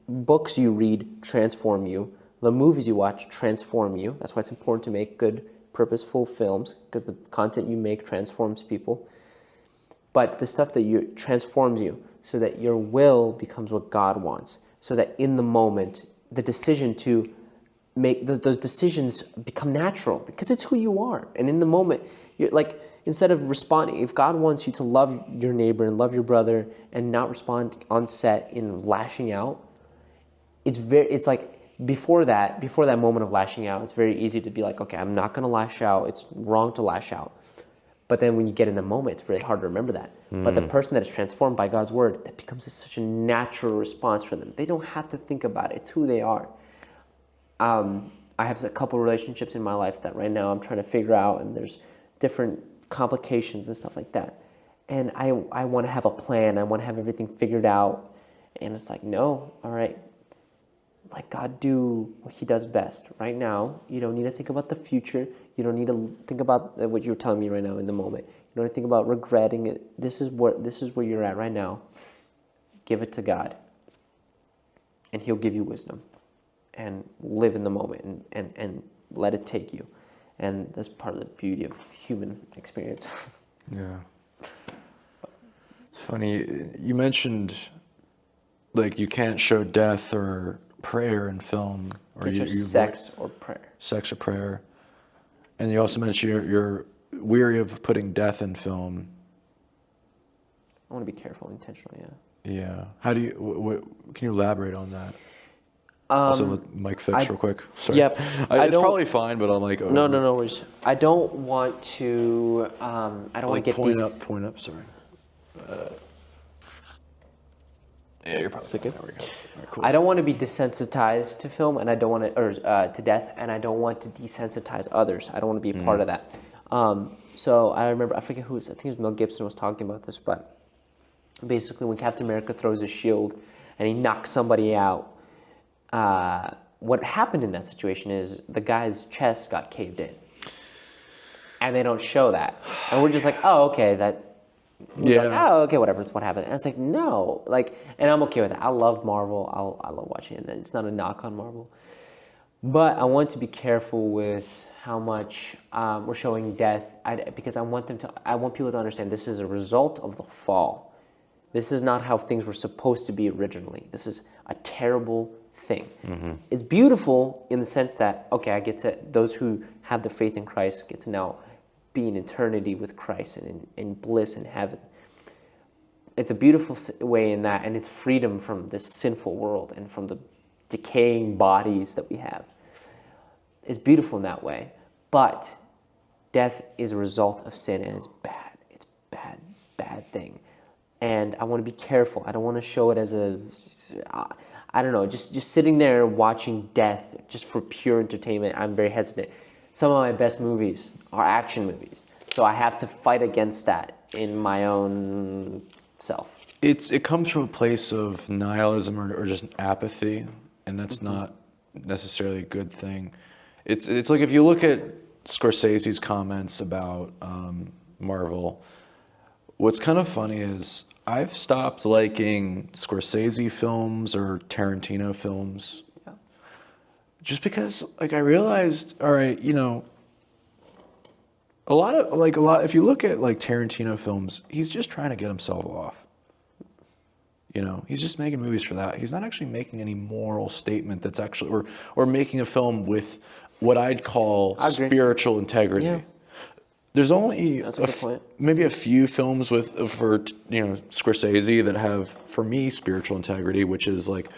books you read transform you. The movies you watch transform you. That's why it's important to make good, purposeful films, because the content you make transforms people. But the stuff that transforms you, so that your will becomes what God wants. So that in the moment, the decision to make those decisions become natural, because it's who you are. And in the moment, you're like, instead of responding, if God wants you to love your neighbor and love your brother and not respond on set in lashing out, it's like before that moment of lashing out, it's very easy to be like, okay, I'm not going to lash out. It's wrong to lash out. But then when you get in the moment, it's really hard to remember that. But the person that is transformed by God's word, that becomes such a natural response for them. They don't have to think about it. It's who they are. I have a couple relationships in my life that right now I'm trying to figure out, and there's different complications and stuff like that. And I want to have a plan. I want to have everything figured out. And it's like, no, all right. Let God do what he does best. Right now, you don't need to think about the future. You don't need to think about what you're telling me right now in the moment. You don't need to think about regretting it. This is where you're at right now. Give it to God. And he'll give you wisdom. And live in the moment and let it take you. And that's part of the beauty of human experience. Yeah. Funny, you mentioned like you can't show death or prayer in film, or Can't show you sex or prayer. sex or prayer, and you also mentioned you're weary of putting death in film. I want to be careful, intentionally. Yeah. Yeah. How do you? Can you elaborate on that? Also, let Mike fix real quick. Sorry. Yep. It's probably fine, but I'm like, oh, No worries. I don't want to. I don't want to get point up. Sorry. Yeah, you're probably good. There we go. All right, cool. I don't want to be desensitized to film, and I don't want to, or to death, and I don't want to desensitize others. I don't want to be a part of that. So I remember, I forget who it was, I think it was Mel Gibson was talking about this, but basically when Captain America throws his shield and he knocks somebody out, what happened in that situation is the guy's chest got caved in. And they don't show that. And we're just like, oh, okay, Yeah. like, oh, okay, whatever, it's what happened. And it's like, no, like, and I'm okay with that. I love Marvel. I love watching it. It's not a knock on Marvel. But I want to be careful with how much we're showing death, because I want people to understand this is a result of the fall. This is not how things were supposed to be originally. This is a terrible thing. Mm-hmm. It's beautiful in the sense that, okay, I get to, those who have the faith in Christ get to now be in eternity with Christ and in bliss in heaven. It's a beautiful way in that, and it's freedom from this sinful world and from the decaying bodies that we have. It's beautiful in that way, but death is a result of sin, and it's bad. It's bad, bad thing. And I want to be careful. I don't want to show it as I don't know, just sitting there watching death just for pure entertainment. I'm very hesitant. Some of my best movies are action movies, so I have to fight against that in my own self. It comes from a place of nihilism or just apathy, and that's not necessarily a good thing. It's like if you look at Scorsese's comments about Marvel, what's kind of funny is I've stopped liking Scorsese films or Tarantino films. Yeah. Just because, like, I realized, all right, you know, a lot, if you look at like Tarantino films, he's just trying to get himself off. You know, he's just making movies for that. He's not actually making any moral statement that's actually, or making a film with what I'd call spiritual integrity. Yeah. There's only maybe a few films for Scorsese that have, for me, spiritual integrity, which is like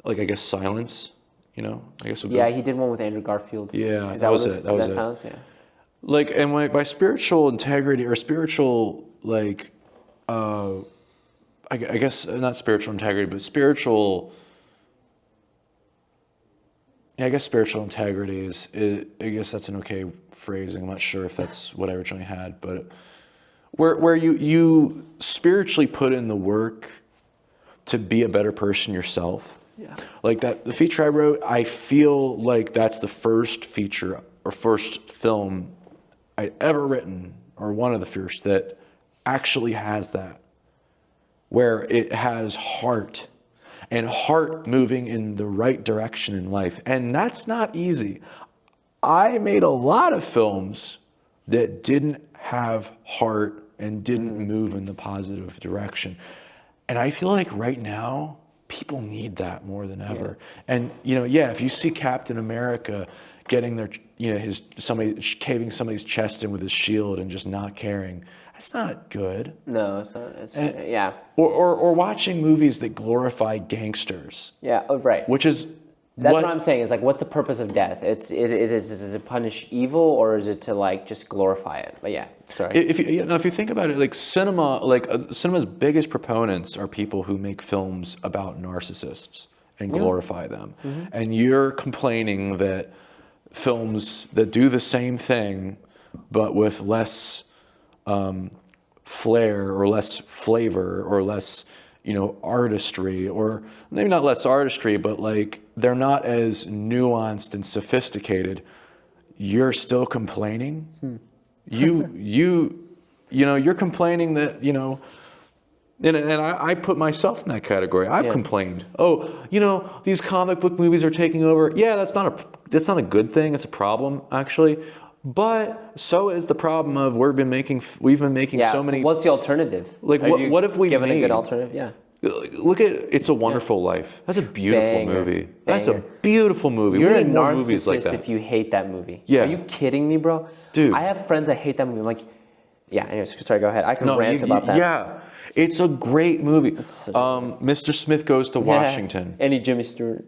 I guess Silence. You know, I guess. Yeah, he did one with Andrew Garfield. Yeah, that was it. That was it. Silence, yeah. Like, and by spiritual integrity or spiritual, like, I guess not spiritual integrity, but spiritual. Yeah, I guess spiritual integrity I guess that's an okay phrasing. I'm not sure if that's what I originally had, but where you spiritually put in the work to be a better person yourself. Yeah. Like the feature I wrote, I feel like that's the first feature or first film I'd ever written, or one of the first, that actually has that, where it has heart. And heart moving in the right direction in life. And that's not easy. I made a lot of films that didn't have heart and didn't move in the positive direction. And I feel like right now, people need that more than ever. Yeah. And, if you see Captain America getting caving somebody's chest in with his shield and just not caring, that's not good. No, it's not. Yeah. Or watching movies that glorify gangsters. Yeah. Oh, right. Which is that's what I'm saying. Is like, what's the purpose of death? Is it to punish evil, or is it to like just glorify it? But yeah, sorry. If you think about it, like cinema's biggest proponents are people who make films about narcissists and glorify them. Mm-hmm. And you're complaining that films that do the same thing but with less flair or less flavor or less, artistry, or maybe not less artistry, but like they're not as nuanced and sophisticated, you're still complaining. You're complaining that, and I put myself in that category. I've complained. Oh, these comic book movies are taking over. Yeah, that's not a good thing. It's a problem, actually. But so is the problem of we've been making Yeah. so many. What's the alternative? Like, what if we given a made- good alternative? Yeah. Look at It's a Wonderful Life. That's a beautiful Banger. movie. That's a Banger. beautiful movie. You're We a need more movies like narcissist that. if you hate that movie. Yeah. Are you kidding me, bro? Dude. I have friends that hate that movie. I'm like, yeah. Anyways, sorry. Go ahead. I can rant about that. Yeah, it's a great movie. such a Mr. Smith Goes to Washington. Any Jimmy Stewart.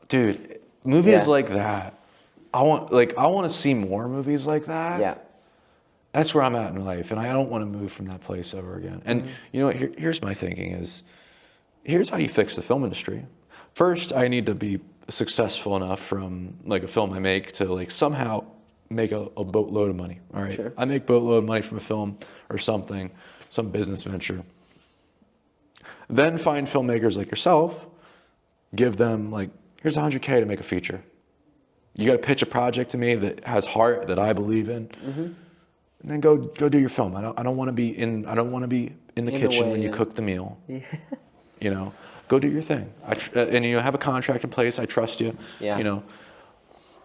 Dude, movies Yeah. like that. I want to see more movies like that. Yeah. That's where I'm at in life, and I don't want to move from that place ever again. And you know what? Here's my thinking is, here's how you fix the film industry. First, I need to be successful enough from like a film I make to like somehow make a boatload of money. All right, Sure. I make boatload of money from a film or something, some business venture. Then find filmmakers like yourself, give them like, here's $100K to make a feature. You got to pitch a project to me that has heart, that I believe in, and then go do your film. I don't want to be in the kitchen way, when you yeah. cook the meal. You know, go do your thing. And you have a contract in place. I trust you. Yeah. You know,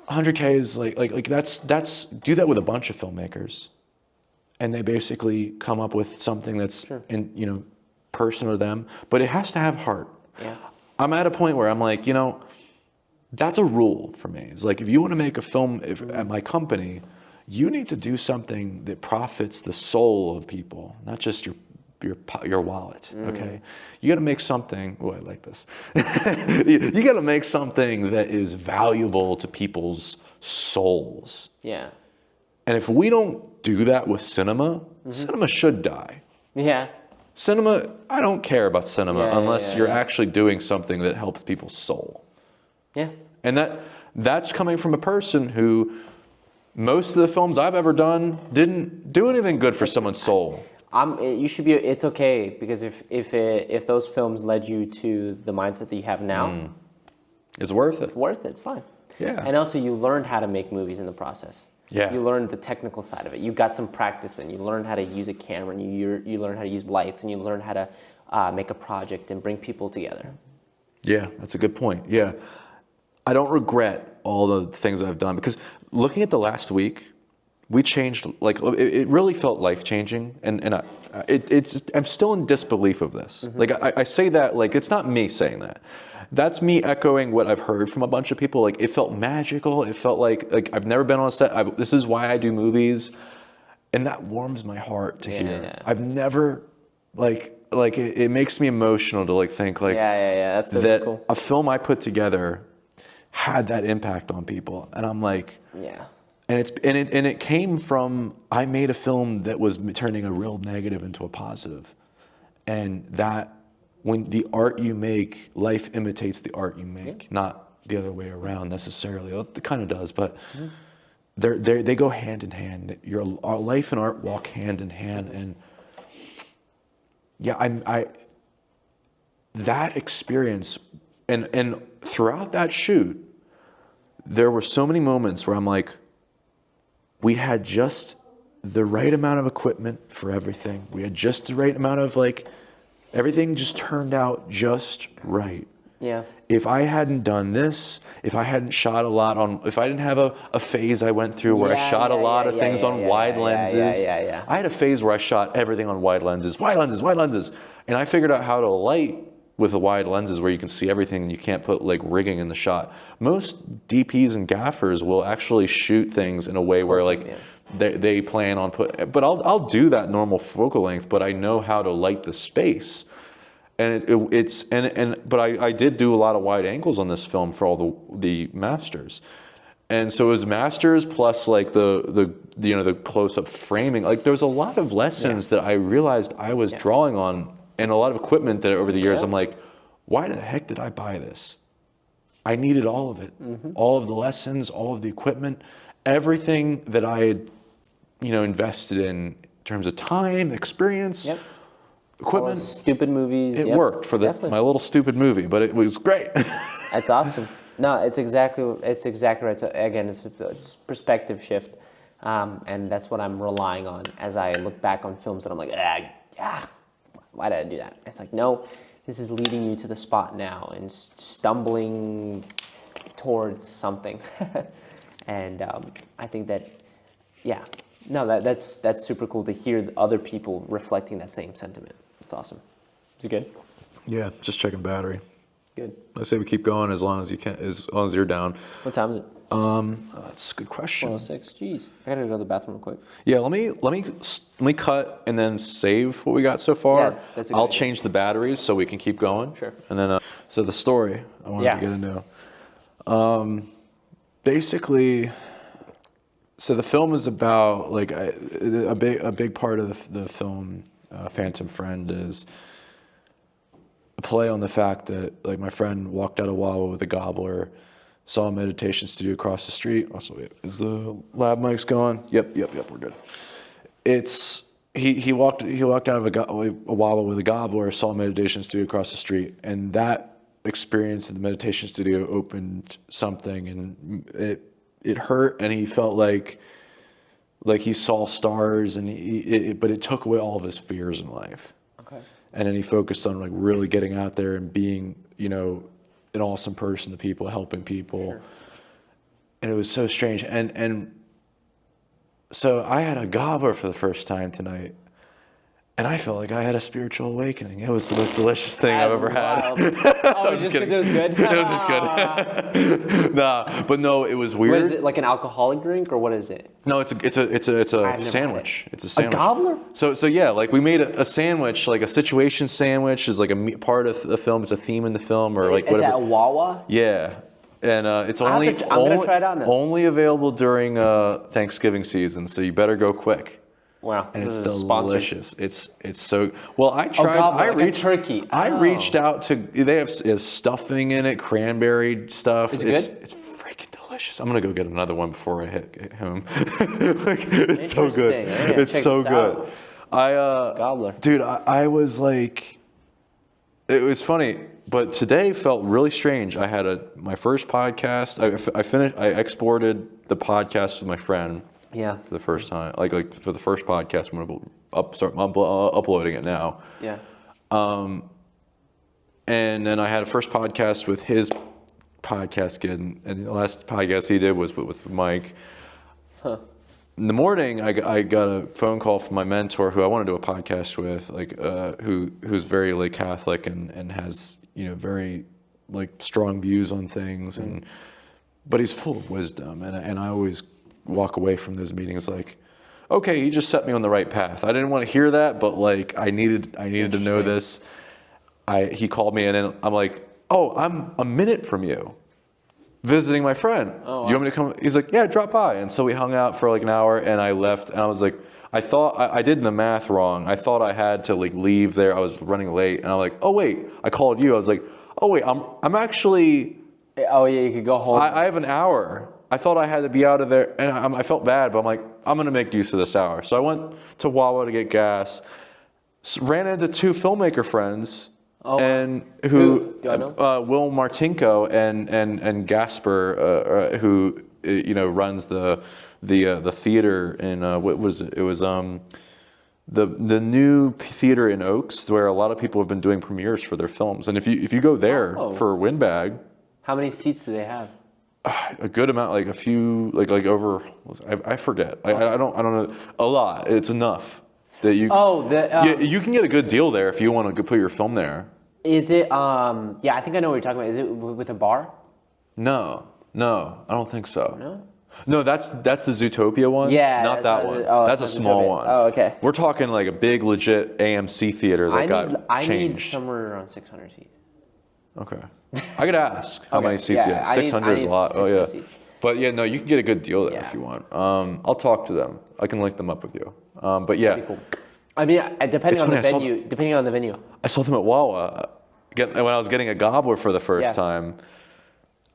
100K is like that's do that with a bunch of filmmakers, and they basically come up with something that's personal to them, but it has to have heart. Yeah. I'm at a point where I'm like, that's a rule for me. It's like, if you want to make a film at my company, you need to do something that profits the soul of people, not just your wallet. Okay, you got to make something. Oh, I like this. You got to make something that is valuable to people's souls. Yeah. And if we don't do that with cinema, cinema should die. Yeah. Cinema, I don't care about cinema Yeah, unless yeah, you're yeah. actually doing something that helps people's soul. Yeah. And that's coming from a person who, most of the films I've ever done didn't do anything good for someone's soul. You should be. It's okay, because if those films led you to the mindset that you have now, It's worth it's it. worth it. It's fine. Yeah. And also, you learned how to make movies in the process. Yeah. You learned the technical side of it. You got some practice in. You learned how to use a camera, and you learned how to use lights, and you learned how to make a project and bring people together. Yeah, that's a good point. Yeah. I don't regret all the things I've done, because looking at the last week, we changed, like, it really felt life-changing, and I'm still in disbelief of this. Like, I say that, like, it's not me saying that. That's me echoing what I've heard from a bunch of people. Like, it felt magical. It felt like I've never been on a set. This is why I do movies, and that warms my heart to hear. Yeah. I've never, it makes me emotional to like think like Yeah. That's so that cool. a film I put together had that impact on people, and I'm like, Yeah. and it came from, I made a film that was turning a real negative into a positive, and that when the art you make, life imitates the art you make, not the other way around necessarily. It kind of does, but they go hand in hand. Our life and art walk hand in hand, and yeah, that experience, and throughout that shoot, there were so many moments where I'm like, we had just the right amount of equipment for everything. We had just the right amount of everything just turned out just right. Yeah. If I hadn't done this, if I hadn't shot a lot if I didn't have a phase I went through where I shot a lot of things on wide lenses. Yeah. I had a phase where I shot everything on wide lenses. And I figured out how to light with the wide lenses where you can see everything and you can't put like rigging in the shot. Most DPs and gaffers will actually shoot things in a way where they plan on but I'll do that normal focal length, but I know how to light the space. And but I did do a lot of wide angles on this film for all the masters. And so it was masters plus like the close-up framing. Like there was a lot of lessons that I realized I was drawing on, and a lot of equipment that over the years I'm like, why the heck did I buy this? I needed all of it. All of the lessons, all of the equipment, everything that I had, invested in terms of time, experience, equipment. Those stupid movies. It worked for my little stupid movie, but it was great. That's awesome. No, it's exactly right. So again, it's perspective shift, and that's what I'm relying on as I look back on films that I'm like, why did I do that? It's like, no, this is leading you to the spot now and stumbling towards something. And I think that, yeah, no, that's super cool to hear other people reflecting that same sentiment. It's awesome. Is it good? Yeah, just checking battery. Good. I say we keep going as long as you can, as long as you're down. What time is it? That's a good question. 1:06. Jeez, I gotta go to the bathroom real quick. Yeah, let me cut and then save what we got so far. Yeah, that's a good I'll idea. change the batteries so we can keep going. Sure. And then, so the story I wanted to get into. Basically, so the film is about like a big part of the film, Phantom Friend, is a play on the fact that like my friend walked out of Wawa with a gobbler, saw a meditation studio across the street. Also, is the lab mics going? Yep, we're good. It's he walked out of a Wawa with a gobbler, saw a meditation studio across the street, and that experience in the meditation studio opened something, and it hurt, and he felt like he saw stars, and but it took away all of his fears in life. Okay. And then he focused on like really getting out there and being, an awesome person to people, helping people. Sure. And it was so strange. And so I had a gobbler for the first time tonight, and I felt like I had a spiritual awakening. It was the most delicious thing I've ever had. Oh, just because it was good? It was just good. Nah, but no, it was weird. What is it, like an alcoholic drink, or what is it? No, it's a sandwich. It's a sandwich. A gobbler? So yeah, like we made a sandwich, like a situation sandwich is like a part of the film. It's a theme in the film, or like it's whatever. It's at Wawa? Yeah. And it's I'm gonna try it out now. only available during Thanksgiving season, so you better go quick. Wow. And it's This is sponsored. delicious. It's so well. I tried. gobbler, I like a turkey. I Oh. reached out to. They have stuffing in it, cranberry stuff. Is it good? It's freaking delicious. I'm gonna go get another one before I hit home. It's so good. Yeah, It's check so this good. out. Gobbler. Dude, I was like, it was funny, but today felt really strange. I had my first podcast. I exported the podcast with my friend. Yeah. For the first time, like for the first podcast, I'm gonna start uploading it now. Yeah. And then I had a first podcast with his podcast kid, and the last podcast he did was with Mike. Huh. In the morning, I got a phone call from my mentor, who I want to do a podcast with, like who's very like Catholic and has very like strong views on things, but he's full of wisdom, and I always walk away from those meetings like, okay, he just set me on the right path. I didn't want to hear that, but like I needed to know this. He called me, and then I'm like, oh, I'm a minute from you, visiting my friend. Oh, wow. You want me to come? He's like, yeah, drop by. And so we hung out for like an hour, and I left, and I was like, I thought I did the math wrong. I thought I had to like leave there. I was running late, and I'm like, oh wait, I called you. I was like, oh wait, I'm actually. Oh yeah, you could go home. I have an hour. I thought I had to be out of there, and I felt bad, but I'm like, I'm going to make use of this hour. So I went to Wawa to get gas, ran into two filmmaker friends, and who do I know? Will Martinko and Gasper, who runs the theater in what was it? It was the new theater in Oaks, where a lot of people have been doing premieres for their films. And if you go there for Windbag, how many seats do they have? A good amount, like a few, like over. I forget. I don't know. A lot. It's enough that you. You can get a good deal there if you want to put your film there. Is it? Yeah, I think I know what you're talking about. Is it with a bar? No, I don't think so. No. No, that's the Zootopia one. Yeah, not that one. That's a small one. Oh, okay. We're talking like a big, legit AMC theater that got changed. I need somewhere around 600 seats. Okay. I could ask how many seats you have. I 600 is a lot. Oh, yeah. Seats. But yeah, no, you can get a good deal there if you want. I'll talk to them. I can link them up with you. But yeah. Cool. I mean, depending on the venue. I saw them at Wawa when I was getting a gobbler for the first time.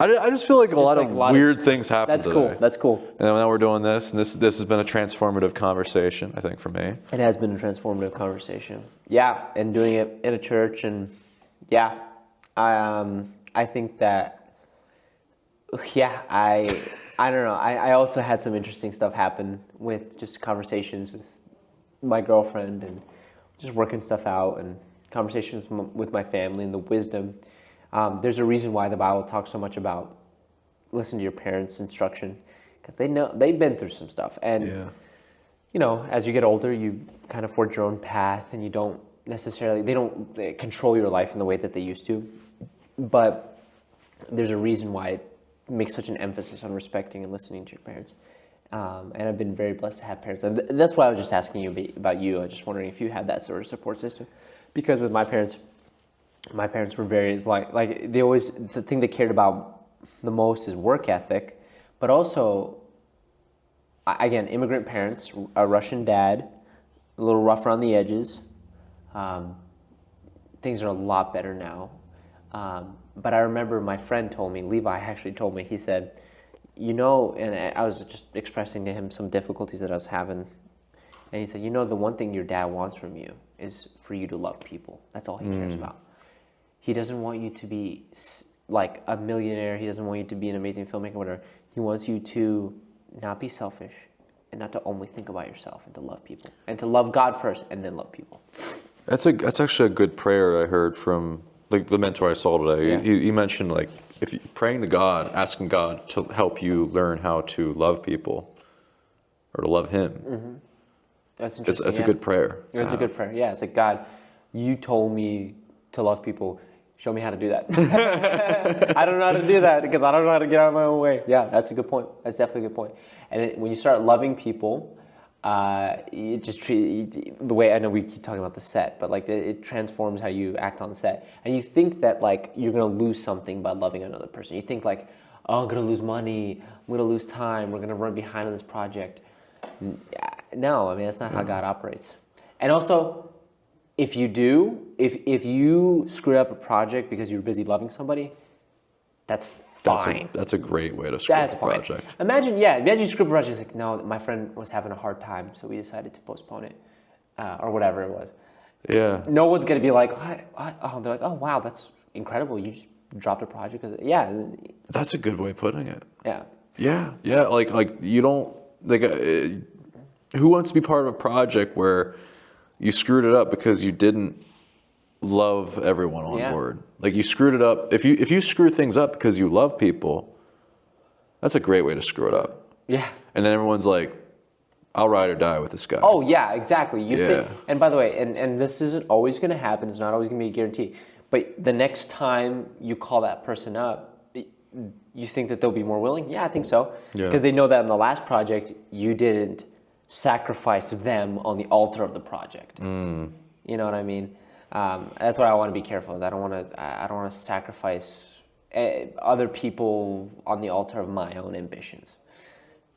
I just feel like a lot of weird things happen. That's today. cool. That's cool. And now we're doing this, and this has been a transformative conversation, I think, for me. It has been a transformative conversation. Yeah, and doing it in a church, and yeah, I think that, I don't know. I also had some interesting stuff happen with just conversations with my girlfriend and just working stuff out, and conversations with my family and the wisdom. There's a reason why the Bible talks so much about listen to your parents' instruction, because they've been through some stuff. And you know, as you get older, you kind of forge your own path, and they don't control your life in the way that they used to. But there's a reason why it makes such an emphasis on respecting and listening to your parents. And I've been very blessed to have parents. And that's why I was just asking you about you. I was just wondering if you had that sort of support system. Because with my parents were very, like they always, the thing they cared about the most is work ethic, but also, again, immigrant parents, a Russian dad, a little rough around the edges. Things are a lot better now. But I remember my friend told me, Levi actually told me, he said, you know, and I was just expressing to him some difficulties that I was having. And he said, you know, the one thing your dad wants from you is for you to love people. That's all he cares about. He doesn't want you to be like a millionaire. He doesn't want you to be an amazing filmmaker, whatever. He wants you to not be selfish and not to only think about yourself, and to love people and to love God first and then love people. That's actually a good prayer I heard from like the mentor I saw today. Yeah. He mentioned like if you, praying to God, asking God to help you learn how to love people or to love Him. That's interesting. It's a good prayer. It's a good prayer. Yeah, it's like, God, you told me to love people. Show me how to do that. I don't know how to do that because I don't know how to get out of my own way. Yeah, that's a good point. That's definitely a good point. And when you start loving people, it just the way, I know we keep talking about the set, but like it transforms how you act on the set. And you think that like you're gonna lose something by loving another person. You think like, oh, I'm gonna lose money, I'm gonna lose time, we're gonna run behind on this project. No, I mean that's not how God operates. And also, if you do, if you screw up a project because you're busy loving somebody, that's fine. That's a great way to screw up a project. Imagine you screw up a project. It's like, no, my friend was having a hard time, so we decided to postpone it, or whatever it was. Yeah. No one's gonna be like, what? Oh, they're like, oh wow, that's incredible. You just dropped a project. Yeah. That's a good way of putting it. Yeah. Yeah. Yeah. Like you don't like. Who wants to be part of a project where you screwed it up because you didn't love everyone on board? Like you screwed it up. If you screw things up because you love people, that's a great way to screw it up. Yeah. And then everyone's like, I'll ride or die with this guy. Oh yeah, exactly. You think, and by the way, and this isn't always going to happen. It's not always going to be a guarantee. But the next time you call that person up, you think that they'll be more willing? Yeah, I think so. Yeah. Because they know that in the last project you didn't sacrifice them on the altar of the project. You know what I mean? That's why I want to be careful. Is I don't want to sacrifice other people on the altar of my own ambitions.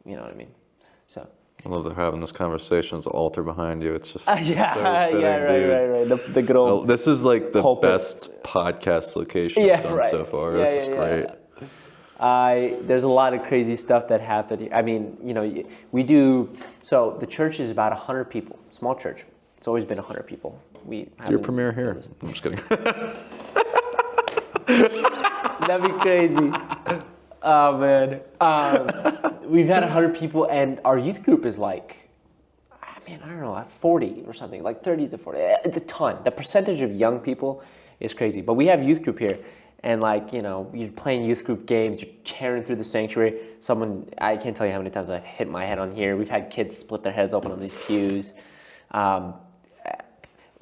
You know what I mean? So. I love that having this conversation. There's an altar behind you. It's just Yeah, so fitting, right. The good old. This is like the pulpit. Best podcast location I've done so far. This is great. There's a lot of crazy stuff that happened here. I mean, you know, we do. So the church is about 100 people. Small church. It's always been 100 people. Your premiere here. I'm just kidding. That'd be crazy. Oh man. We've had 100 people, and our youth group is like, I don't know, 40 or something, like 30 to 40. It's a ton. The percentage of young people is crazy. But we have youth group here, and like, you know, you're playing youth group games, you're tearing through the sanctuary. I can't tell you how many times I've hit my head on here. We've had kids split their heads open on these pews.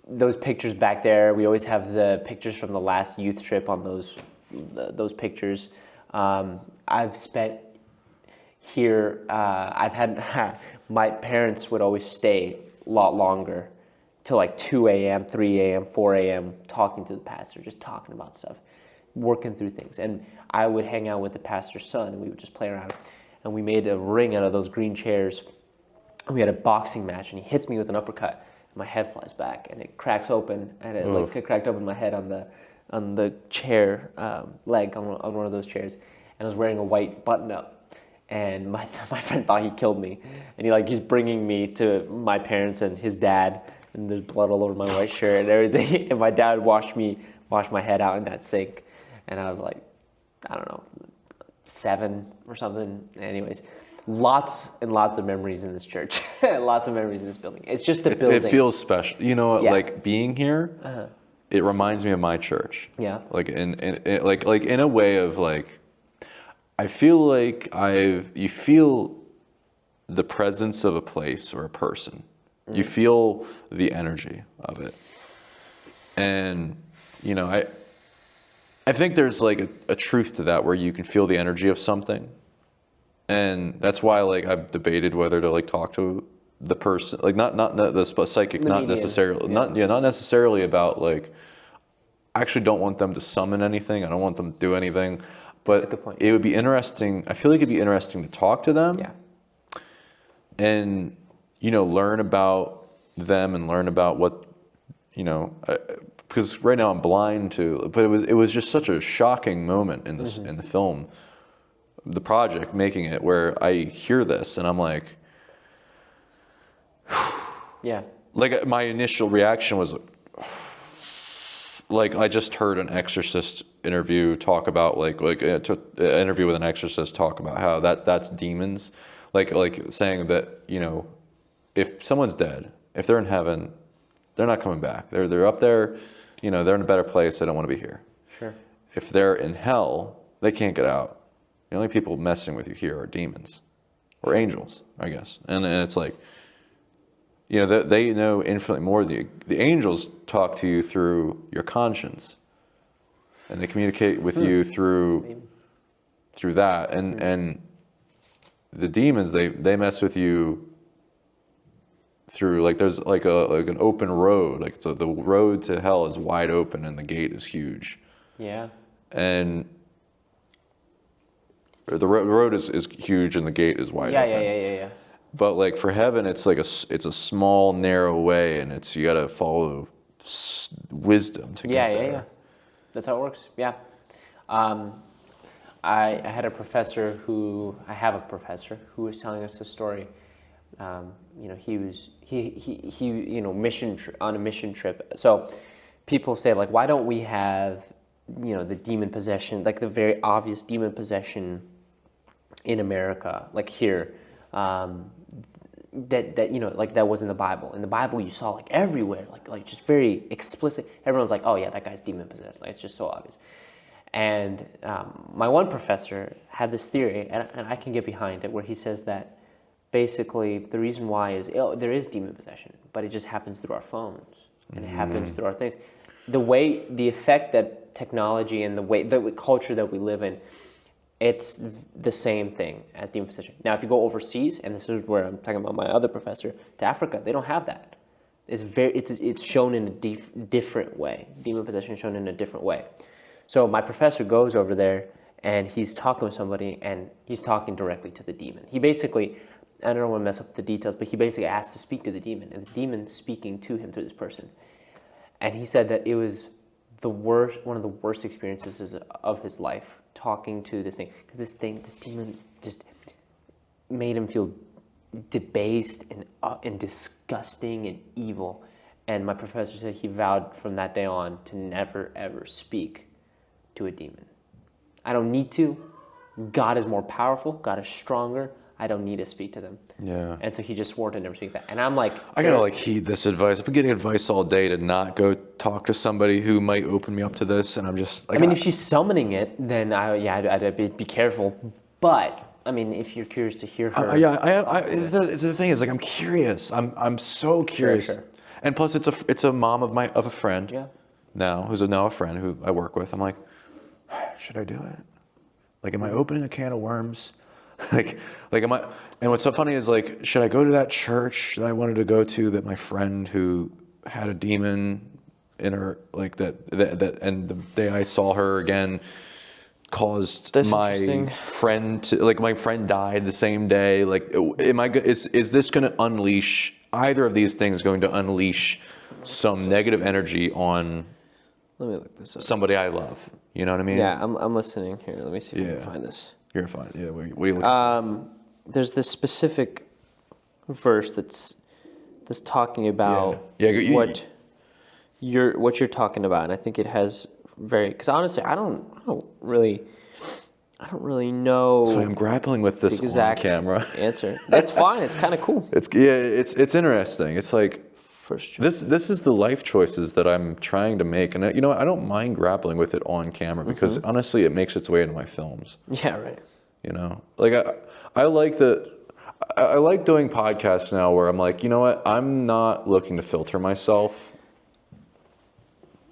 Those pictures back there, we always have the pictures from the last youth trip on those pictures. I've spent here, I've had, my parents would always stay a lot longer, till like 2 a.m., 3 a.m., 4 a.m., talking to the pastor, just talking about stuff, working through things. And I would hang out with the pastor's son, and we would just play around. And we made a ring out of those green chairs. We had a boxing match, and he hits me with an uppercut. My head flies back, and it cracks open, and it cracked open my head on the chair leg on one of those chairs, and I was wearing a white button-up, and my friend thought he killed me, and he's bringing me to my parents and his dad, and there's blood all over my white shirt and everything, and my dad washed my head out in that sink, and I was like, I don't know, 7 or something. Anyways. Lots and lots of memories in this church. Lots of memories in this building. It's just the building. It feels special. You know, like being here, it reminds me of my church. Yeah. Like in a way of like, I feel like you feel the presence of a place or a person. You feel the energy of it. And, you know, I think there's like a truth to that where you can feel the energy of something. And that's why like I've debated whether to like talk to the person, like not the psychic, The not medium. necessarily, not necessarily about like, I actually don't want them to summon anything. I don't want them to do anything. But That's a good point. it would be interesting. I feel like it'd be interesting to talk to them. Yeah. And, you know, learn about them and learn about what, you know, because right now I'm blind to, but it was just such a shocking moment in this, in the film, the project, making it, where I hear this and I'm like, Yeah. like my initial reaction was like, I just heard an exorcist interview talk about an interview with an exorcist talk about how that's demons, like saying that, you know, if someone's dead, if they're in heaven, they're not coming back. They're up there, you know, they're in a better place. They don't want to be here. Sure. If they're in hell, they can't get out. The only people messing with you here are demons or angels, I guess. And it's like, you know, they know infinitely more. The angels talk to you through your conscience, and they communicate with you through that. And the demons, they mess with you through, like, there's like an open road. Like, so the road to hell is wide open and the gate is huge. Yeah. And the road is huge and the gate is wide open. Yeah. But like for heaven, it's like it's a small, narrow way, and you got to follow wisdom to get there. Yeah. That's how it works. Yeah. I have a professor who was telling us a story. You know, he you know, on a mission trip. So people say, like, why don't we have, you know, the demon possession, like the very obvious demon possession in America, like here, that you know, like that was in the Bible. In the Bible, you saw like everywhere, like just very explicit. Everyone's like, oh yeah, that guy's demon possessed. Like, it's just so obvious. And my one professor had this theory, and I can get behind it, where he says that basically the reason why is there is demon possession, but it just happens through our phones, and it happens through our things. The effect that technology and the culture that we live in, it's the same thing as demon possession. Now, if you go overseas, and this is where I'm talking about my other professor, to Africa, they don't have that. It's shown in a different way. Demon possession is shown in a different way. So my professor goes over there, and he's talking with somebody, and he's talking directly to the demon. He basically, I don't want to mess up the details, but he basically asked to speak to the demon, and the demon speaking to him through this person. And he said that it was one of the worst experiences of his life, talking to this thing, because this demon just made him feel debased and disgusting and evil. And my professor said he vowed from that day on to never ever speak to a demon. I don't need to. God is more powerful. God is stronger. I don't need to speak to them. Yeah. And so he just swore to never speak that. And I'm like, I gotta like heed this advice. I've been getting advice all day to not go talk to somebody who might open me up to this, and I'm just like, I mean, if she's summoning it, then I'd be careful. But I mean, if you're curious to hear her, the thing is, like, I'm curious. I'm so curious. Sure. And plus, it's a mom of a friend. Yeah. Who's now a friend who I work with. I'm like, should I do it? Like, am I opening a can of worms? like am I? And what's so funny is, like, should I go to that church that I wanted to go to, that my friend who had a demon in her, like that and the day I saw her again caused my friend to, like, my friend died the same day. Like, is this going to unleash, either of these things going to unleash some negative energy on let me look this up. somebody I love? You know what I mean? Yeah, I'm listening here. Let me see if I can find this. You're fine. Yeah, what are you looking for? There's this specific verse that's talking about what you're talking about, and I think it has because honestly, I don't really know. So I'm grappling with this the exact on camera. answer. That's fine. It's kind of cool. It's interesting. It's like, this is the life choices that I'm trying to make, and you know, I don't mind grappling with it on camera because honestly, it makes its way into my films. Yeah, right. You know, like I like I like doing podcasts now where I'm like, you know what? I'm not looking to filter myself.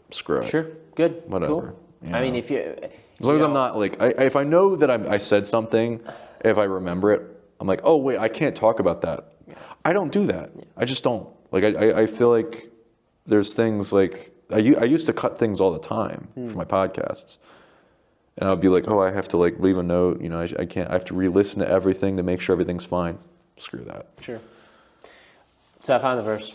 Screw it. Sure. Good. Whatever. Cool. You I mean, know? if you, As long as I'm not like, if I know that I said something, if I remember it, I'm like, oh wait, I can't talk about that. I don't do that. I just don't. Like I feel like there's things like I used to cut things all the time for my podcasts, and I'd be like, oh, I have to like leave a note. You know, I can't. I have to re-listen to everything to make sure everything's fine. Screw that. Sure. So I found the verse.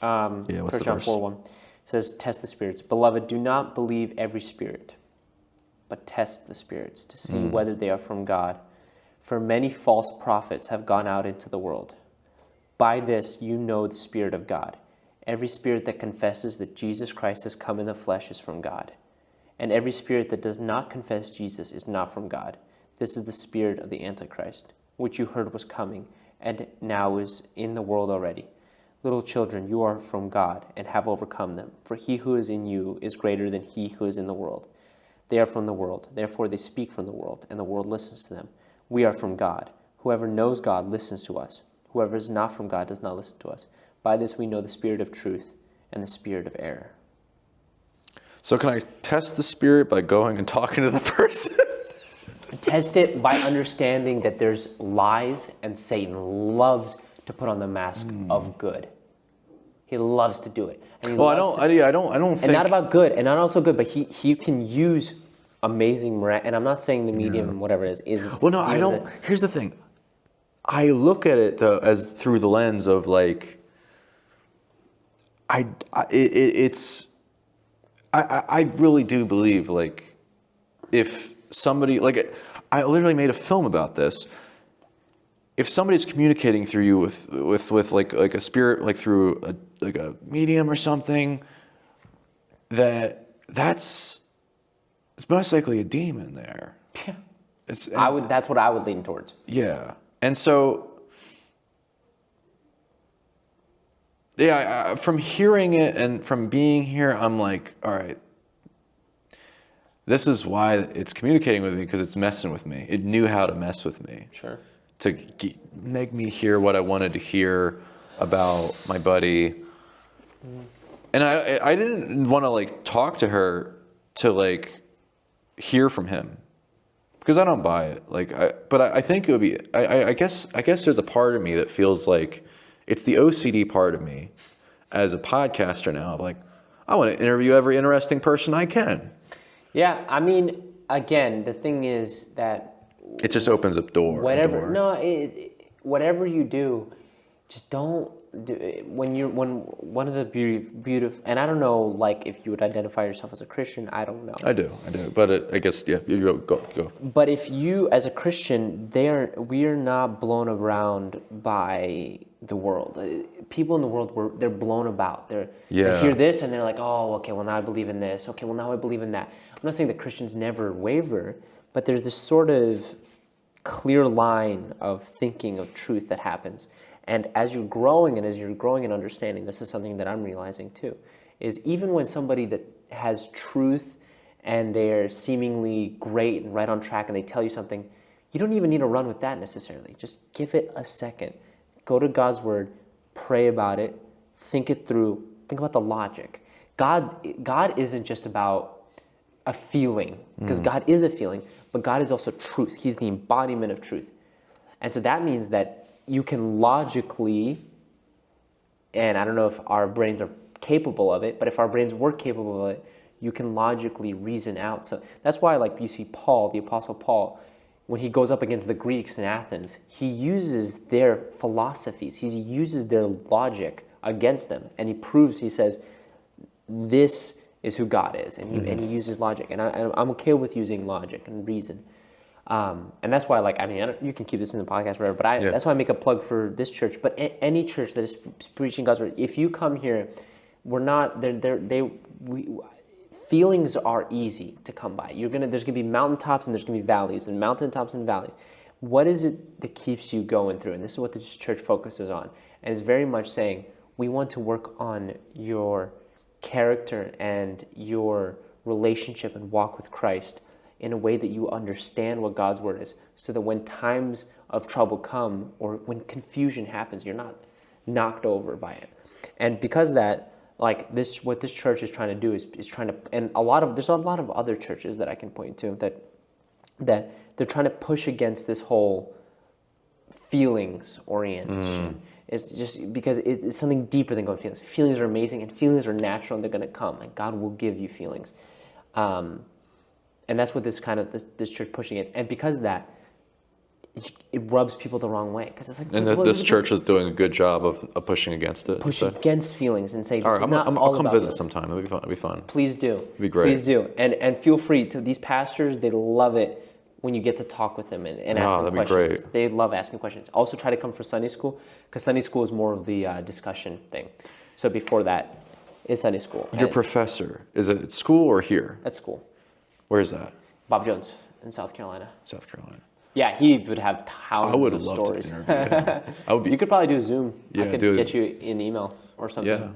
What's 1 the John verse? 4:1 says, "Test the spirits, beloved. Do not believe every spirit, but test the spirits to see whether they are from God. For many false prophets have gone out into the world. By this you know the Spirit of God. Every spirit that confesses that Jesus Christ has come in the flesh is from God. And every spirit that does not confess Jesus is not from God. This is the spirit of the Antichrist, which you heard was coming, and now is in the world already. Little children, you are from God and have overcome them. For he who is in you is greater than he who is in the world. They are from the world, therefore they speak from the world, and the world listens to them. We are from God. Whoever knows God listens to us. Whoever is not from God does not listen to us. By this we know the spirit of truth and the spirit of error." So can I test the spirit by going and talking to the person? Test it by understanding that there's lies, and Satan loves to put on the mask of good. He loves to do it. And Well, I don't think. and not about good, and not also good, but he can use amazing, and I'm not saying the medium, whatever it is. Well, no, I don't. Here's the thing. I look at it though as through the lens of like, I really do believe like, if somebody like, I literally made a film about this. If somebody's communicating through you with like a spirit, like through a medium or something, it's most likely a demon there. Yeah. It's That's what I would lean towards. Yeah. And so, yeah, from hearing it and from being here, I'm like, all right, this is why it's communicating with me, because it's messing with me. It knew how to mess with me. Sure. To make me hear what I wanted to hear about my buddy. And I didn't want to like talk to her to like hear from him, because I don't buy it. Like, but I think it would be. I guess there's a part of me that feels like it's the OCD part of me as a podcaster now. Like, I want to interview every interesting person I can. Yeah, I mean, again, the thing is that It just opens up whatever. No, whatever you do, just don't do it. When one of the beautiful, and I don't know, like if you would identify yourself as a Christian, I don't know. I do, but I guess yeah. You go. But if you, as a Christian, we are not blown around by the world. People in the world, they're blown about. They hear this and they're like, oh, okay, well now I believe in this. Okay, well now I believe in that. I'm not saying that Christians never waver, but there's this sort of clear line of thinking of truth that happens. And as you're growing in understanding, this is something that I'm realizing too, is even when somebody that has truth and they're seemingly great and right on track and they tell you something, you don't even need to run with that necessarily. Just give it a second. Go to God's word, pray about it, think it through, think about the logic. God isn't just about a feeling, because God is a feeling, but God is also truth. He's the embodiment of truth. And so that means that you can logically, and I don't know if our brains are capable of it, but if our brains were capable of it, you can logically reason out. So that's why, like, you see Paul, the Apostle Paul, when he goes up against the Greeks in Athens, he uses their philosophies, he uses their logic against them, and he says, this is who God is, and he uses logic, and I'm okay with using logic and reason, and that's why, like, I mean, you can keep this in the podcast forever, but that's why I make a plug for this church, but any church that is preaching God's word. If you come here, we're not feelings are easy to come by. There's gonna be mountaintops and there's gonna be valleys, and mountaintops and valleys. What is it that keeps you going through? And this is what this church focuses on, and it's very much saying we want to work on your character and your relationship and walk with Christ in a way that you understand what God's word is, so that when times of trouble come or when confusion happens, you're not knocked over by it. And because of that, like what this church is trying to do is trying to, and there's a lot of other churches that I can point to that they're trying to push against this whole feelings orientation. It's just because it's something deeper than going feelings. Feelings are amazing, and feelings are natural, and they're going to come, and God will give you feelings. And that's what this church pushing against. And because of that, it rubs people the wrong way, because it's like. And this church is doing a good job of pushing against it. Push against feelings and say, this all right, is not all I'll come about visit this. sometime. It'll be fun. Please do. It'd be great. Please do. And feel free to, these pastors, they love it when you get to talk with them and ask them that'd questions. be great. They love asking questions. Also try to come for Sunday school, because Sunday school is more of the discussion thing. So before that is Sunday school. Your professor, is it at school or here? At school. Where is that? Bob Jones in South Carolina. South Carolina. Yeah, he would have thousands I would of have loved stories. to interview him. I would be, You could probably do a Zoom. Yeah, I could do a- get you an email or something. yeah.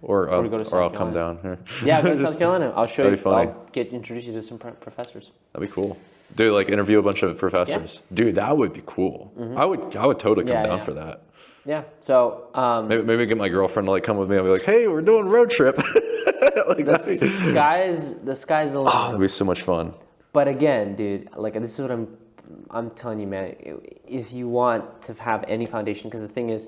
Or we go to South I'll come Carolina. down here. Yeah, go to South Carolina. I'll show That'd you. be funny. I'll introduce you to some professors. That'd be cool. Dude, like interview a bunch of professors. Dude, that would be cool. I would totally come down for that. Yeah. So Maybe get my girlfriend to like come with me and be like, hey, we're doing a road trip. Like the sky's the limit. Oh, that'd be so much fun. But again, dude, like this is what I'm telling you, man. If you want to have any foundation, because the thing is,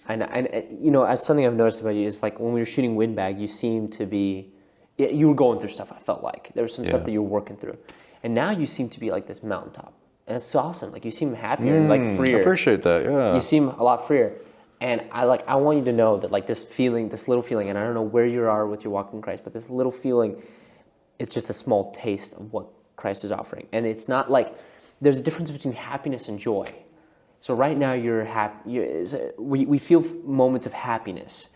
and as something I've noticed about you is like when we were shooting Windbag, you seemed to be, you were going through stuff. I felt like there was some stuff that you were working through, and now you seem to be like this mountaintop, and it's awesome. Like you seem happier and like freer. I appreciate that. Yeah. You seem a lot freer. And I want you to know that like this little feeling, and I don't know where you are with your walk in Christ, but this little feeling is just a small taste of what Christ is offering. And it's not like, there's a difference between happiness and joy. So right now you're happy, we feel moments of happiness,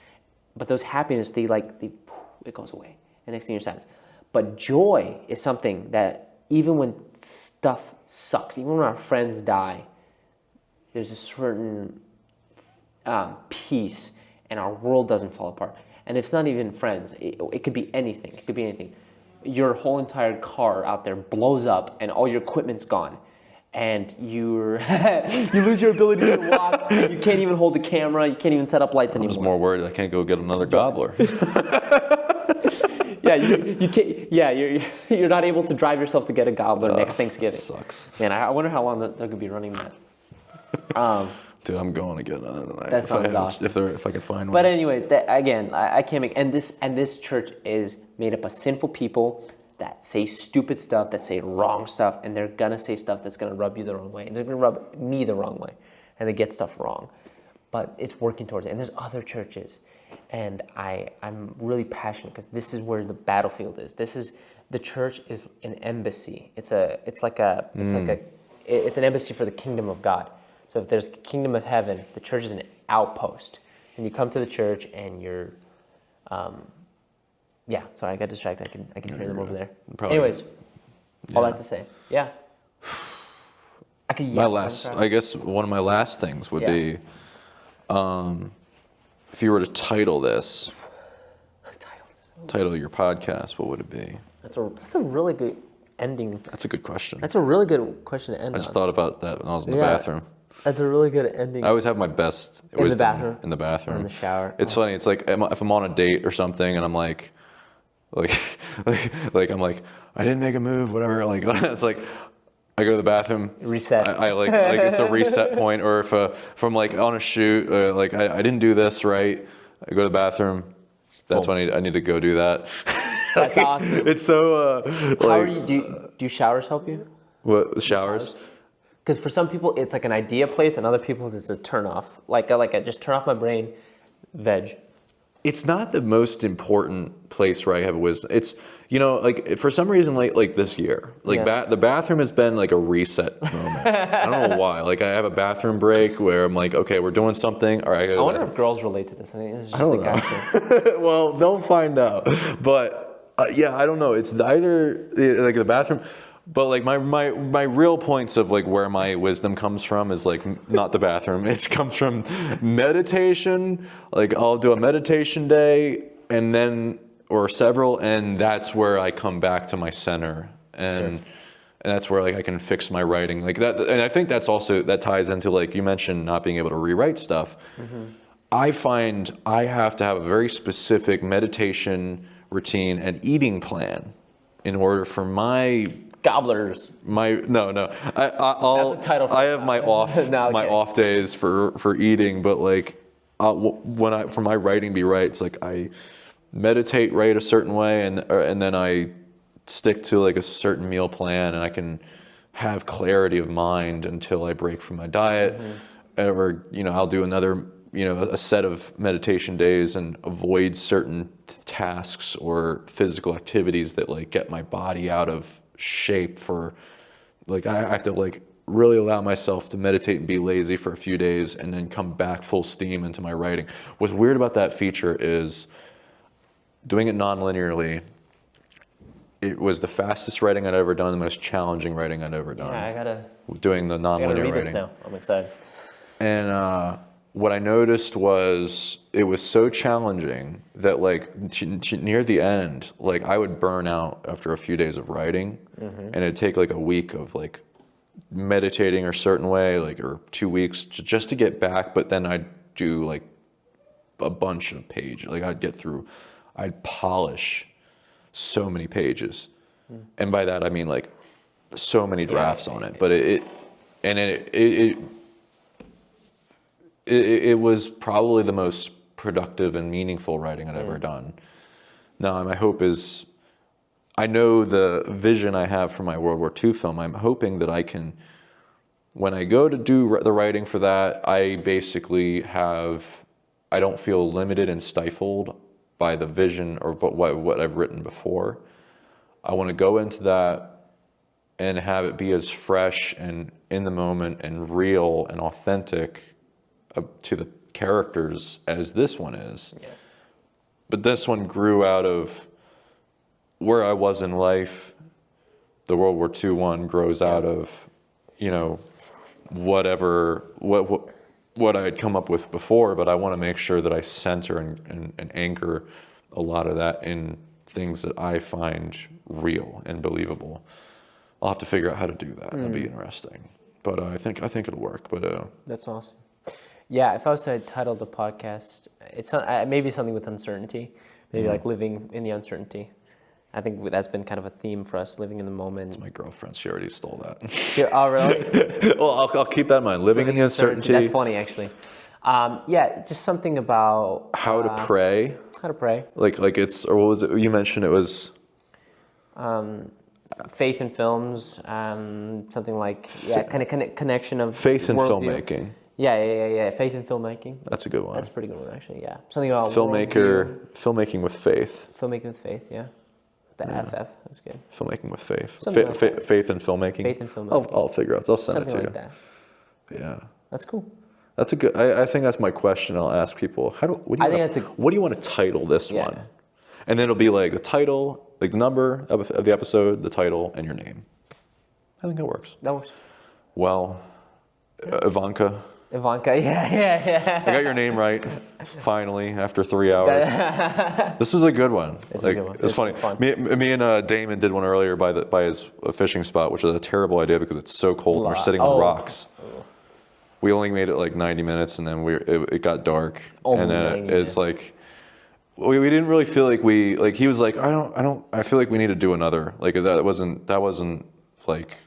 but those happiness, it goes away. And next thing you're sad. But joy is something that even when stuff sucks, even when our friends die, there's a certain peace, and our world doesn't fall apart. And it's not even friends. It could be anything. It could be anything. Your whole entire car out there blows up, and all your equipment's gone, and you lose your ability to walk. You can't even hold the camera. You can't even set up lights I'm anymore. just more worried I can't go get another gobbler. Yeah, you can't. Yeah, you're not able to drive yourself to get a gobbler next Thanksgiving. Sucks. Man, I wonder how long that could be running that. Dude, I'm going to get another tonight. That sounds awesome. If I can find one. But anyways, I can't make, and this church is made up of sinful people that say stupid stuff, that say wrong stuff, and they're gonna say stuff that's gonna rub you the wrong way, and they're gonna rub me the wrong way, and they get stuff wrong. But it's working towards it, and there's other churches, and I'm really passionate because this is where the battlefield is. The church is an embassy. It's an embassy for the kingdom of God. So if there's the kingdom of heaven, the church is an outpost. And you come to the church and you're, sorry, I got distracted. I can hear them over there. Probably, anyways, all that to say, yeah. I guess one of my last things would be, if you were to title this, title your podcast, what would it be? That's a really good ending. That's a good question. That's a really good question to end on. I just thought about that when I was in the bathroom. That's a really good ending. I always have my best wisdom in the bathroom. Or in the shower. It's funny. It's like if I'm on a date or something and I'm like I'm like, I didn't make a move, whatever. Like it's like I go to the bathroom. Reset. I like it's a reset point. Or if I'm like on a shoot, like I didn't do this right, I go to the bathroom. That's when I need to go do that. That's awesome. It's so. How are you? Do showers help you? What showers? Because for some people it's like an idea place, and other people it's a turn off. Like I just turn off my brain, veg. It's not the most important place where I have wisdom. It's like for some reason like this year, like the bathroom has been like a reset moment. I don't know why. Like I have a bathroom break where I'm like, okay, we're doing something. All right. I wonder if girls relate to this. I think this is just a guy thing. Well, they'll find out. But I don't know. It's either like the bathroom. But like my real points of like where my wisdom comes from is like not the bathroom. It comes from meditation. Like I'll do a meditation day and then or several, and that's where I come back to my center. And and that's where like I can fix my writing like that. And I think that's also, that ties into like you mentioned not being able to rewrite stuff. I find I have to have a very specific meditation routine and eating plan in order for my Gobblers. no. I'll That's a title for I have my off No, my okay. off days for eating, but like when for my writing be right, it's like I meditate right a certain way, and then I stick to like a certain meal plan, and I can have clarity of mind until I break from my diet, or I'll do another a set of meditation days and avoid certain tasks or physical activities that like get my body out of shape for like I have to like really allow myself to meditate and be lazy for a few days and then come back full steam into my writing. What's weird about that feature is doing it non-linearly. It was the fastest writing I'd ever done, the most challenging writing I'd ever done. Yeah, I gotta doing the non-linear read writing. this now. I'm excited. And what I noticed was it was so challenging that like near the end, like I would burn out after a few days of writing, and it'd take like a week of like meditating a certain way, like or 2 weeks just to get back. But then I'd do like a bunch of pages. Like I'd polish so many pages, and by that I mean like so many drafts on it. But it was probably the most productive and meaningful writing I'd ever done. Now, my hope is, I know the vision I have for my World War II film. I'm hoping that I can, when I go to do the writing for that, I don't feel limited and stifled by the vision or what I've written before. I want to go into that and have it be as fresh and in the moment and real and authentic to the characters as this one is. Yeah. But this one grew out of where I was in life. The World War II one grows out of, what I had come up with before, but I want to make sure that I center and anchor a lot of that in things that I find real and believable. I'll have to figure out how to do that. That'll be interesting. But I think it'll work. But That's awesome. Yeah, if I was to title the podcast, it's maybe something with uncertainty, maybe like living in the uncertainty. I think that's been kind of a theme for us, living in the moment. it's my girlfriend. She already stole that. Oh, really? Well, I'll keep that in mind. Living in the uncertainty. That's funny, actually. Yeah, just something about How to pray. How to pray. Like it's, or what was it? You mentioned it was Faith in films. Something like kind of connection of faith in worldview. filmmaking. Yeah. Faith in filmmaking. That's a good one. That's a pretty good one, actually. Yeah, something about Filmmaking with faith. Filmmaking with faith. Yeah, the FF. That's good. Filmmaking with faith. Something like that. Faith in filmmaking. Faith in filmmaking. I'll figure out. I'll send Something it to like you. that. Yeah. That's cool. That's a good. I think that's my question. I'll ask people. What do you want to title this one? And then it'll be like the title, like the number of the episode, the title, and your name. I think that works. That works. Well, Ivanka. Yeah. I got your name right, finally, after 3 hours. This is a good one. It's a good one. It's funny. Fun. Me and Damon did one earlier by his fishing spot, which is a terrible idea because it's so cold and we're sitting on rocks. We only made it like 90 minutes, and then it got dark, and then it's like we didn't really feel like he was like I feel like we need to do another, like that wasn't like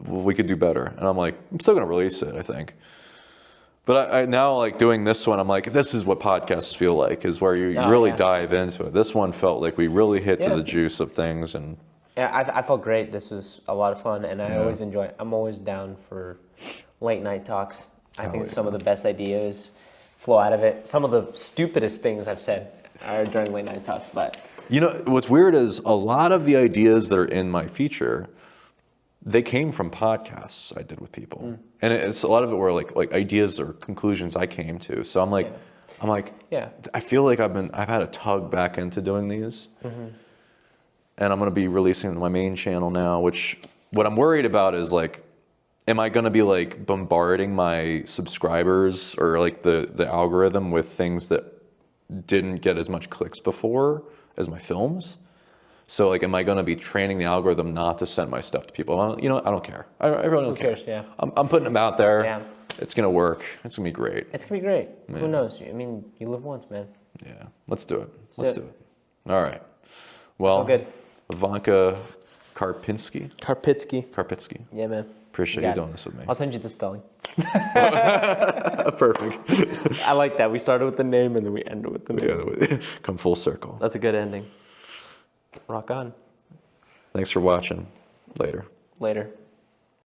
we could do better, and I'm like, I'm still gonna release it, I think. But I now like doing this one, I'm like, this is what podcasts feel like, is where you really dive into it. This one felt like we really hit to the juice of things, and I felt great. This was a lot of fun, and I always enjoy it. I'm always down for late night talks. I think some of the best ideas flow out of it. Some of the stupidest things I've said are during late night talks, but what's weird is a lot of the ideas that are in my feature, they came from podcasts I did with people, and it's a lot of it were like ideas or conclusions I came to. So I'm like, I feel like I've had a tug back into doing these, and I'm gonna be releasing my main channel now. Which what I'm worried about is like, am I gonna be like bombarding my subscribers or like the algorithm with things that didn't get as much clicks before as my films? So like, am I going to be training the algorithm not to send my stuff to people? I don't care. I really don't care. Who cares? Yeah. I'm putting them out there. Yeah. It's going to work. It's going to be great. It's gonna be great. Who knows? I mean, you live once, man. Yeah. Let's do it. Let's Let's do do it. All right. Well, all good. Ivanka Karpinski. Karpitskiy. Yeah, man. Appreciate got you it. doing this with me. I'll send you the spelling. Perfect. I like that. We started with the name and then we ended with the name. Yeah, come full circle. That's a good ending. Rock on. Thanks for watching. Later. Later.